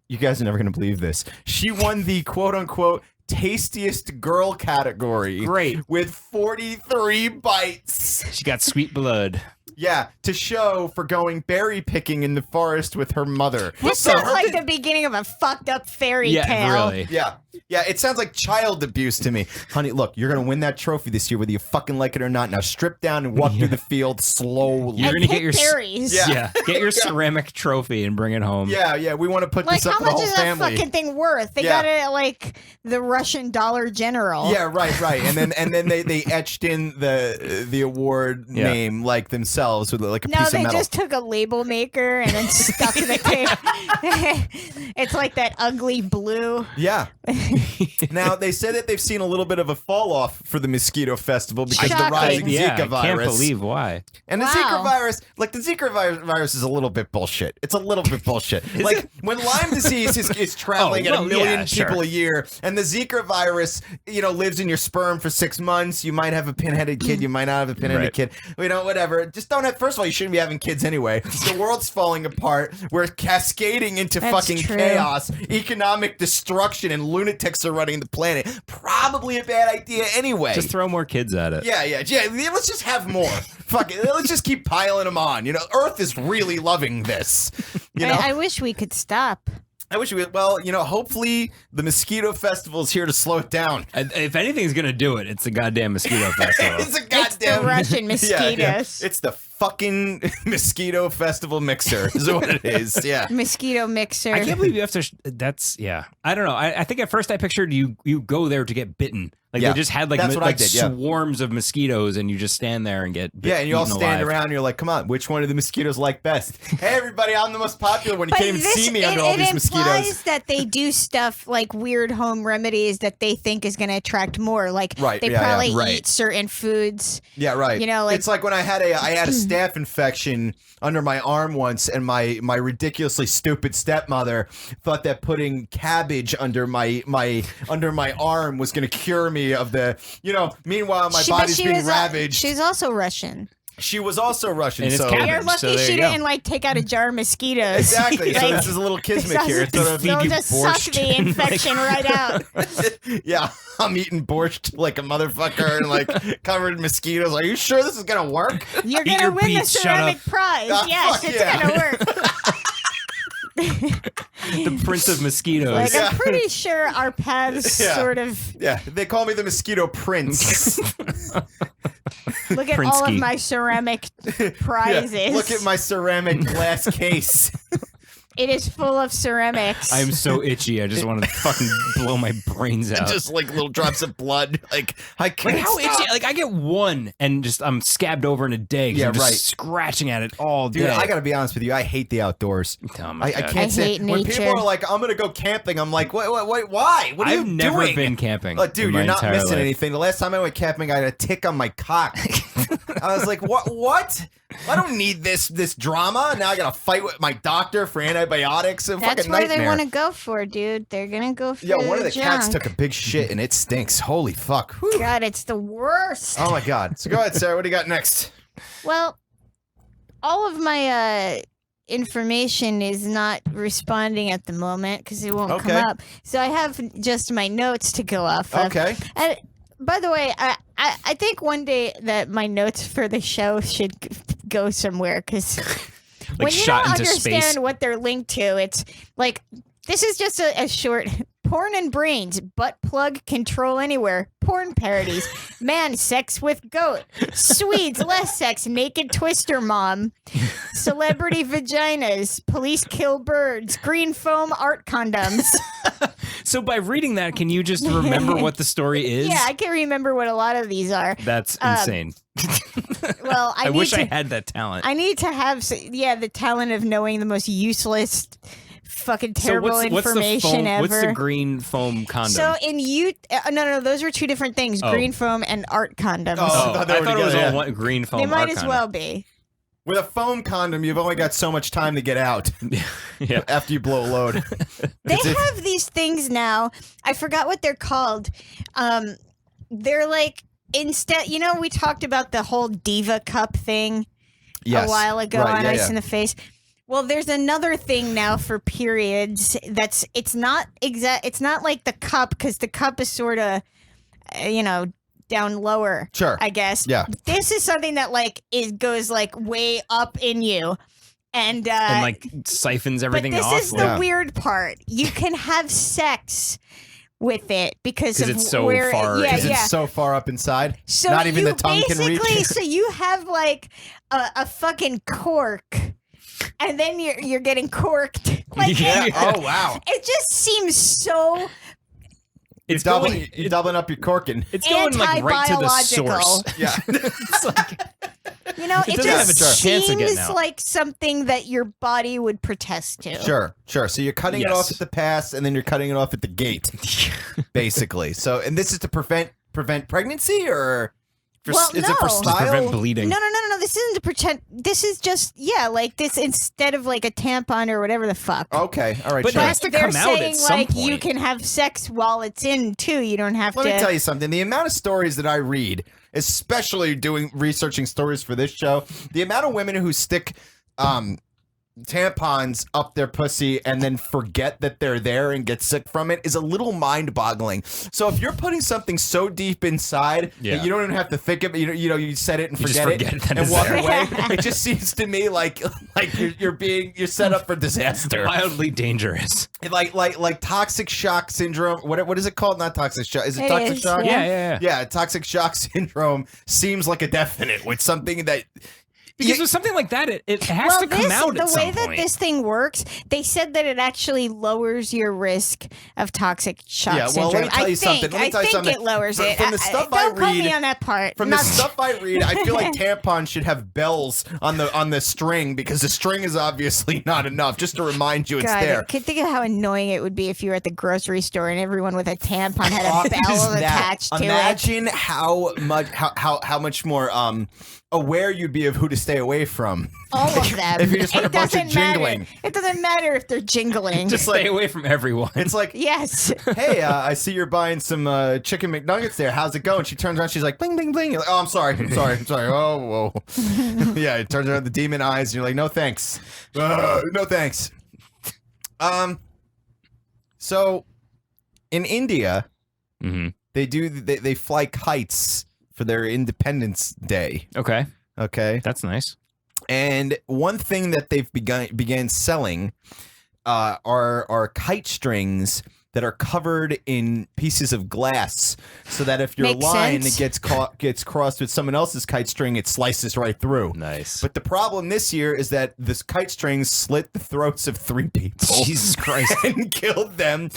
you guys are never going to believe this, she won the quote-unquote tastiest girl category. Great. With 43 bites. She got sweet blood. Yeah, to show for going berry picking in the forest with her mother. This So sounds her like thing- the beginning of a fucked up fairy Yeah, tale. really. Yeah, it sounds like child abuse to me. Honey, look, you're going to win that trophy this year whether you fucking like it or not. Now strip down and walk through the field slowly. You're And gonna get pick your berries. Yeah. get your ceramic trophy and bring it home. Yeah, we want to put Like, this up how for the much whole is that family. fucking thing worth? They Yeah. got it at, like, the Russian Dollar General. Yeah, right. And then they etched in the award Yeah. name like themselves. themselves with like a No, piece of they metal. just took a label maker and then stuck the tape. It's like that ugly blue. Yeah. Now they said that they've seen a little bit of a fall off for the mosquito festival because of the rising Zika virus. I can't believe why. And the Zika virus, like the Zika virus, is a little bit bullshit. It's a little bit bullshit. Like when Lyme disease is traveling at a million people a year, and the Zika virus, lives in your sperm for 6 months. You might have a pinheaded kid. You might not have a pinheaded kid. Whatever. Just don't have. First of all, you shouldn't be having kids anyway. The world's falling apart. We're cascading into fucking chaos, economic destruction, and lunatics are running the planet. Probably a bad idea anyway. Just throw more kids at it. Yeah. Let's just have more. Fuck it. Let's just keep piling them on. Earth is really loving this. I wish we could stop. I wish we. Well, hopefully the mosquito festival is here to slow it down. If anything's gonna do it, it's the goddamn mosquito festival. It's a goddamn Russian mosquitoes. Yeah. It's the fucking mosquito festival mixer. Is what it is. Yeah. Mosquito mixer. I can't believe you have to. That's I don't know. I think at first I pictured you go there to get bitten. Like they just had That's what I did, swarms of mosquitoes, and you just stand there and get Yeah, and you all stand alive. around and you're like, come on, which one of the mosquitoes like best? Hey, everybody, I'm the most popular one. You can't even see me under all these mosquitoes. It implies that they do stuff like weird home remedies that they think is going to attract more. Like they probably eat certain foods. Yeah, right. Like, it's like when I had a staph infection under my arm once, and my ridiculously stupid stepmother thought that putting cabbage under my arm was going to cure me of the, meanwhile my body's being ravaged. She's also Russian. She was also Russian, and so you're lucky she didn't take out a jar of mosquitoes. Exactly. So this is a little kismet here. They'll just suck the infection right out. Yeah, I'm eating borscht like a motherfucker and covered in mosquitoes. Are you sure this is gonna work? You're gonna win the ceramic prize. Yes, it's gonna work. The Prince of Mosquitoes. I'm pretty sure our paths sort of. Yeah, they call me the Mosquito Prince. Look at all of my ceramic prizes. Yeah, look at my ceramic glass case. It is full of ceramics. I am so itchy. I just want to fucking blow my brains out. Just little drops of blood. I can't. How stop. itchy? I get one and just I'm scabbed over in a day. Yeah, I'm just right. scratching at it all day. Dude, I gotta be honest with you. I hate the outdoors. Oh my I God. can't say hate when nature. people are like, "I'm gonna go camping." I'm like, "Wait, why? What are you I've doing?" never been camping. Dude, in my you're not entire missing life. anything. The last time I went camping, I had a tick on my cock. I was like, "What? I don't need this drama." Now I gotta fight with my doctor for antibiotics. That's what they want to go for, dude. They're gonna go for. Yeah, one of the junk. cats took a big shit and it stinks. Holy fuck! Whew. God, it's the worst. Oh my God! So go ahead, Sarah. What do you got next? Well, all of my information is not responding at the moment because it won't come up. So I have just my notes to go off of. Okay. And by the way, I think one day that my notes for the show should go somewhere because when you don't understand what they're linked to, it's like this is just a short. Porn and brains, butt plug, control anywhere, porn parodies, man, sex with goat, Swedes, less sex, naked twister mom, celebrity vaginas, police kill birds, green foam art condoms. So by reading that, can you just remember what the story is? Yeah, I can remember what a lot of these are. That's insane. Well, I wish I had that talent. I need to have, the talent of knowing the most useless fucking terrible information ever. What's the green foam condom? So no, those are two different things. Green foam and art condoms. I thought it was all one green foam. They might art as well be. With a foam condom, you've only got so much time to get out. Yeah. After you blow a load. They have these things now. I forgot what they're called. They're like instead. We talked about the whole Diva Cup thing a while ago on Ice in the Face. Well, there's another thing now for periods it's not like the cup because the cup is sort of, down lower. Sure. I guess. Yeah. This is something that goes way up in you. And siphons everything off. But this is the weird part. You can have sex with it because of it's so where far. It's so far up inside. So not even the tongue can reach. So you have a fucking cork. And then you're getting corked. Oh wow! It just seems so. You're doubling up your corking. It's going right to the source. Yeah. You know, it doesn't have a just chance of getting seems out. like something that your body would protest to. Sure. So you're cutting it off at the pass, and then you're cutting it off at the gate, basically. So, and this is to prevent pregnancy, or Well, is no. it for To style? prevent bleeding. No. This isn't to pretend. This is just like this instead of like a tampon or whatever the fuck. Okay, all right. But sure. it has to They're come out saying at some like you point. can have sex while it's in too. You don't have Let to. me tell you something. The amount of stories that I read, especially researching stories for this show, the amount of women who stick tampons up their pussy and then forget that they're there and get sick from it is a little mind-boggling. So if you're putting something so deep inside that you don't even have to think of it, you set it and forget it and walk away, it just seems to me like you're set up for disaster. Wildly dangerous. Like toxic shock syndrome. What is it called? Not toxic shock. Is it toxic is, shock? Yeah. Yeah, toxic shock syndrome seems like a definite with something that. Because with something like that, it has to come out at some point. The way that this thing works, they said that it actually lowers your risk of toxic shock syndrome. Let me tell you something. I think it lowers it. From the stuff don't I quote read, me on that part. From the stuff I read, I feel like tampons should have bells on the string because the string is obviously not enough. Just to remind you, it's God, there. Can think of how annoying it would be if you were at the grocery store and everyone with a tampon had a bell Is that- attached to it. Imagine how much more aware you'd be of who to stay away from. All of them. If you just heard a bunch of doesn't matter. jingling. It doesn't matter if they're jingling. Just stay away from everyone. It's like, yes. hey, I see you're buying some chicken McNuggets there. How's it going? She turns around. She's like, bling, bling, bling. You're like, oh, I'm sorry. Oh, whoa. Yeah, it turns around the demon eyes. And you're like, no, thanks. No, thanks. So, in India, they fly kites for their Independence Day. Okay. That's nice. And one thing that they've began selling are kite strings that are covered in pieces of glass, so that if your Makes line sense. gets crossed with someone else's kite string, it slices right through. Nice. But the problem this year is that this kite string slit the throats of 3 people. Jesus Christ. And killed them.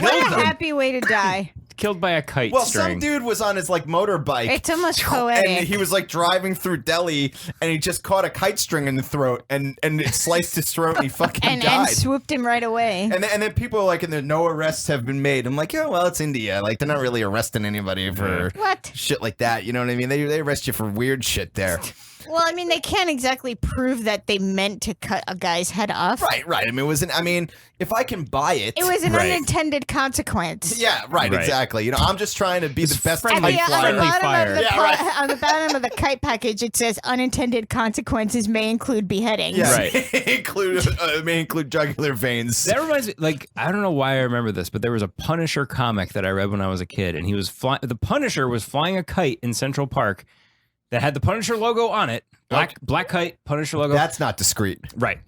What a happy way to die. Killed by a kite Well, string. some dude was on his motorbike. It's almost poetic. And he was driving through Delhi, and he just caught a kite string in the throat, and it sliced his throat, and he fucking died. And swooped him right away. And then people are like, and there no arrests have been made. I'm like, yeah, well, it's India. Like, they're not really arresting anybody for shit like that. You know what I mean? They arrest you for weird shit there. Well, I mean, they can't exactly prove that they meant to cut a guy's head off. Right. I mean, if I can buy it. It was an unintended consequence. Yeah, right, exactly. I'm just trying to be the best kite On the flyer. on the bottom of the kite package, it says unintended consequences may include beheading. Yeah, Right. may include jugular veins. That reminds me, I don't know why I remember this, but there was a Punisher comic that I read when I was a kid, and he was the Punisher was flying a kite in Central Park that had the Punisher logo on it. Black kite, Punisher logo. That's not discreet. Right.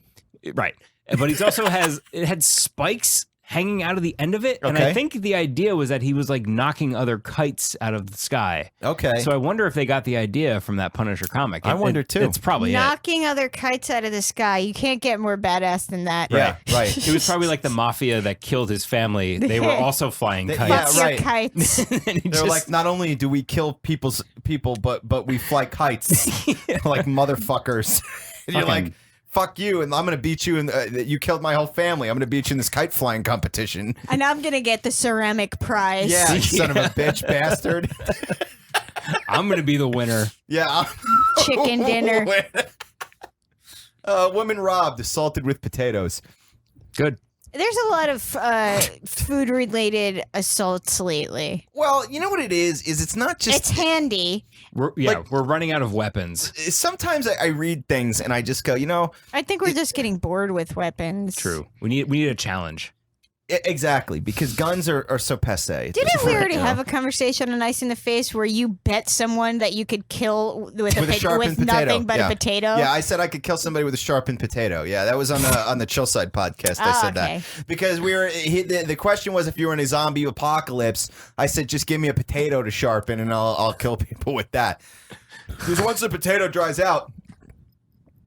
But he's also it had spikes hanging out of the end of it. And I Okay. think the idea was that he was knocking other kites out of the sky. Okay. So I wonder if they got the idea from that Punisher comic. I wonder too. It's probably Knocking other kites out of the sky. You can't get more badass than that. Right. It was probably like the mafia that killed his family. They were also flying kites. Yeah, right. Kites. They're like, not only do we kill people, but we fly kites like motherfuckers. And you're like, fuck you, and I'm gonna beat you, and you killed my whole family. I'm gonna beat you in this kite flying competition. And I'm going to get the ceramic prize. Yeah, you son of a bitch, bastard. I'm gonna be the winner. Yeah. Chicken dinner. Woman robbed, assaulted with potatoes. Good. There's a lot of food-related assaults lately. Well, you know what it is it's not just... It's handy. We're running out of weapons. Sometimes I read things and I just go, I think we're just getting bored with weapons. True. We need a challenge. Exactly, because guns are so passe. Didn't we already have a conversation on Ice in the Face where you bet someone that you could kill with sharpened nothing but yeah. a potato? Yeah, I said I could kill somebody with a sharpened potato. Yeah, that was on the Chill Side podcast. I said okay. that because the question was if you were in a zombie apocalypse. I said just give me a potato to sharpen and I'll kill people with that. Because once the potato dries out,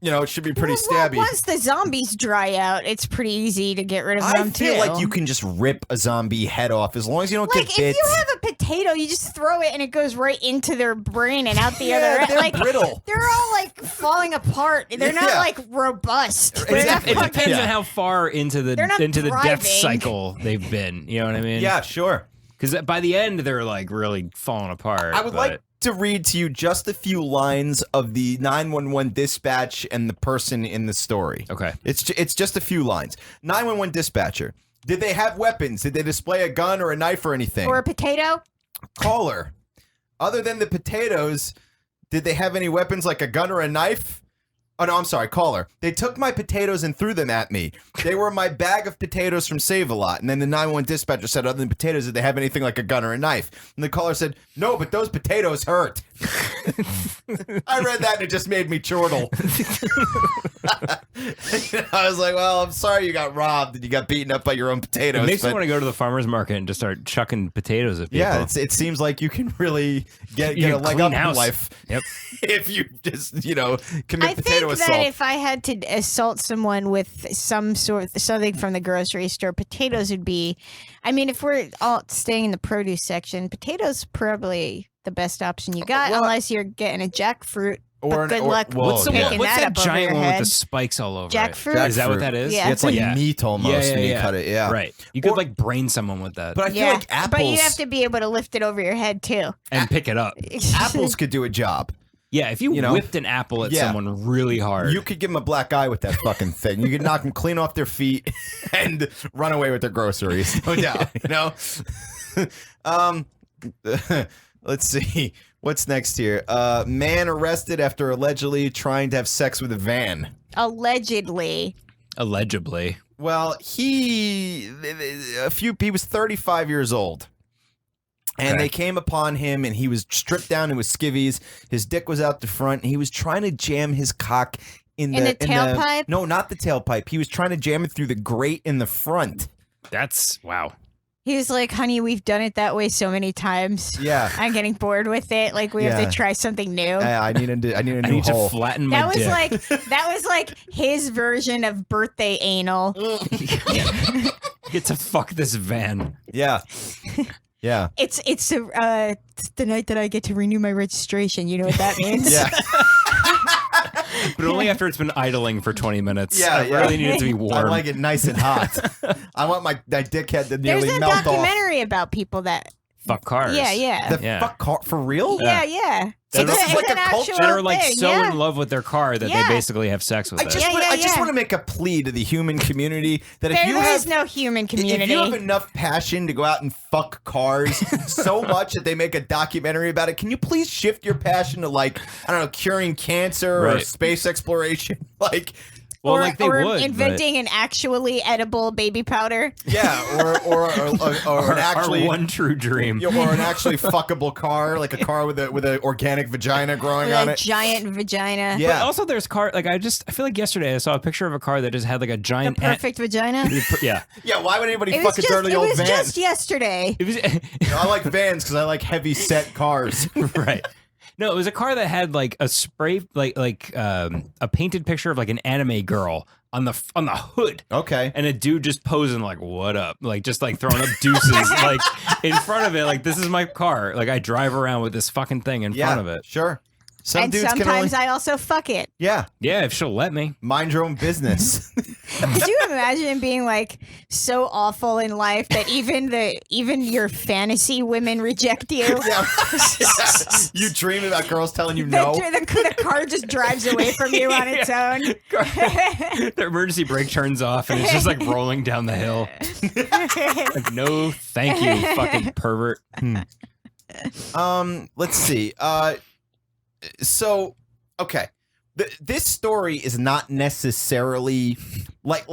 it should be pretty stabby. Once the zombies dry out, it's pretty easy to get rid of them too. I feel like you can just rip a zombie head off as long as you don't get bit. If you have a potato, you just throw it and it goes right into their brain and out the other end. They're Like brittle. they're all like falling apart. They're not Yeah. like robust. It depends on how far into the They're not death thriving. cycle they've been. You know what I mean? Yeah, sure. Because by the end, they're like really falling apart. I would like to read to you just a few lines of the 911 dispatch and the person in the story. Okay. It's just a few lines. 911 dispatcher. Did they have weapons? Did they display a gun or a knife or anything? Or a potato? Caller. Other than the potatoes, did they have any weapons like a gun or a knife? Oh, no, I'm sorry. Caller. They took my potatoes and threw them at me. They were my bag of potatoes from Save-A-Lot. And then the 911 dispatcher said, other than potatoes, did they have anything like a gun or a knife? And the caller said, no, but those potatoes hurt. I read that and it just made me chortle. I was like, well, I'm sorry you got robbed and you got beaten up by your own potatoes. It makes me want to go to the farmer's market and just start chucking potatoes at people. Yeah, it seems like you can really get a leg clean up house. in life. Yep. If you just, commit I potato think assault. that if I had to assault someone with something from the grocery store, potatoes would be. I mean, if we're all staying in the produce section, potatoes probably the best option you got, unless you're getting a jackfruit. But good luck What's picking that that up over giant your one with head. the spikes all over Jackfruit? it? Is that what that is? Yeah. It's like meat almost when you cut it. Yeah, Right. You could like brain someone with that. But I feel like apples. But you have to be able to lift it over your head too. and pick it up. Apples could do a job. Yeah, if you whipped an apple at someone really hard. You could give them a black eye with that fucking thing. You could knock them clean off their feet and run away with their groceries. No doubt. Let's see. What's next here? Man arrested after allegedly trying to have sex with a van. Allegedly. Well, he was 35 years old. And they came upon him, and he was stripped down to his skivvies. His dick was out the front, and he was trying to jam his cock in the tailpipe? No, not the tailpipe. He was trying to jam it through the grate in the front. That's wow. He was like, honey, we've done it that way so many times. Yeah. I'm getting bored with it. Like, we have to try something new. I need a new hole. to flatten my That dick. was like his version of birthday anal. Get to fuck this van. Yeah. Yeah. It's the night that I get to renew my registration. You know what that means? Yeah. But only after it's been idling for 20 minutes. Yeah, I really need it to be I warm. like it nice and hot. I want my dickhead to There's nearly a melt off. documentary about people that. Fuck cars. Yeah. The fuck car for real? Yeah. So this is It's like an a culture actual that are like thing, so yeah. in love with their car that Yeah. they basically have sex with I it. just want to make a plea to the human community that if There you is have no human community. If you have enough passion to go out and fuck cars so much that they make a documentary about it, can you please shift your passion to like, I don't know, curing cancer or Right. space exploration? Like, Well, or, like they or would. inventing an actually edible baby powder. yeah, or an actually our one true dream. or an actually fuckable car, like a car with an organic vagina growing on A it. giant vagina. Yeah. But also, there's car. Like I feel like yesterday I saw a picture of a car that just had like a The giant. perfect vagina. Yeah. Yeah, why would anybody It fuck was a dirty old van? just yesterday. It was I like vans because I like heavy set cars. right. No, it was a car that had like a spray, a painted picture of like an anime girl on the hood. Okay. And a dude just posing like, "What up?" Like just like throwing up deuces like in front of it. Like this is my car. Like I drive around with this fucking thing in front of it. Sure. Some And dudes can sometimes only... I also fuck it. Yeah. Yeah, if she'll let me. Mind your own business. Could you imagine being like so awful in life that even your fantasy women reject you? Yeah. You dream about girls telling you no. The car just drives away from you on its own. The emergency brake turns off and it's just like rolling down the hill. Like, no, thank you, fucking pervert. Let's see. So, okay. This story is not necessarily like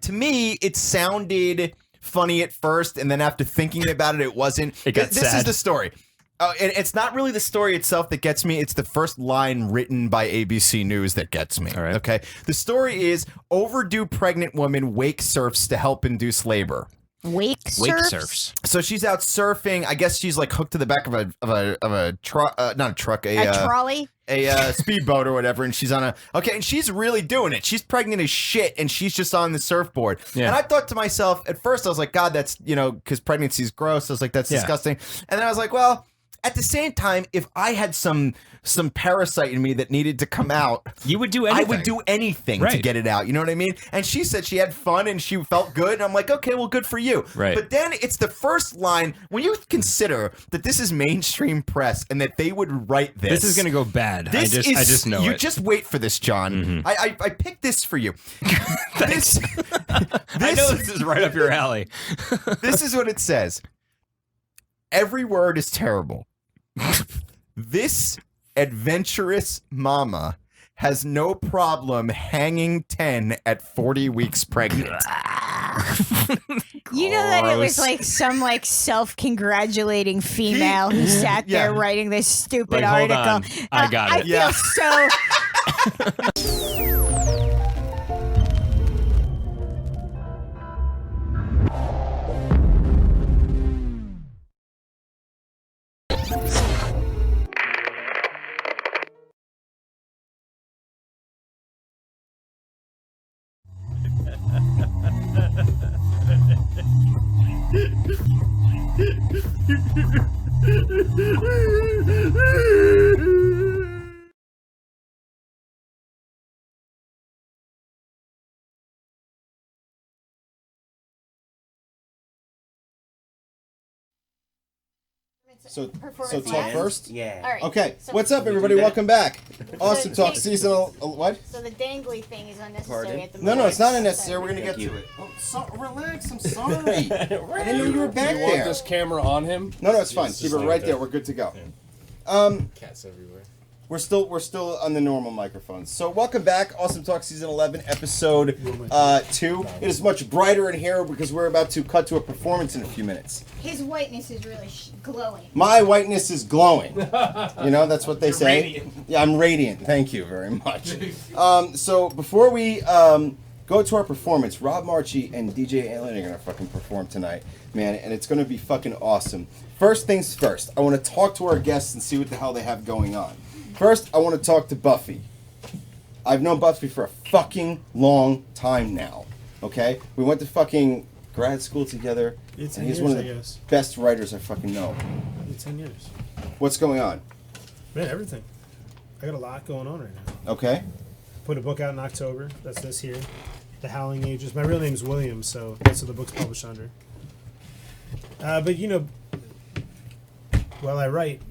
to me it sounded funny at first, and then after thinking about it, it wasn't. It got This sad. is the story. And it's not really the story itself that gets me. It's the first line written by ABC News that gets me. All right. Okay. The story is overdue pregnant woman wake surfs to help induce labor. Wake surfs. So she's out surfing. I guess she's like hooked to the back of a truck, not a truck, A trolley? a speedboat or whatever, and she's on and she's really doing it. She's pregnant as shit, and she's just on the surfboard. Yeah. And I thought to myself, at first I was like, God, that's, because pregnancy is gross. I was like, that's disgusting. And then I was like, well, at the same time, if I had some parasite in me that needed to come out, you would do anything. I would do anything to get it out. You know what I mean? And she said she had fun and she felt good. And I'm like, okay, well, good for you. Right. But then it's the first line, when you consider that this is mainstream press and that they would write this. This is going to go bad. I This just know you it. just wait for this, John. I picked this for you. Thanks. I know this is right up your alley. This is what it says. Every word is terrible. This adventurous mama has no problem hanging 10 at 40 weeks pregnant. You know that it was like some like self-congratulating female who sat there writing this stupid Hold article. on. I got it. I feel so. So Performance talk last? first? Yeah. All right. Okay, So- what's up, everybody? Welcome back. Awesome Talk take- seasonal. What? So the dangly thing is unnecessary Pardon? at the No, moment. no, it's not unnecessary. We're gonna Thank get you. to it. Oh, relax. I'm sorry. I didn't know you were back You want there. this camera on him? No, it's fine. It's Keep just it like right that. there. We're good to go. Cats everywhere. We're still on the normal microphones. So welcome back, Awesome Talk Season 11, Episode 2. It is much brighter in here because we're about to cut to a performance in a few minutes. His whiteness is really glowing. My whiteness is glowing. That's what they You're say. radiant. Yeah, I'm radiant. Thank you very much. So before we go to our performance, Rob Marchi and DJ Alien are gonna fucking perform tonight, man, and it's gonna be fucking awesome. First things first, I want to talk to our guests and see what the hell they have going on. First, I want to talk to Buffy. I've known Buffy for a fucking long time now. Okay, we went to fucking grad school together, It's and 10 he's one of years, the I guess. best writers I fucking know. It's 10 years. What's going on? Man, everything. I got a lot going on right now. Okay. Put a book out in October. That's this here. The Howling Ages. My real name's William, so that's what the book's published under. But while I write,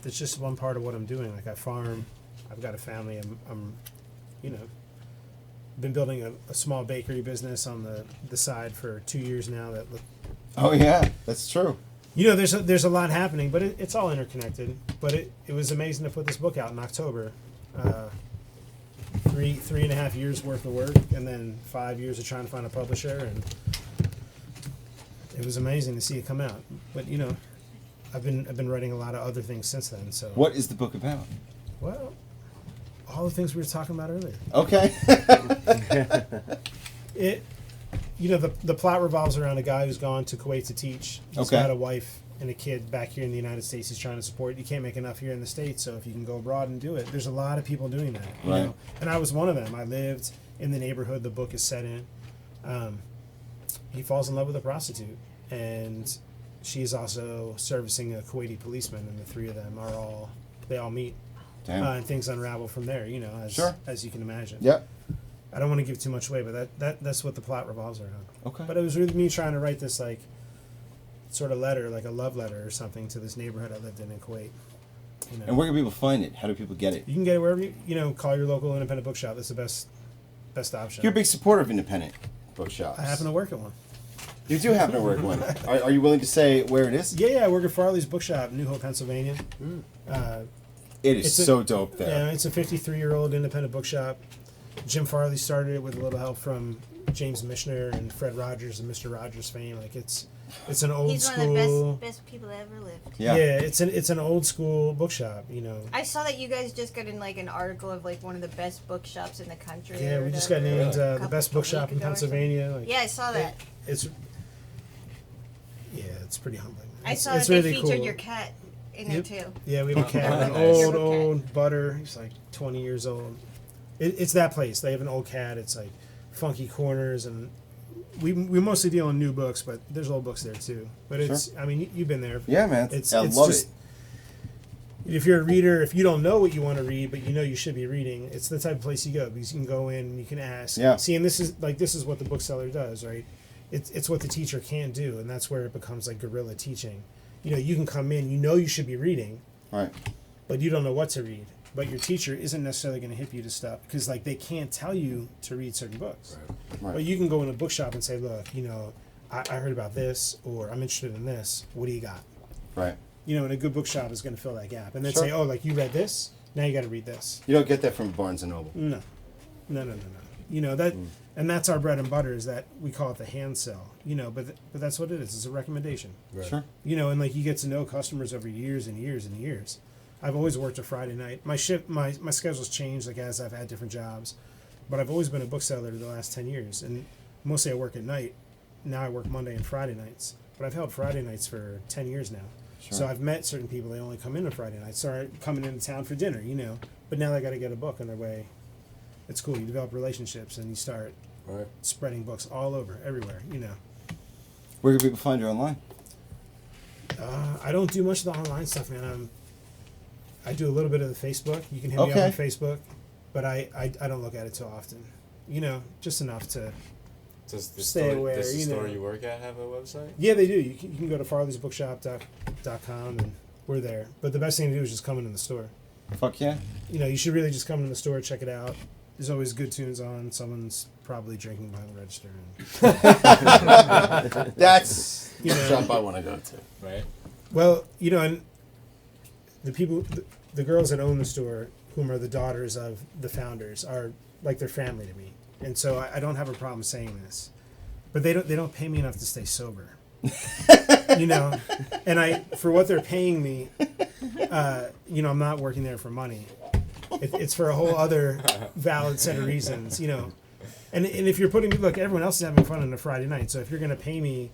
it's just one part of what I'm doing. Like I farm, I've got a family. I'm been building a small bakery business on the side for 2 years now. Oh yeah, that's true. There's a lot happening, but it's all interconnected. But it was amazing to put this book out in October. 3.5 years worth of work, and then 5 years of trying to find a publisher, and it was amazing to see it come out. But I've been writing a lot of other things since then. So What is the book about? well, all the things we were talking about earlier. Okay. The plot revolves around a guy who's gone to Kuwait to teach. He's Okay. got a wife and a kid back here in the United States he's trying to support. You can't make enough here in the States, so if you can go abroad and do it, there's a lot of people doing that. You Right. know? And I was one of them. I lived in the neighborhood the book is set in. He falls in love with a prostitute, and she is also servicing a Kuwaiti policeman, and the three of them they all meet. Damn. And things unravel from there, Sure. as you can imagine. Yep. I don't want to give too much away, but that's what the plot revolves around. Okay. But it was really me trying to write this like sort of letter, like a love letter or something, to this neighborhood I lived in Kuwait. And where can people find it? How do people get it? You can get it wherever call your local independent bookshop. That's the best option. You're a big supporter of independent bookshops. I happen to work at one. You do happen to work at one. Are you willing to say where it is? Yeah, I work at Farley's Bookshop, New Hope, Pennsylvania. It is so dope there. Yeah, it's a 53-year-old independent bookshop. Jim Farley started it with a little help from James Michener and Fred Rogers and Mr. Rogers fame. Like it's an old He's school. one of the best people that ever lived. Yeah. It's an old school bookshop. I saw that you guys just got in like an article of like one of the best bookshops in the country. Yeah, or we just got whatever, named a the couple best bookshop weeks in ago or something. Pennsylvania. Like, Yeah, I saw that. Yeah, it's pretty humbling. I It's- saw it's that they really featured cool. your cat in Yep. it too. Yeah, we have a cat, an Nice. old Butter. He's like 20 years old. It's that place. They have an old cat. It's like funky corners, and we mostly deal in new books, but there's old books there too. But it's, I mean, you've been there. Yeah, man. It's I it's love just, it. If you're a reader, if you don't know what you want to read, but you know you should be reading, it's the type of place you go because you can go in and you can ask. Yeah. See, and this is what the bookseller does, right? It's what the teacher can't do, and that's where it becomes like guerrilla teaching. You know, you can come in, you know you should be reading, right? But you don't know what to read. But your teacher isn't necessarily going to hip you to stuff because like they can't tell you to read certain books. Right. But you can go in a bookshop and say, look, you know, I heard about this, or I'm interested in this. What do you got? Right. You know, and a good bookshop is going to fill that gap. And then Sure. say, oh, like you read this, now you got to read this. You don't get that from Barnes and Noble. No. You know that, and that's our bread and butter is that we call it the hand sell. You know, but that's what it is. It's a recommendation. Right. Sure. You know, and like you get to know customers over years and years and years. I've always worked a Friday night. My schedule's changed like as I've had different jobs, but I've always been a bookseller the last 10 years, and mostly I work at night. Now I work Monday and Friday nights, but I've held Friday nights for 10 years now. Sure. So I've met certain people. They only come in on Friday nights. Sorry, coming into town for dinner, you know. But now they got to get a book on their way. It's cool. You develop relationships and you start spreading books all over, everywhere. You know. Where can people find you online? I don't do much of the online stuff, man. I do a little bit of the Facebook. You can hit me up on Facebook, but I don't look at it too often. You know, just enough to stay aware. Does the you store know. you work at have a website? Yeah, they do. You can go to farleysbookshop.com and we're there. But the best thing to do is just come into the store. Fuck yeah. You know, you should really just come into the store, check it out. There's always good tunes on. Someone's probably drinking behind the register. That's you know, the shop I want to go to. Right. Well, you know, and the people, the girls that own the store, whom are the daughters of the founders, are like their family to me. And so I don't have a problem saying this, but they don't pay me enough to stay sober. You know, and for what they're paying me, you know, I'm not working there for money. It's for a whole other valid set of reasons, you know. And if you're putting me, look, everyone else is having fun on a Friday night. So if you're going to pay me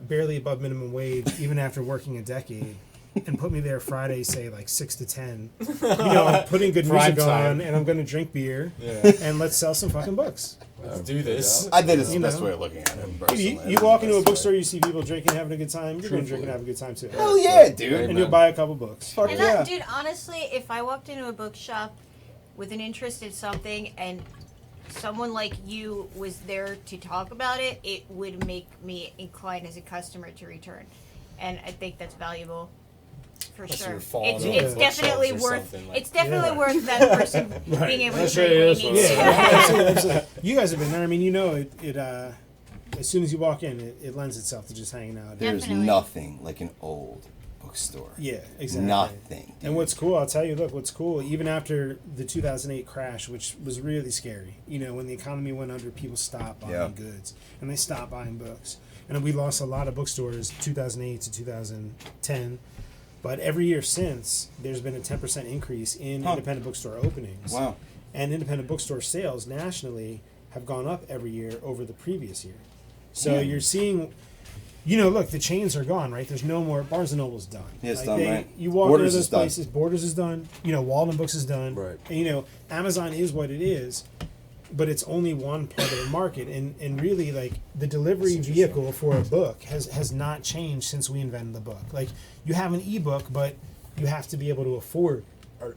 barely above minimum wage, even after working a decade, and put me there Friday, say like 6 to 10, you know, I'm putting good music on, and I'm going to drink beer, and let's sell some fucking books. Let's do this. I think it's the You best know. way of looking at it. You walk into a bookstore, you see people drinking, having a good time. You're going to drink and have a good time too. Hell yeah, dude. And you'll buy a couple books. Fuck And yeah. dude, honestly, if I walked into a bookshop with an interest in something and someone like you was there to talk about it, it would make me inclined as a customer to return. And I think that's valuable. For Unless sure, you're falling it's, over it's bookshelves definitely or worth. something like It's definitely Yeah. worth that person being able to That's drink right, when that's he right. needs Yeah, to. absolutely. You guys have been there. I mean, you know, it as soon as you walk in, it lends itself to just hanging out. There's nothing like an old bookstore. Yeah, exactly. Nothing. And what's cool, I'll tell you, look, what's cool, even after the 2008 crash, which was really scary, you know, when the economy went under, people stopped buying goods and they stopped buying books. And we lost a lot of bookstores 2008 to 2010. But every year since, there's been a 10% increase in independent bookstore openings. Wow. And independent bookstore sales nationally have gone up every year over the previous year. So you're seeing, you know, look, the chains are gone, right? There's no more. Barnes & Noble's done. Yeah, it's done, right? You walk Borders into is those done. places, Borders is done. You know, Walden Books is done. Right. And, you know, Amazon is what it is, but it's only one part of the market. And really, like, the delivery vehicle for a book has not changed since we invented the book. Like, you have an ebook, but you have to be able to afford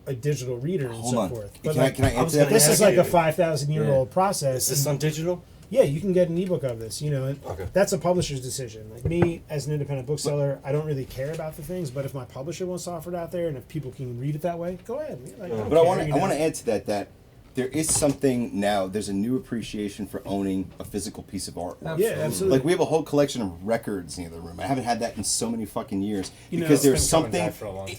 a digital reader and Hold so on. forth. Can But I- can I answer that? this is like a Yeah. 5,000-year-old process. Is this on digital? Yeah, you can get an ebook of this, you know. And Okay. that's a publisher's decision. Like me, as an independent bookseller, I don't really care about the things, but if my publisher wants to offer it out there and if people can read it that way, go ahead. Like, don't But I care, want to you know? add to that there is something now. There's a new appreciation for owning a physical piece of artwork. Yeah, absolutely. Like we have a whole collection of records in the other room. I haven't had that in so many fucking years You know, because there's it's been coming something. back for a long time.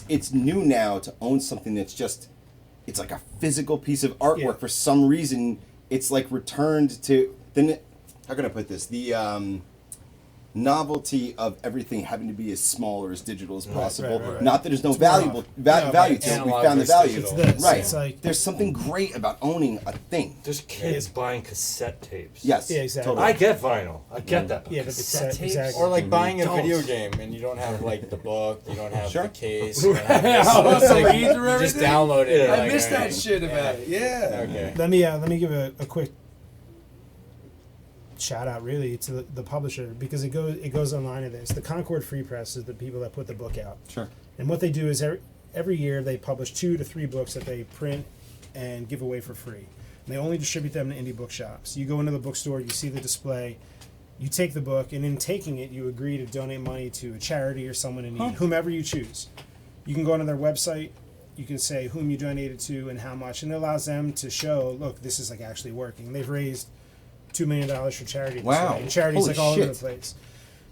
It's new now to own something that's just. It's like a physical piece of artwork. Yeah. For some reason, it's like returned to. Then how can I put this? The novelty of everything having to be as small or as digital as possible. right. Not that there's no It's value more- to it. We analog found the versus value. digital. It's this. Right. It's like There's something great about owning a thing. There's kids buying cassette tapes. Yes. Yeah, exactly. Totally. I get vinyl. I get that. But Yeah, but cassette tapes? exactly. Or like buying a Don't. video game and you don't have like the book, you don't have the case. Right. You don't have this, All it's the like, leads or you just everything? download it. Yeah. You're I like, missed that alright. shit about it. Yeah. Okay. Let me give a quick shout out really to the publisher, because it goes online of this. The Concord Free Press is the people that put the book out. Sure. And what they do is every year they publish 2 to 3 books that they print and give away for free. And they only distribute them to indie bookshops. You go into the bookstore, you see the display, you take the book, and in taking it, you agree to donate money to a charity or someone in need, whomever you choose. You can go onto their website, you can say whom you donated to and how much, and it allows them to show, look, this is like actually working. They've raised $2 million for charity this Wow. way, and charities Holy like all over shit. the place.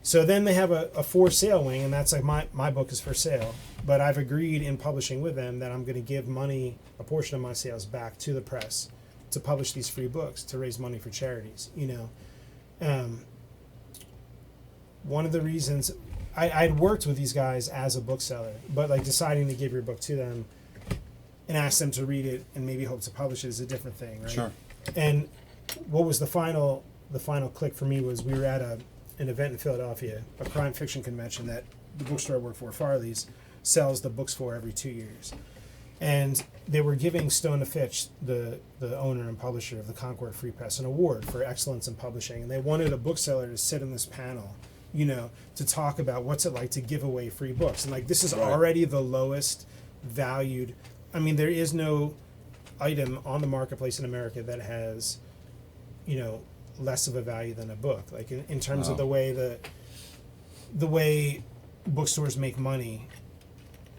So then they have a for sale wing, and that's like my book is for sale. But I've agreed in publishing with them that I'm going to give money, a portion of my sales, back to the press to publish these free books to raise money for charities. One of the reasons I'd worked with these guys as a bookseller, but like deciding to give your book to them and ask them to read it and maybe hope to publish it is a different thing, right? Sure. And what was the final click for me was we were at an event in Philadelphia, a crime fiction convention that the bookstore I work for, Farley's, sells the books for every 2 years. And they were giving Stone to Fitch, the owner and publisher of the Concord Free Press, an award for excellence in publishing. And they wanted a bookseller to sit in this panel, to talk about what's it like to give away free books. And like, this is already the lowest valued. I mean, there is no item on the marketplace in America that has, less of a value than a book. Like in terms of the way bookstores make money,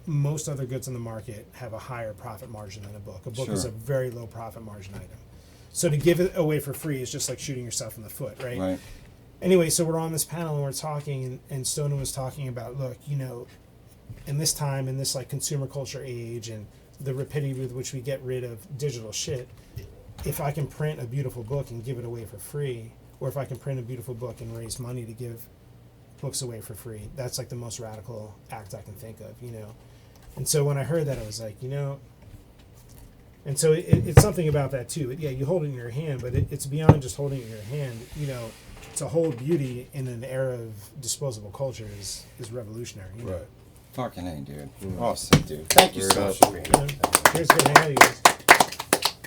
most other goods in the market have a higher profit margin than a book. A book is a very low profit margin item. So to give it away for free is just like shooting yourself in the foot, right? Right. Anyway, so we're on this panel and we're talking, and Stoner was talking about, look, in this time, in this like consumer culture age and the rapidity with which we get rid of digital shit, if I can print a beautiful book and give it away for free, or if I can print a beautiful book and raise money to give books away for free, that's like the most radical act I can think of, And so when I heard that, I was like, and so it's something about that too. Yeah, you hold it in your hand, but it's beyond just holding it in your hand. To hold beauty in an era of disposable culture is revolutionary. Right. Fucking A, dude. Awesome, dude. Thank you so much for being here. Here's good to have you guys.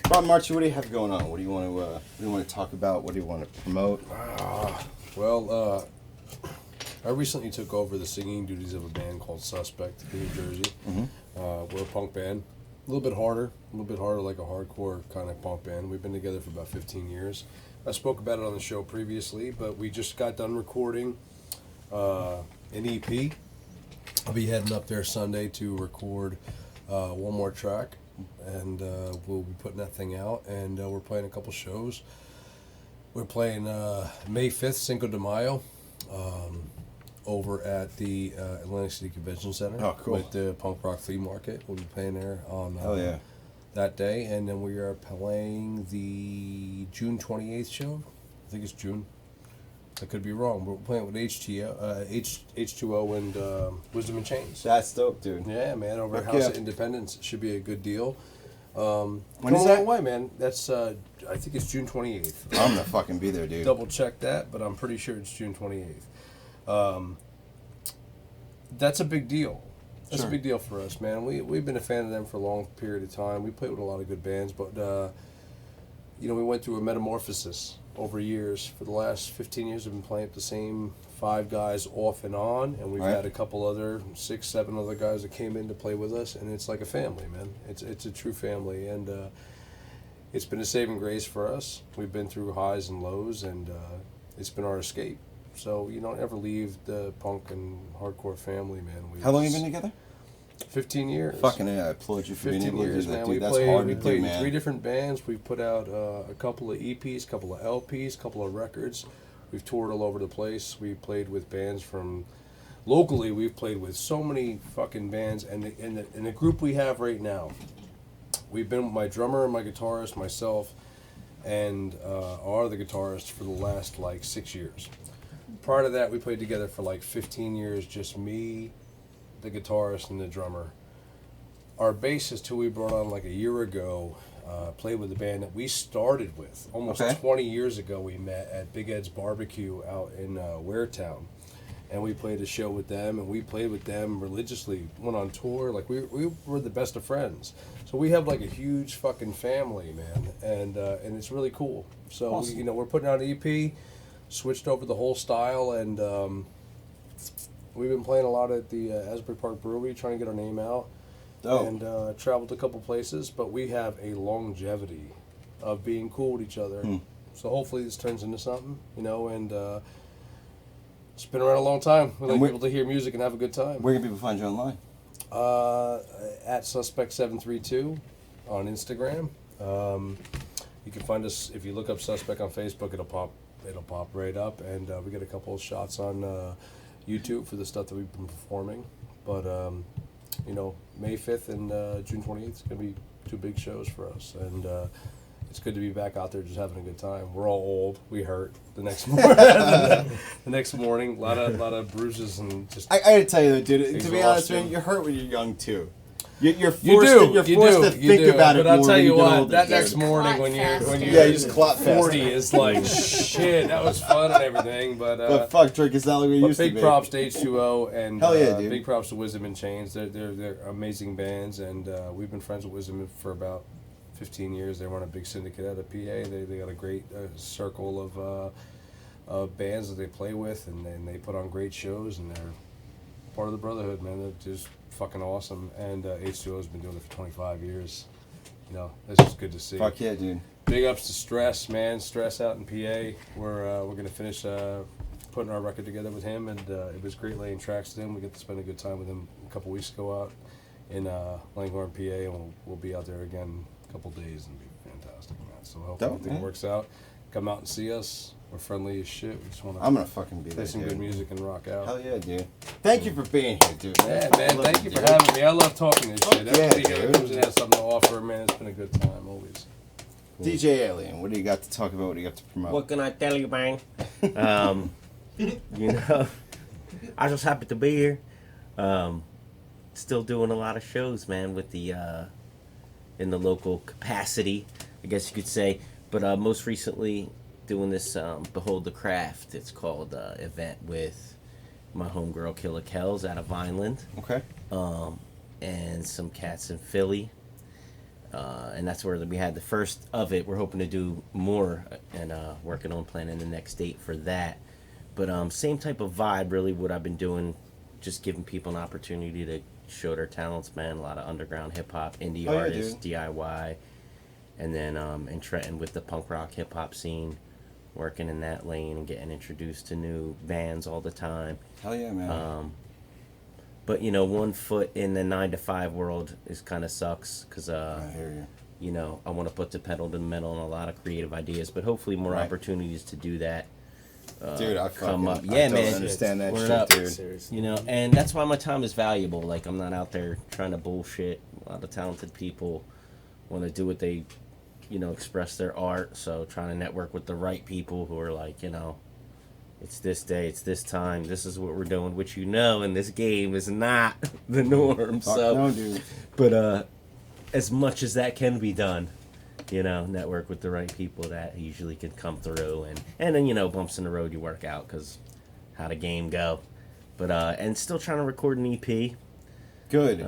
Bob Marchi, what do you have going on? What do you want to talk about? What do you want to promote? Well, I recently took over the singing duties of a band called Suspect in New Jersey. We're a punk band. A little bit harder, like a hardcore kind of punk band. We've been together for about 15 years. I spoke about it on the show previously, but we just got done recording an EP. I'll be heading up there Sunday to record one more track, and we'll be putting that thing out, and we're playing a couple shows. We're playing May 5th, Cinco de Mayo, over at the Atlantic City Convention Center. Oh, cool. With the Punk Rock Flea Market. We'll be playing there on that day, and then we are playing the June 28th show. I think it's June. I could be wrong. We're playing with H2O and Wisdom and Chains. That's dope, dude. Yeah, man. Over at Fuck House yeah. of Independence. It should be a good deal. When Come is a that? long way, man. That's I think it's June 28th. I'm gonna fucking be there, dude. Double check that, but I'm pretty sure it's June 28th. That's a big deal. That's a big deal for us, man. We've been a fan of them for a long period of time. We played with a lot of good bands, but we went through a metamorphosis over years. For the last 15 years, we've been playing with the same 5 guys off and on, and we've had a couple other 6, 7 other guys that came in to play with us, and it's like a family, man. It's a true family, and it's been a saving grace for us. We've been through highs and lows, and it's been our escape. So you don't ever leave the punk and hardcore family, man. How long have you been together? 15 years. Fucking A, I applaud you for being 15 able to do years, that, man. dude. We That's played, hard we to played do, in man. 3 different bands. We've put out a couple of EPs, a couple of LPs, a couple of records. We've toured all over the place. We played with bands from locally. We've played with so many fucking bands, and the group we have right now, we've been with my drummer and my guitarist, myself, and our other guitarist for the last like 6 years. prior to that, we played together for like 15 years, just me, the guitarist, and the drummer. Our bassist, who we brought on like a year ago, played with the band that we started with. Almost 20 years ago, we met at Big Ed's Barbecue out in Waretown. And we played a show with them, and we played with them religiously, went on tour. Like, we were the best of friends. So we have like a huge fucking family, man. And it's really cool. So, Awesome. you know, we're putting out an EP, switched over the whole style, and we've been playing a lot at the Asbury Park Brewery, trying to get our name out. Oh. And traveled a couple places, but we have a longevity of being cool with each other. So hopefully this turns into something, you know, and it's been around a long time. We like people to hear music and have a good time. Where can people find you online? At Suspect732 on Instagram. You can find us, if you look up Suspect on Facebook, it'll pop right up, and we get a couple of shots on YouTube for the stuff that we've been performing. But you know, May 5th and June 28th is going to be 2 big shows for us. And it's good to be back out there just having a good time. We're all old. We hurt the next morning. The next morning, a lot of bruises and just. I gotta tell you though, dude. exhaustion. To be honest, man, you're hurt when you're young too. You're forced to think about it But I'll more tell when you you get what, older, that dude. next morning when you're yeah, you just clot 40 faster. is like shit. That was fun and everything, but fuck, Drake, it's not like we but used to big be. props to H2O and Hell yeah, dude. big props to Wisdom in Chains. They're amazing bands, and we've been friends with Wisdom for about 15 years. They run a big syndicate out of PA. They got a great circle of bands that they play with, and they put on great shows, and they're part of the brotherhood, man. They're just fucking awesome. And H2O has been doing it for 25 years. You know, it's just good to see. Fuck yeah, dude. Big ups to Stress, man. Stress out in PA. We're gonna finish putting our record together with him, and it was great laying tracks with him. We get to spend a good time with him a couple weeks ago out in Langhorne, PA, and we'll be out there again a couple days and be fantastic, man. So I hope everything works out. Come out and see us. We're friendly as shit. We just want to. I'm gonna fucking be play there, some dude. good music and rock out. Hell yeah, dude. Thank you for being here, dude. Yeah, I man. love Thank you dude. for having me. I love talking this shit. Yeah, Everybody here dude. comes and has something to offer, man. It's been a good time always. DJ Alien, what do you got to talk about? What do you got to promote? What can I tell you, man? You know, I just happy to be here. Still doing a lot of shows, man, with the in the local capacity, I guess you could say. But most recently, doing this Behold the Craft. It's called event with my homegirl Killer Kells out of Vineland. Okay. And some cats in Philly. And that's where we had the first of it. We're hoping to do more and working on planning the next date for that. But same type of vibe, really, what I've been doing, just giving people an opportunity to show their talents, man. A lot of underground hip-hop, indie Oh, yeah, artists, dude. DIY. And then in Trenton with the punk rock hip-hop scene, working in that lane and getting introduced to new bands all the time. Hell yeah, man. But, you know, 1 foot in the 9-to-5 world is kind of sucks because, I hear you. You know, I want to put the pedal to the metal on a lot of creative ideas, but hopefully more Right. opportunities to do that. Dude, I come up. fucking- Yeah, I totally man. understand that Word shit, up. dude. You know, and that's why my time is valuable. Like, I'm not out there trying to bullshit. A lot of talented people want to do what they, you know, express their art. So trying to network with the right people who are like, you know, it's this day, it's this time, this is what we're doing, which you know in this game is not the norm. Fuck So, no, dude. But as much as that can be done, you know, network with the right people, that usually can come through. And then, you know, bumps in the road you work out because how the game go. But, and still trying to record an EP. Good.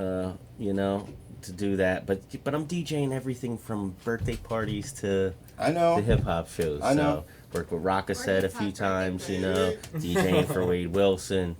You know, to do that. But I'm DJing everything from birthday parties to I know. the hip-hop shows. I know. So, worked with Rockaset a few times, you know, DJing for Wade Wilson.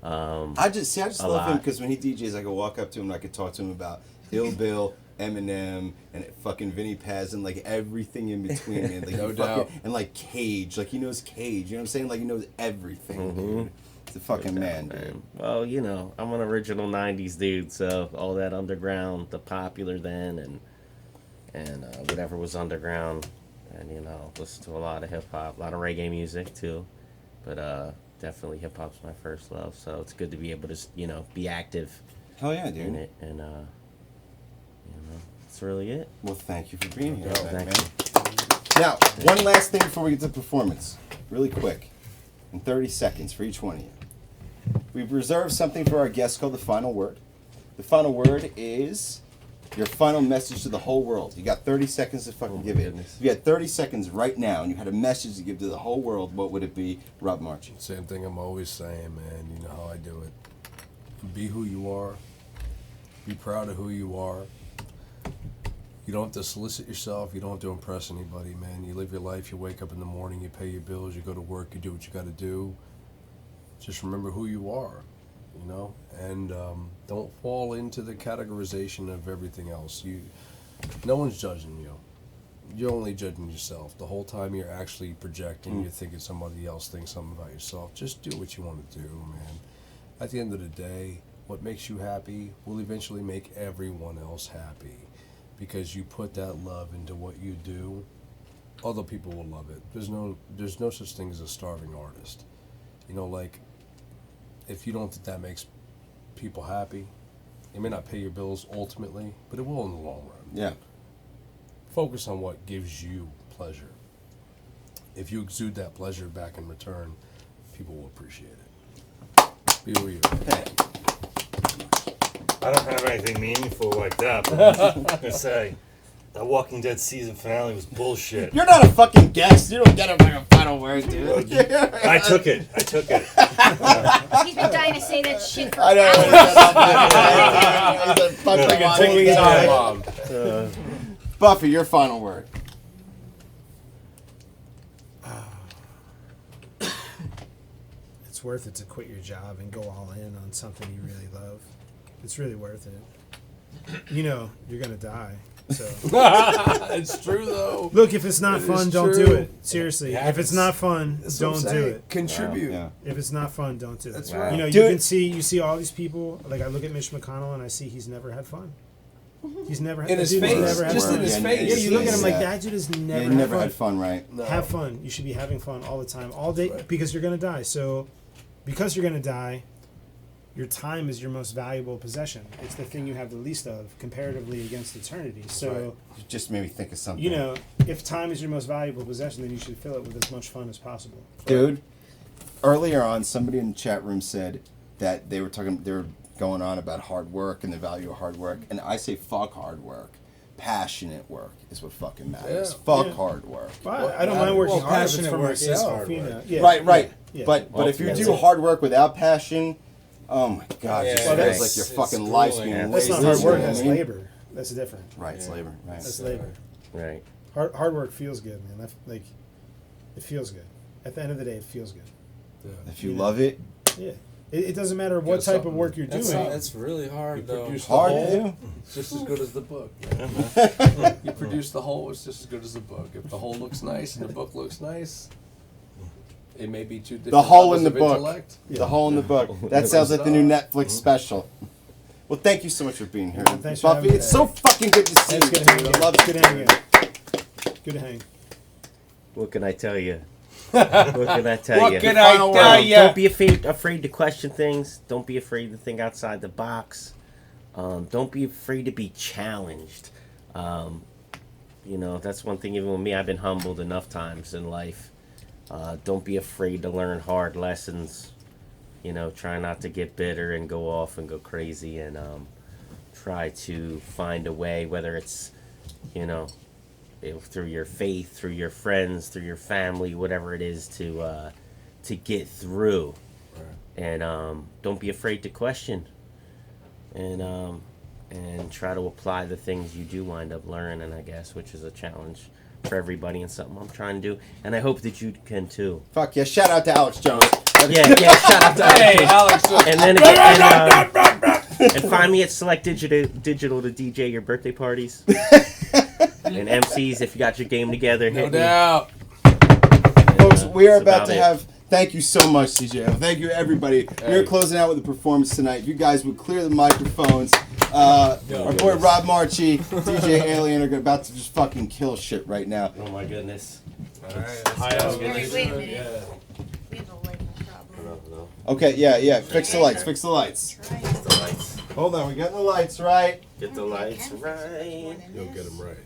I just a love him lot. because when he DJs, I could walk up to him and I could talk to him about Ill Bill, Eminem, and fucking Vinny Paz, and like everything in between, man. Like, No he doubt. And like Cage, like he knows Cage. You know what I'm saying? Like he knows everything, dude. He's a fucking man, dude. Well, you know, I'm an original 90s dude, so all that underground, the popular then, and whatever was underground, and, you know, listen to a lot of hip-hop, a lot of reggae music, too, but definitely hip-hop's my first love, so it's good to be able to, you know, be active Hell yeah, dude. in it, and, you know, that's really it. Well, thank you for being here, Thank man. Now, one last thing before we get to performance, really quick. in 30 seconds for each one of you. We've reserved something for our guests called the final word. The final word is your final message to the whole world. You got 30 seconds to fucking give it. If you had 30 seconds right now and you had a message to give to the whole world, what would it be, Rob Marchi? Same thing I'm always saying, man. You know how I do it. Be who you are. Be proud of who you are. You don't have to solicit yourself. You don't have to impress anybody, man. You live your life. You wake up in the morning. You pay your bills. You go to work. You do what you got to do. Just remember who you are, you know? And don't fall into the categorization of everything else. No one's judging you. You're only judging yourself. The whole time you're actually projecting, you're thinking somebody else thinks something about yourself. Just do what you want to do, man. At the end of the day, what makes you happy will eventually make everyone else happy. Because you put that love into what you do, other people will love it. There's no such thing as a starving artist. You know, like, if you don't think that makes people happy, it may not pay your bills ultimately, but it will in the long run. Yeah. Focus on what gives you pleasure. If you exude that pleasure back in return, people will appreciate it. Be who you are. I don't have anything meaningful like that, but I'm just gonna say that Walking Dead season finale was bullshit. You're not a fucking guest. You don't get a fucking final word, dude. I took it. He's been dying to say that shit for I know. Buffy, your final word. It's worth it to quit your job and go all in on something you really love. It's really worth it. You know, you're going to die. So It's true, though. Look, if it's not It fun, is don't true. do it. Seriously. Yeah, If it's not fun, that's what I'm don't do saying. it. Contribute. Yeah. If it's not fun, don't do it. That's right. You know, Do you it. see all these people. Like, I look at Mitch McConnell and I see he's never had fun. He's never had In his that dude has face. never had Just fun. in his face. Yeah, you look at him like that dude has never, Yeah, had, never fun. had fun, right? No. Have fun. You should be having fun all the time, all day, because you're gonna die. So, because you're gonna die, your time is your most valuable possession. It's the thing you have the least of comparatively against eternity. So, You just made me think of something. you know, if time is your most valuable possession, then you should fill it with as much fun as possible. Dude, earlier on, somebody in the chat room said that they were going on about hard work and the value of hard work, and I say fuck hard work. Passionate work is what fucking matters. Yeah. Fuck Yeah. hard work. Well, I don't mind working hard if it's passionate for work is myself. hard You work. know. Yeah. Right. Yeah. But if you that's do it. hard work without passion, oh my god, it just Well, feels that's- like your it's fucking life's grueling. being That's wasted. not hard work. you know That's what I mean? labor. That's different. Right, it's labor. Right. That's labor. Right. Hard work feels good, man. Like, it feels good. At the end of the day, it feels good. If you love it, Yeah. It doesn't matter what type of work you're doing. That's really hard, though. Produce hard the to whole, do. it's just as good as the book. You produce the whole, it's just as good as the book. If the whole looks nice and the book looks nice, it may be two different The hole in levels the of book. intellect. The hole in the book. That sounds like the new Netflix special. Well, thank you so much for being here, Thanks for Buffy. having me. It's so fucking good to see It's you, good to hang dude. I out. love It's it. good to hang out. Good to hang. What can I tell you? What can I tell you? What can I tell you? Don't be afraid to question things. Don't be afraid to think outside the box. Don't be afraid to be challenged. You know, that's one thing. Even with me, I've been humbled enough times in life. Don't be afraid to learn hard lessons. You know, try not to get bitter and go off and go crazy, and try to find a way, whether it's, you know, through your faith, through your friends, through your family, whatever it is, to get through. Right. And don't be afraid to question, and try to apply the things you do wind up learning, I guess, which is a challenge for everybody and something I'm trying to do, and I hope that you can too. Fuck yeah! Shout out to Alex Jones. Yeah, shout out to Alex Jones. And then and find me at Select Digital to DJ your birthday parties. And MCs, if you got your game together, hit me. No doubt. Folks, we are That's about to it. have. Thank you so much, CJ. Thank you, everybody. We're closing out with a performance tonight. If you guys would clear the microphones. Our boy Rob Marchi, DJ Alien are about to just fucking kill shit right now. Oh my goodness. All right. Wait a minute. We have a light problem. No. Okay, yeah. Fix the lights. Fix the lights. Get the lights. Hold on, we got the lights right. Get the lights right. You'll get them right.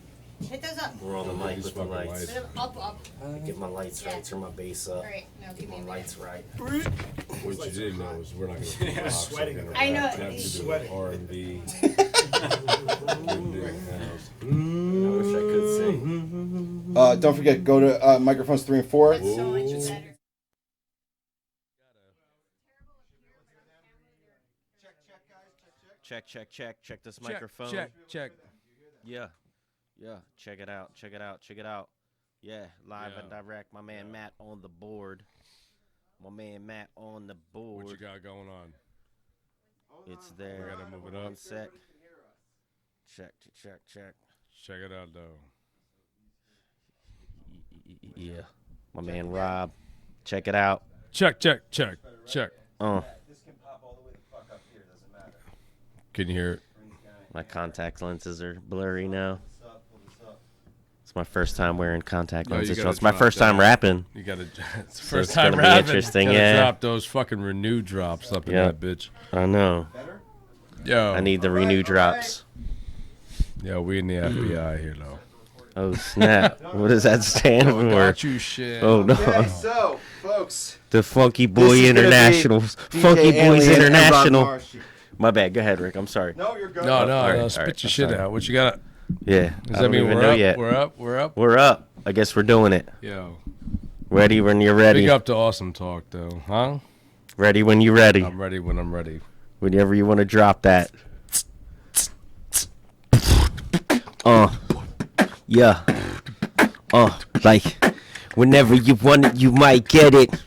Hit those up. We're on the mic with the lights. Hit them up. Get my lights right, turn my bass up. Alright, now give me my lights right. What you didn't know is we're not going to sweating. I know. Sweating. R&B. I wish I could sing. Don't forget, go to microphones 3 and 4. That's so much better. Check this microphone. Check. Yeah. Check it out. Yeah, live and direct. My man Matt on the board. What you got going on? It's there. We gotta move it up. One sec. Check. Check it out, though. Yeah. My man Rob. Check it out. Check. This can pop all the way the fuck up here, doesn't matter. Can you hear it? My contact lenses are blurry now. It's my first time wearing contact lenses. So it's my first time rapping. You gotta. It's So first it's time gonna rapping. be interesting. Gotta Yeah. drop those fucking renew drops up in that bitch. I know. Yo. I need the renew drops. Yo, we in the FBI here, though. Oh snap! What does that stand for? Got you shit. Oh no! Okay, so, folks. The Funky Boy Internationals. Funky Boys International. My bad. Go ahead, Rick. I'm sorry. No, you're good. No, All right, spit your shit out. What you got? Yeah. Does that mean we're up? Yet. We're up? We're up? We're up. I guess we're doing it. Yo. Ready when you're ready. Big up to Awesome Talk, though. Huh? Ready when you're ready. I'm ready when I'm ready. Whenever you want to drop that. Yeah. Like, whenever you want it, you might get it.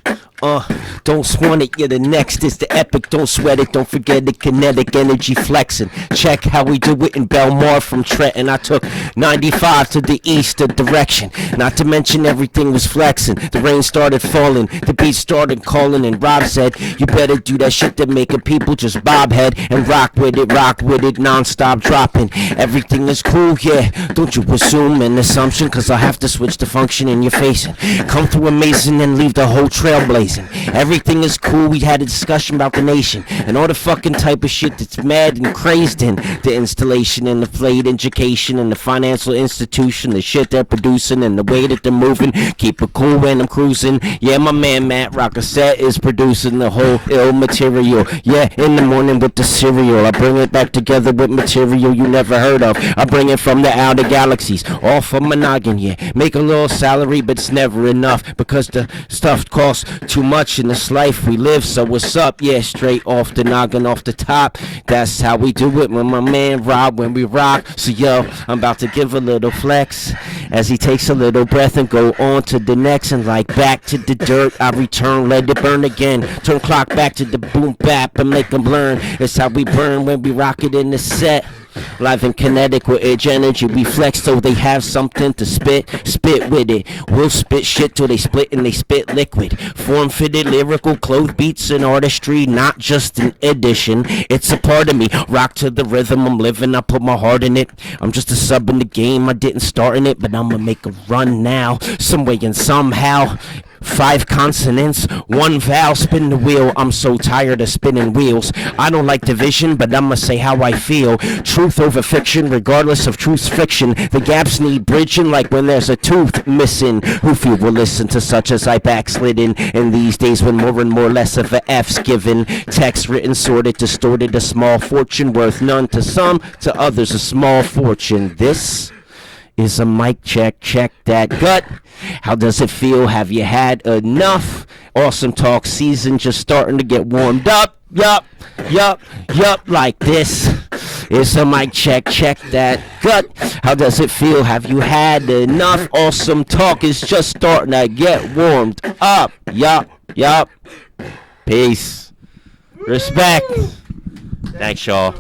Don't swan it, you're the next. It's the epic, don't sweat it. Don't forget the kinetic energy flexing. Check how we do it in Belmar from Trenton. I took 95 to the east direction. Not to mention everything was flexing. The rain started falling, the beat started calling, and Rob said, you better do that shit that making people just bob head and rock with it, non-stop dropping. Everything is cool, yeah. Don't you assume an assumption, cause I'll have to switch the function in your facing. Come through amazing and leave the whole trail blazing. Everything is cool, we had a discussion about the nation and all the fucking type of shit that's mad and crazed in the installation and the flayed education and the financial institution, the shit they're producing and the way that they're moving. Keep it cool when I'm cruising. Yeah, my man Matt Rockasset is producing the whole ill material. Yeah, in the morning with the cereal, I bring it back together with material you never heard of. I bring it from the outer galaxies, all from my noggin, yeah. Make a little salary, but it's never enough because the stuff costs too much in this life we live. So what's up? Yeah, straight off the noggin, off the top. That's how we do it with my man Rob when we rock. So yo, I'm about to give a little flex as he takes a little breath and go on to the next. And like back to the dirt, I return, let it burn again. Turn clock back to the boom bap and make them learn. It's how we burn when we rock it in the set. Live and kinetic with edge energy, we flex so they have something to spit with it. We'll spit shit till they split and they spit liquid. Form-fitted, lyrical, clothed beats and artistry, not just an addition. It's a part of me. Rock to the rhythm I'm living, I put my heart in it. I'm just a sub in the game, I didn't start in it, but I'ma make a run now. Some way and somehow. 5 consonants, 1 vowel, spin the wheel. I'm so tired of spinning wheels. I don't like division, but I'ma say how I feel. Truth over fiction, regardless of truth's fiction. The gaps need bridging like when there's a tooth missing. Who few will listen to such as I backslidden in these days when more and more less of a F's given. Text written, sorted, distorted, a small fortune worth none to some, to others a small fortune. This is a mic check, check that gut. How does it feel? Have you had enough? Awesome Talk season just starting to get warmed up. Yup, like this. It's a mic check, check that gut. How does it feel? Have you had enough? Awesome Talk is just starting to get warmed up. Yup. Peace. Respect. Thanks, y'all.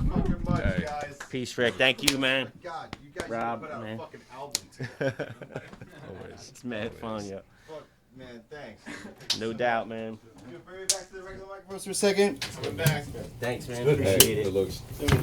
Peace, Rick. Thank you, man. Rob, man. It's mad fun, yo. Man, thanks. No doubt, man. Bring me back to the regular microphones for a second. Thanks, man. Appreciate it.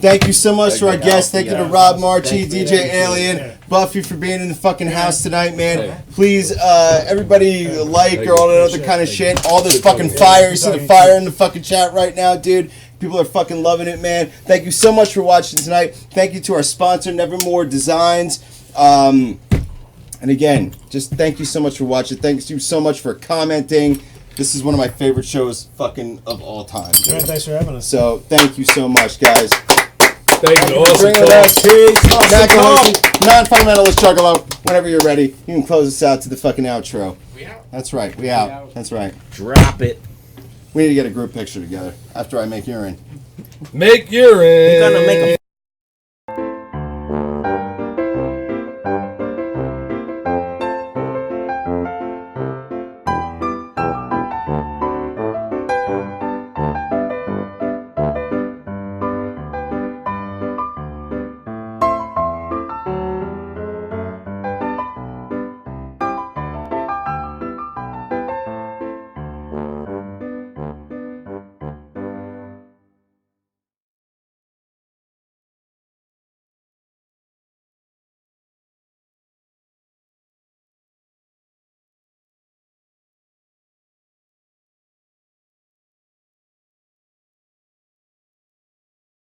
Thank you so much to our guests. Thank you to Rob Marchi, DJ Alien, Buffy for being in the fucking house tonight, man. Please, everybody like or all that other kind of shit. All this fucking fire. You see the fire in the fucking chat right now, dude. People are fucking loving it, man. Thank you so much for watching tonight. Thank you to our sponsor, Nevermore Designs. And again, just thank you so much for watching. Thanks you so much for commenting. This is one of my favorite shows fucking of all time. All right, thanks for having us. So thank you so much, guys. Thank you. Awesome non-fundamentalist juggalo. Whenever you're ready, you can close us out to the fucking outro. We out. That's right. We out. That's right. Drop it. We need to get a group picture together after I make urine. Make urine. We're gonna make a